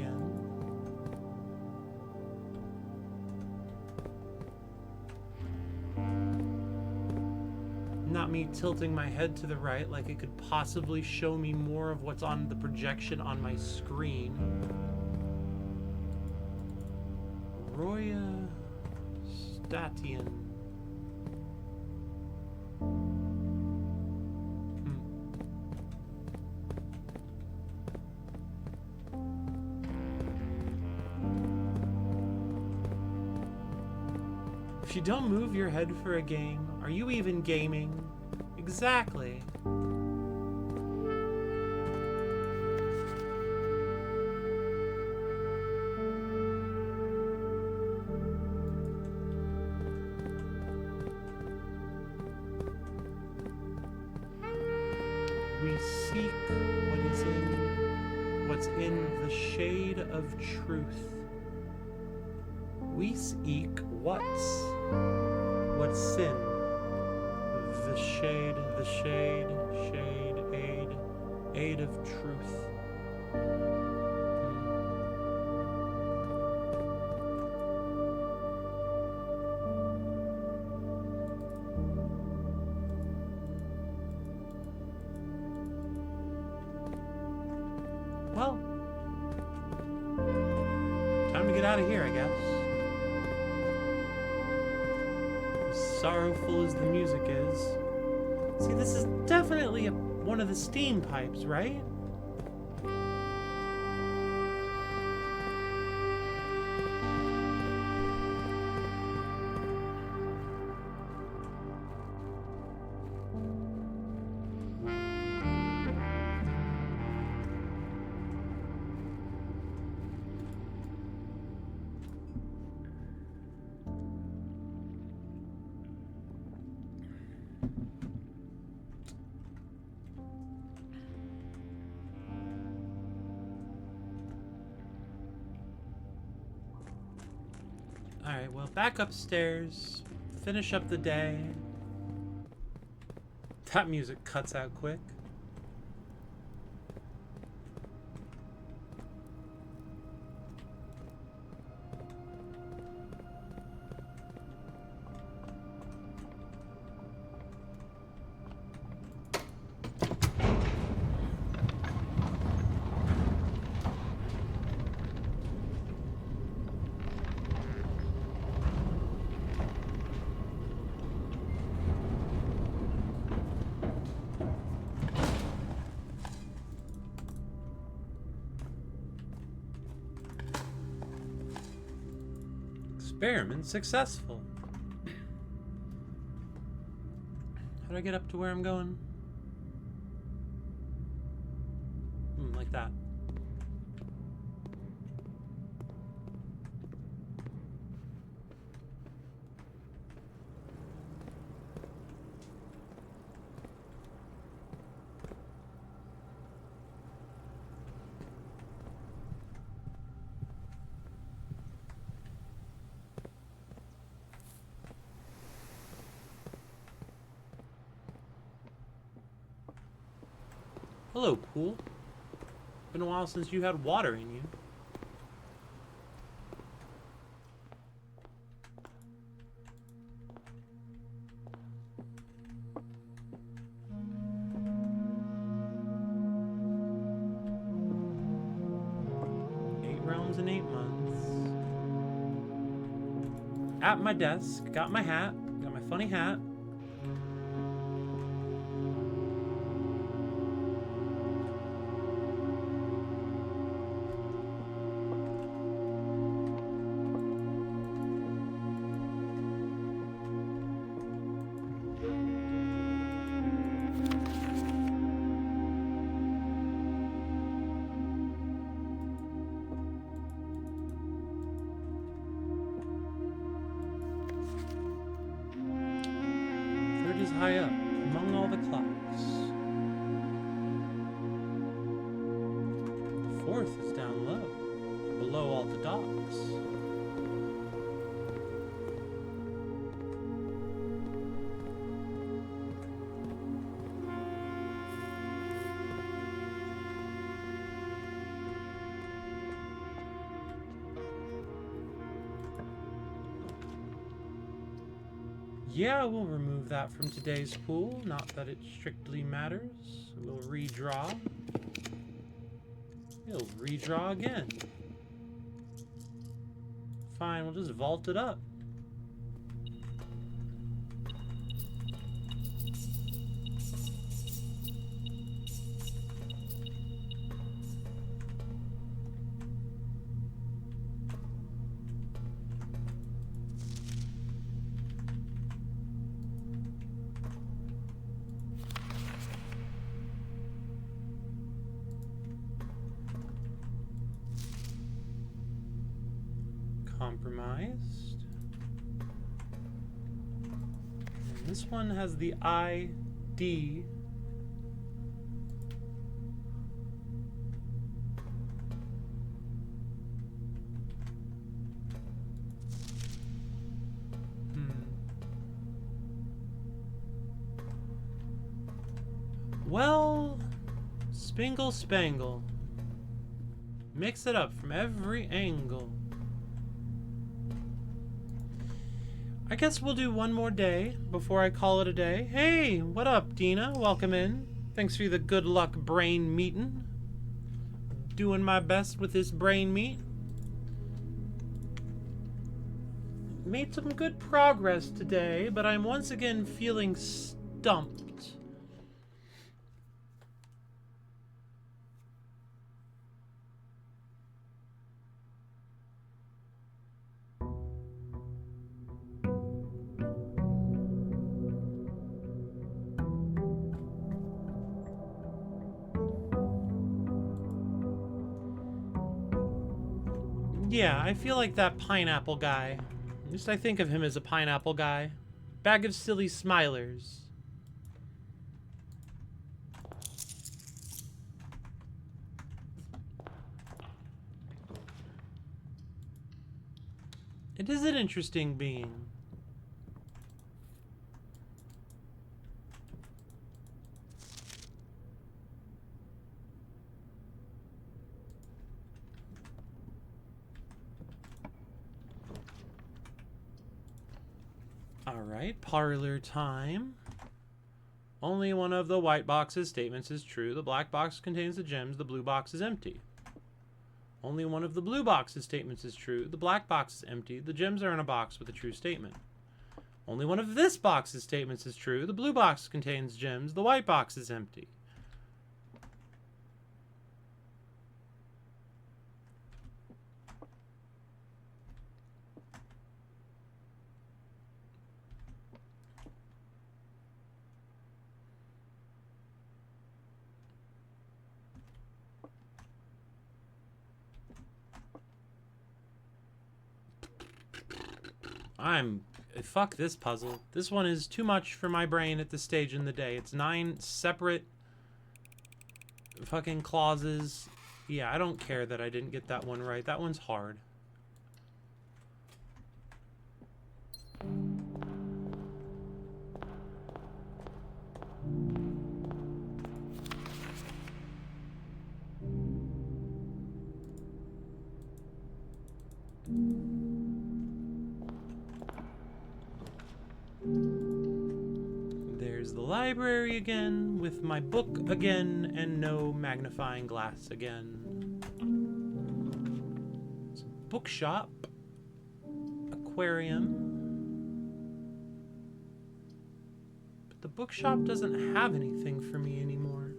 Not me tilting my head to the right like it could possibly show me more of what's on the projection on my screen. Roya Statian. If you don't move your head for a game, are you even gaming? Exactly. We seek what's in the shade of truth. We seek what's sin. The shade, aid of truth. Well, time to get out of here, I guess. As sorrowful as the music is. See, this is definitely one of the steam pipes, right? Alright, well, back upstairs. Finish up the day. That music cuts out quick. Experiment successful. How do I get up to where I'm going? Like that. Hello, pool. Been a while since you had water in you. In 8 months. At my desk, got my hat, got my funny hat. Is high up among all the clocks. The fourth is down low, below all the docks. Yeah, we'll remove that from today's pool. Not that it strictly matters. We'll redraw. We'll redraw again. Fine, we'll just vault it up. Compromised. And this one has the ID. Well, Spingle Spangle. Mix it up from every angle. I guess we'll do one more day before I call it a day. Hey, what up, Dina? Welcome in. Thanks for the good luck brain meeting. Doing my best with this brain meat. Made some good progress today, but I'm once again feeling stumped. Yeah, I feel like that pineapple guy. At least I think of him as a pineapple guy. Bag of silly smilers. It is an interesting being. Alright, parlor time. Only one of the white box's statements is true. The black box contains the gems. The blue box is empty. Only one of the blue box's statements is true. The black box is empty. The gems are in a box with a true statement. Only one of this box's statements is true. The blue box contains gems. The white box is empty. Fuck this puzzle. This one is too much for my brain at this stage in the day. It's 9 separate fucking clauses. Yeah, I don't care that I didn't get that one right. That one's hard. There's the library again, with my book again, and no magnifying glass again. It's a bookshop. Aquarium. But the bookshop doesn't have anything for me anymore.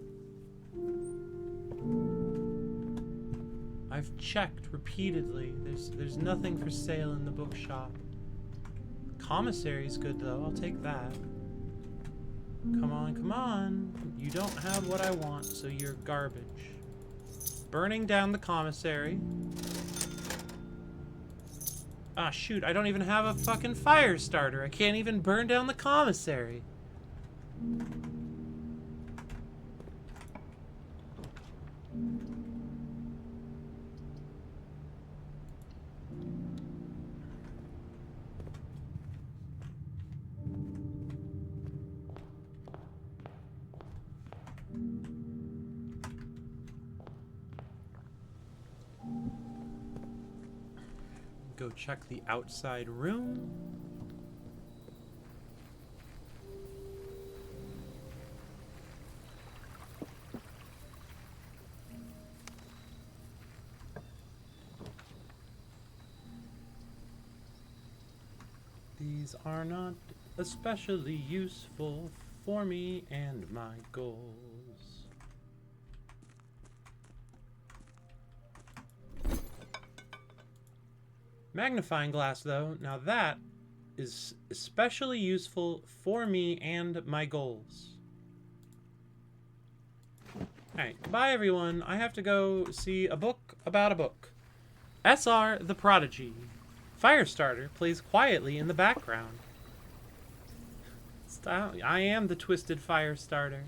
I've checked repeatedly. There's nothing for sale in the bookshop. Commissary's good though, I'll take that. Come on, come on. You don't have what I want, so you're garbage. Burning down the commissary. Ah, shoot, I don't even have a fucking fire starter. I can't even burn down the commissary. Go check the outside room. These are not especially useful for me and my goals. Magnifying glass, though, now that is especially useful for me and my goals. Alright, bye everyone. I have to go see a book about a book. SR the Prodigy. Firestarter plays quietly in the background. I am the Twisted Firestarter.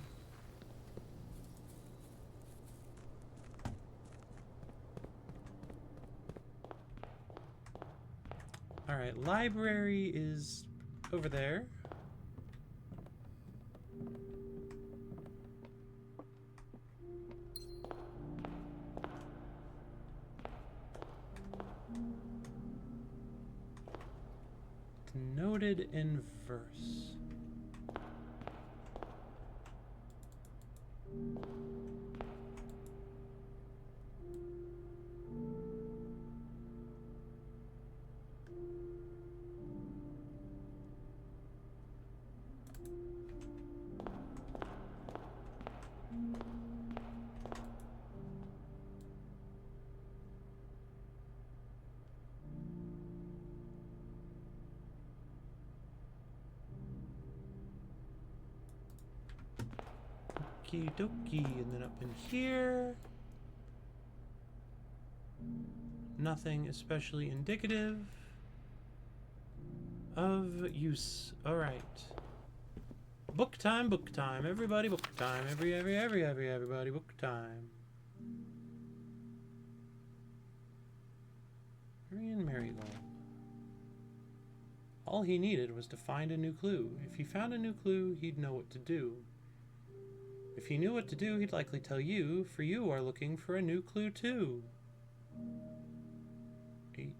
Alright, library is over there. It's noted in verse. Okie dokie, and then up in here, nothing especially indicative of use. All right, book time, everybody, book time, everybody, book time. Marian Marigold. All he needed was to find a new clue. If he found a new clue, he'd know what to do. If he knew what to do, he'd likely tell you, for you are looking for a new clue too. 8.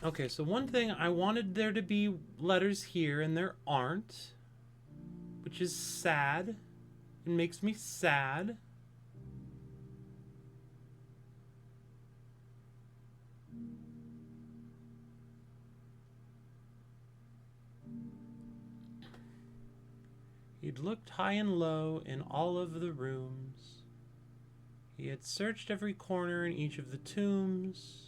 Okay, so one thing, I wanted there to be letters here, and there aren't, which is sad. It makes me sad. He'd looked high and low in all of the rooms. He had searched every corner in each of the tombs.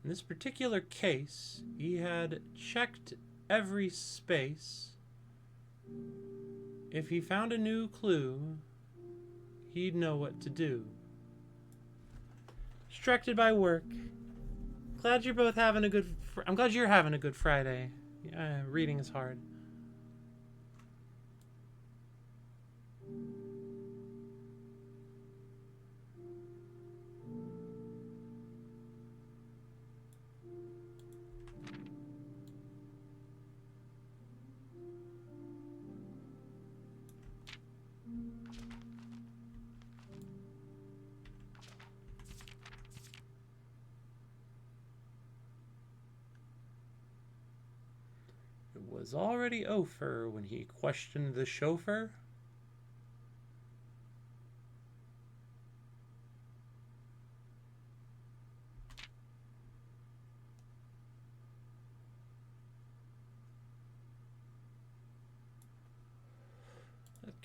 In this particular case, he had checked every space. If he found a new clue, he'd know what to do. Distracted by work. Glad you're both having a good... I'm glad you're having a good Friday. Yeah, reading is hard. It was already over when he questioned the chauffeur.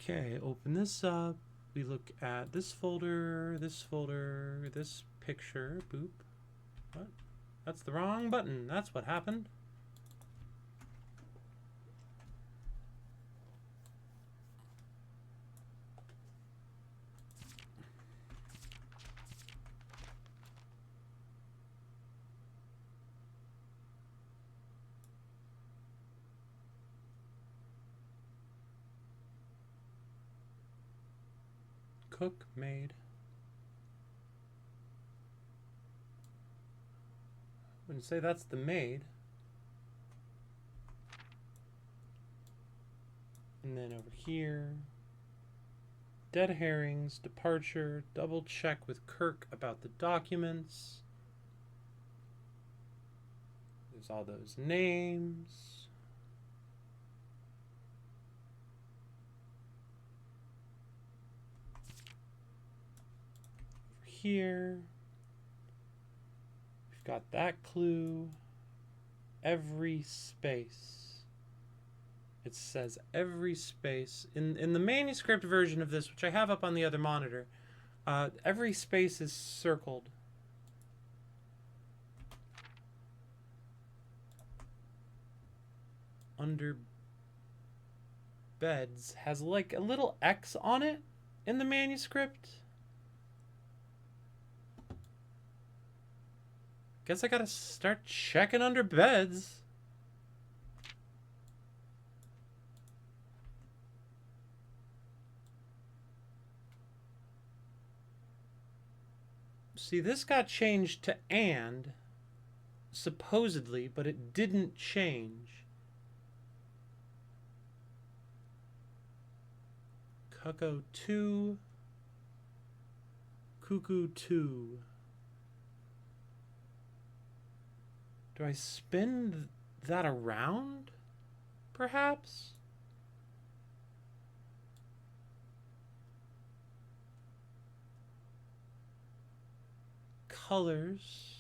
Okay, open this up. We look at this folder, this picture. Boop. What? That's the wrong button. That's what happened. Cook, maid. Wouldn't say that's the maid. And then over here, dead herrings, departure, double check with Kirk about the documents. There's all those names. Here we've got that clue. Every space, it says every space in the manuscript version of this, which I have up on the other monitor. Every space is circled. Under beds has like a little X on it in the manuscript. Guess I gotta start checking under beds. See, this got changed to and, supposedly, but it didn't change. Cuckoo 2. Cuckoo 2. Do I spin that around? Perhaps? Colors.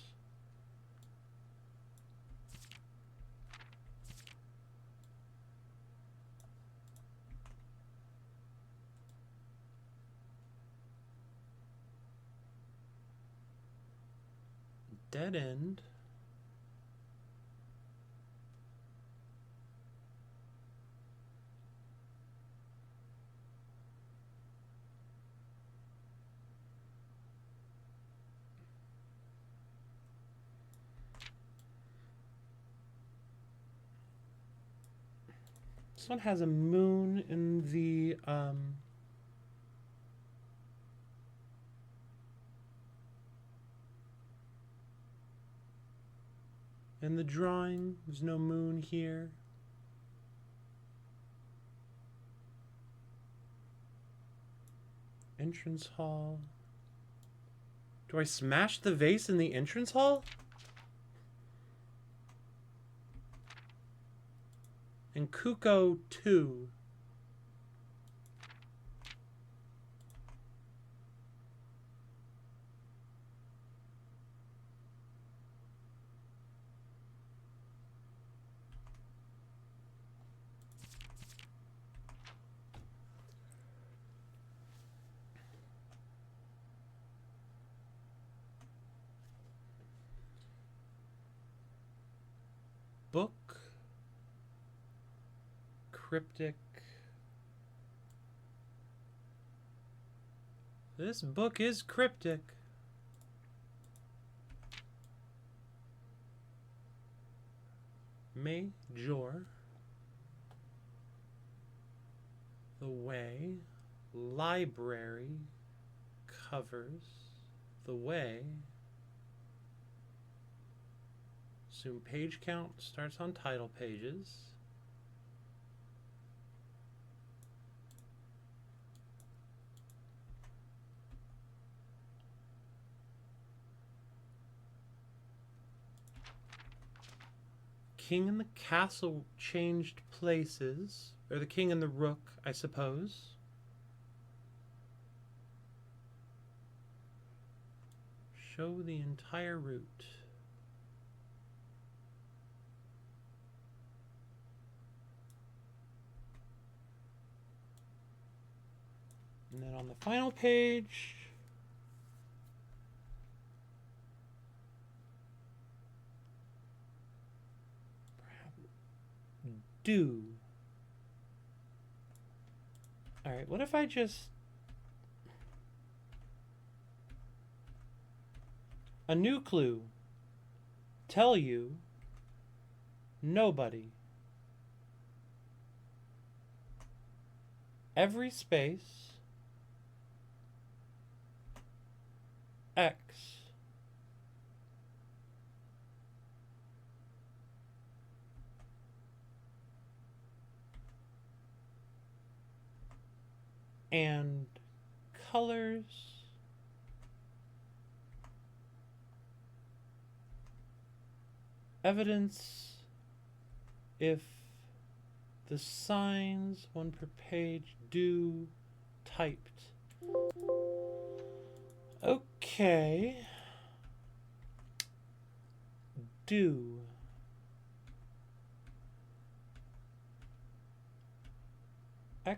Dead end. This one has a moon in the drawing. There's no moon here. Entrance hall. Do I smash the vase in the entrance hall? And Kuko 2. Book. Cryptic. This book is cryptic. Major. The Way. Library. Covers. The Way. Assume page count starts on title pages. King and the castle changed places. Or the king and the rook, I suppose. Show the entire route. And then on the final page, do. All right, what if I just... A new clue. Tell you. Nobody. Every space. X. And colors. Evidence if the signs, one per page, do typed. Okay. Do. X.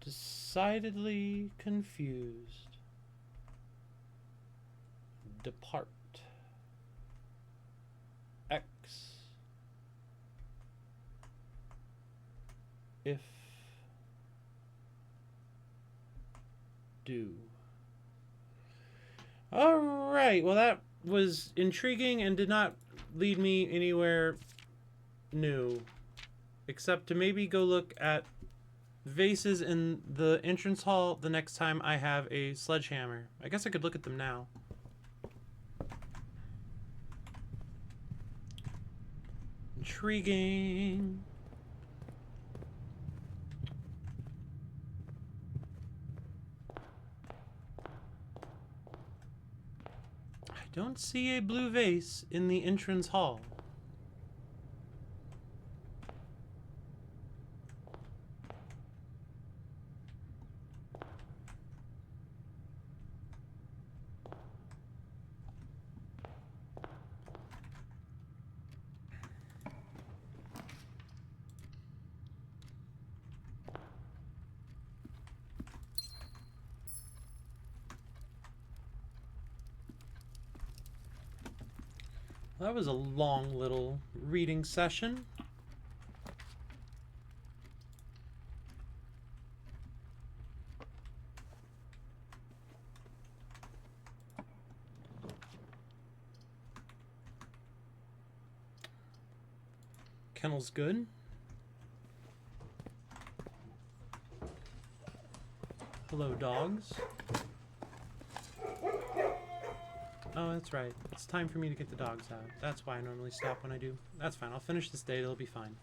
Decidedly confused. Depart. X. If. Do. Alright, well that was intriguing and did not lead me anywhere new. Except to maybe go look at vases in the entrance hall the next time I have a sledgehammer. I guess I could look at them now. Intriguing. I don't see a blue vase in the entrance hall. That was a long little reading session. Kennel's good. Hello, dogs. Oh, that's right. It's time for me to get the dogs out. That's why I normally stop when I do. That's fine. I'll finish this date. It'll be fine.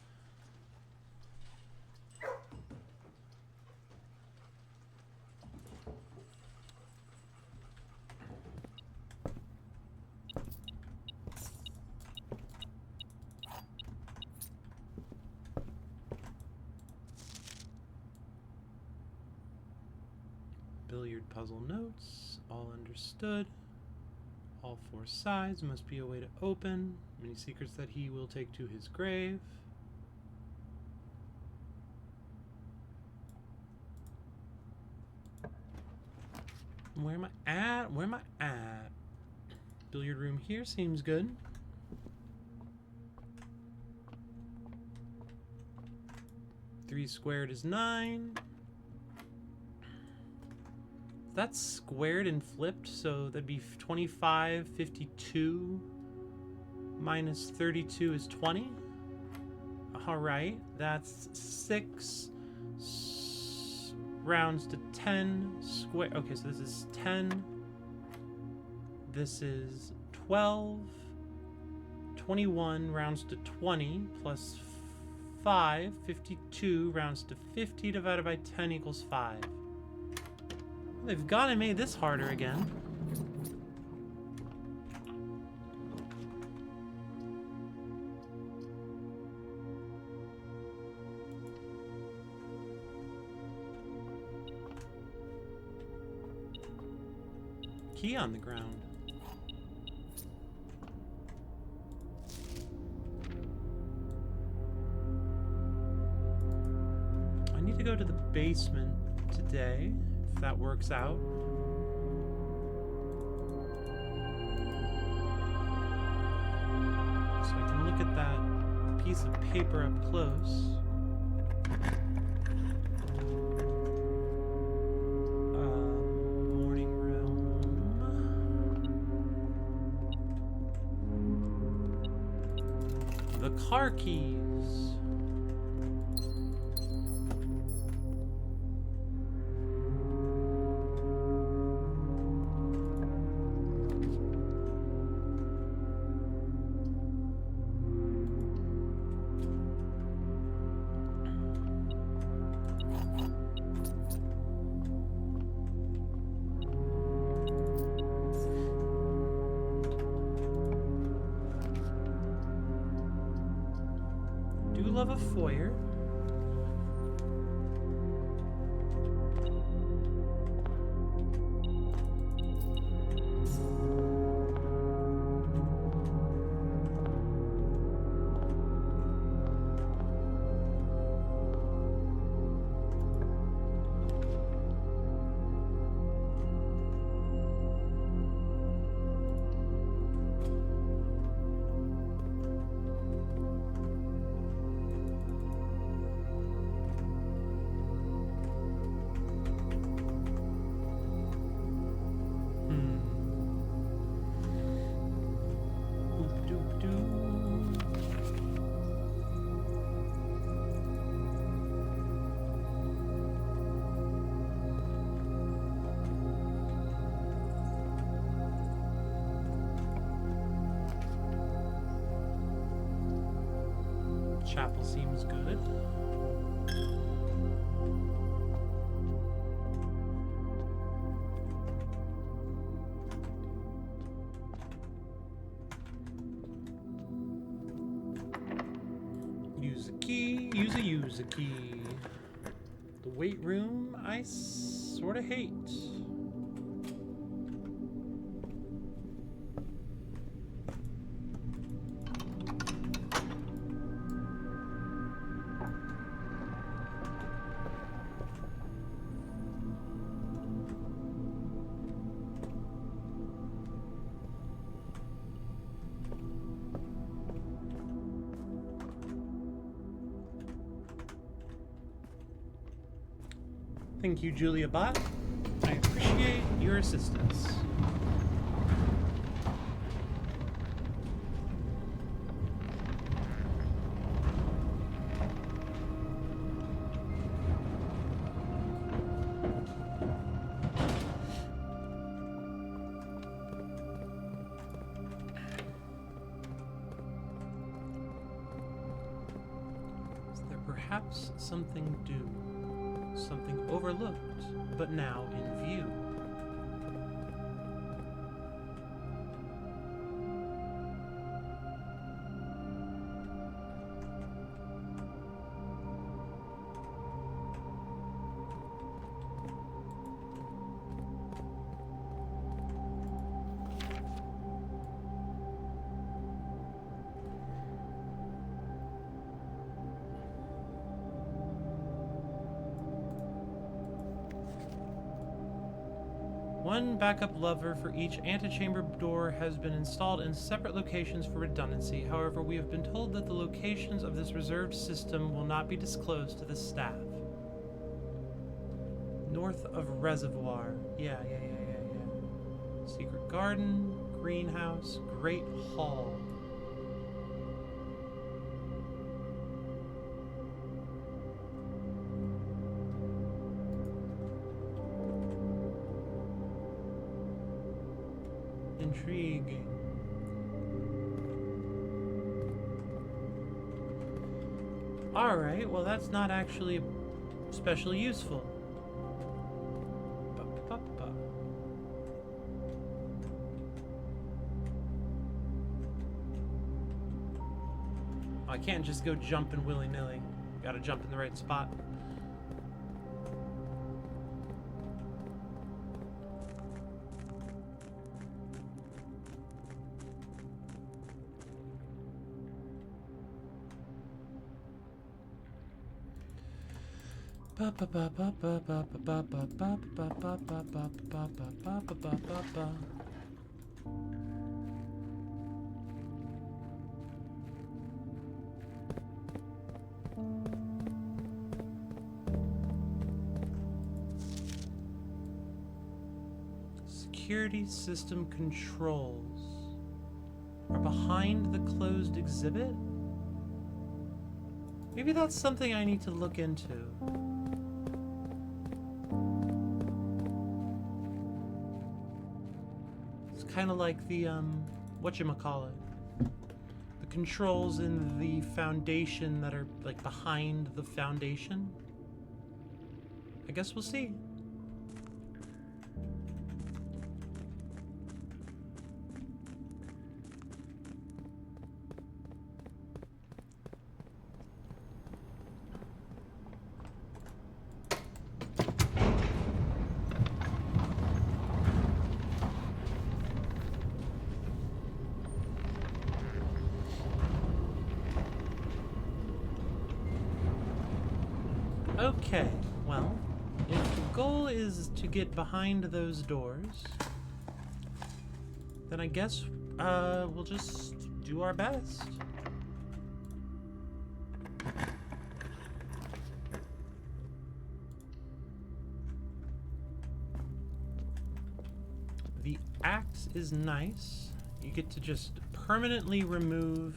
Billiard puzzle notes. All understood. All 4 sides must be a way to open. Many secrets that he will take to his grave. Where am I at? Where am I at? Billiard room here seems good. Three squared is 9. That's squared and flipped, so that'd be 25, 52 minus 32 is 20. All right, that's 6 rounds to 10 square. Okay, so this is 10. This is 12. 21 rounds to 20 plus 5. 52 rounds to 50 divided by 10 equals 5. They've gone and made this harder again. Key on the ground. I need to go to the basement today. If that works out. So I can look at that piece of paper up close. Morning room. The car keys. Love a foyer. Chapel seems good. Use a key, use a key. The weight room I sort of hate. Thank you, Julia Bott. I appreciate your assistance. Perhaps something due, something overlooked, but now in view. One backup lever for each antechamber door has been installed in separate locations for redundancy. However, we have been told that the locations of this reserved system will not be disclosed to the staff. North of Reservoir. Yeah. Secret Garden, Greenhouse, Great Hall. Intriguing. Alright, well that's not actually especially useful. I can't just go jumping willy-nilly. Gotta jump in the right spot. Security system controls are behind the closed exhibit? Maybe that's something I need to look into. It's kind of like the, whatchamacallit. The controls in the foundation that are, like, behind the foundation. I guess we'll see. Okay, well, if the goal is to get behind those doors, then I guess we'll just do our best. The axe is nice. You get to just permanently remove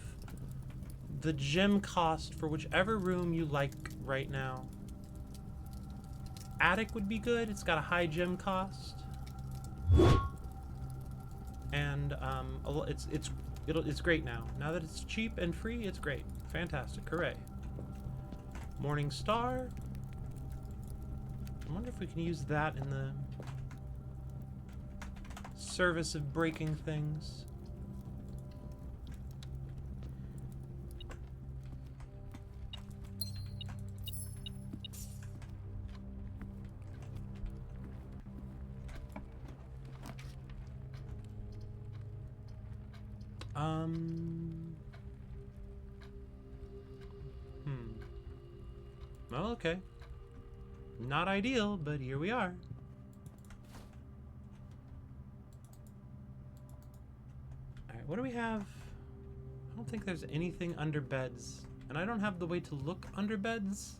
the gem cost for whichever room you like right now. Attic would be good. It's got a high gem cost, and it's great now. Now that it's cheap and free, it's great. Fantastic. Hooray. Morning Star. I wonder if we can use that in the service of breaking things. Well, okay. Not ideal, but here we are. Alright, what do we have? I don't think there's anything under beds. And I don't have the way to look under beds.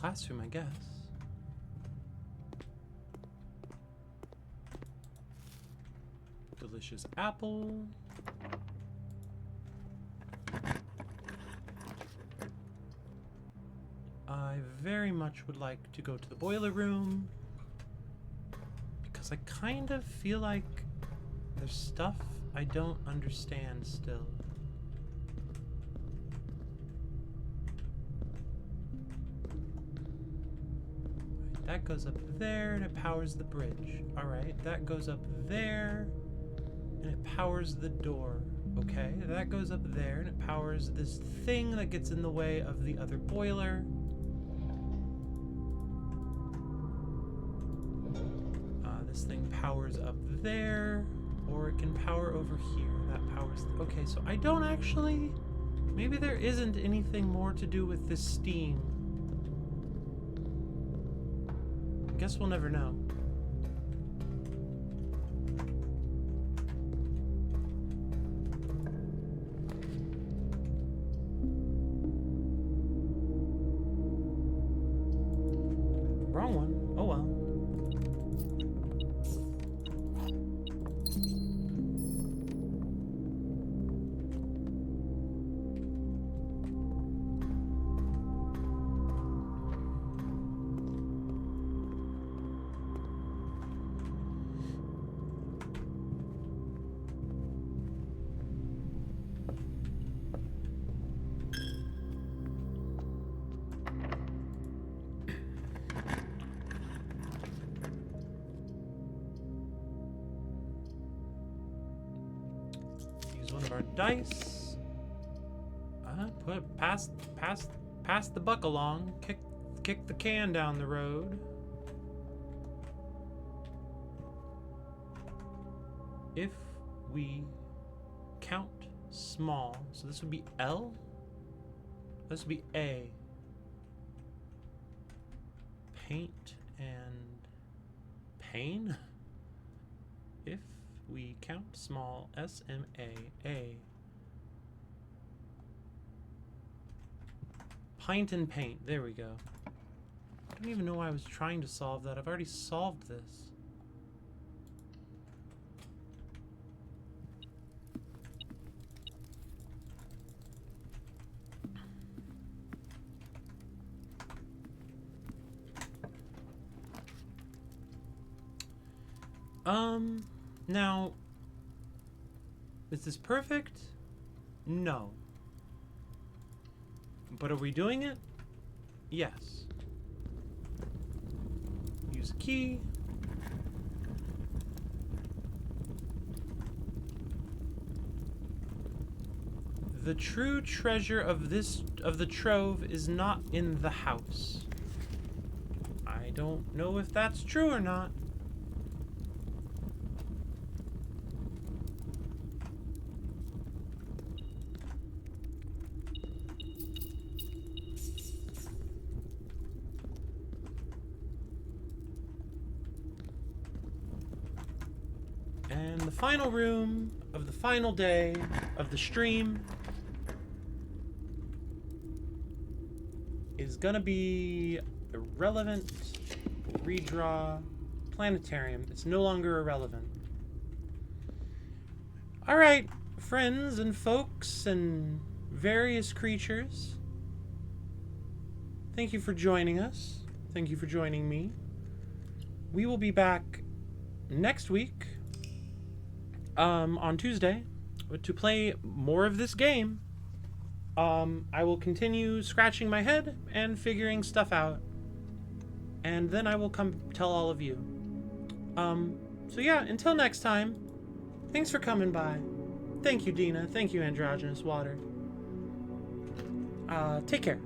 classroom, I guess. Delicious apple. I very much would like to go to the boiler room because I kind of feel like there's stuff I don't understand still. That goes up there and it powers the bridge. Alright, that goes up there and it powers the door. Okay, that goes up there and it powers this thing that gets in the way of the other boiler. This thing powers up there, or it can power over here. That powers... Okay, so I don't actually... Maybe there isn't anything more to do with this steam. I guess we'll never know. Wrong one. Oh well. One of our dice. Pass the buck along. Kick the can down the road. If we count small, so this would be L. This would be A. Paint and pain. If we count small, S-M-A-A. Pint and paint. There we go. I don't even know why I was trying to solve that. I've already solved this. Now, is this perfect? No. But are we doing it? Yes. Use a key. The true treasure of the trove is not in the house. I don't know if that's true or not. And the final room of the final day of the stream is gonna be irrelevant redraw planetarium. It's no longer irrelevant. Alright, friends and folks and various creatures. Thank you for joining us. Thank you for joining me. We will be back next week. On Tuesday, to play more of this game. I will continue scratching my head and figuring stuff out, and then I will come tell all of you. So yeah, until next time, thanks for coming by. Thank you, Dina. Thank you, Androgynous Water. Take care.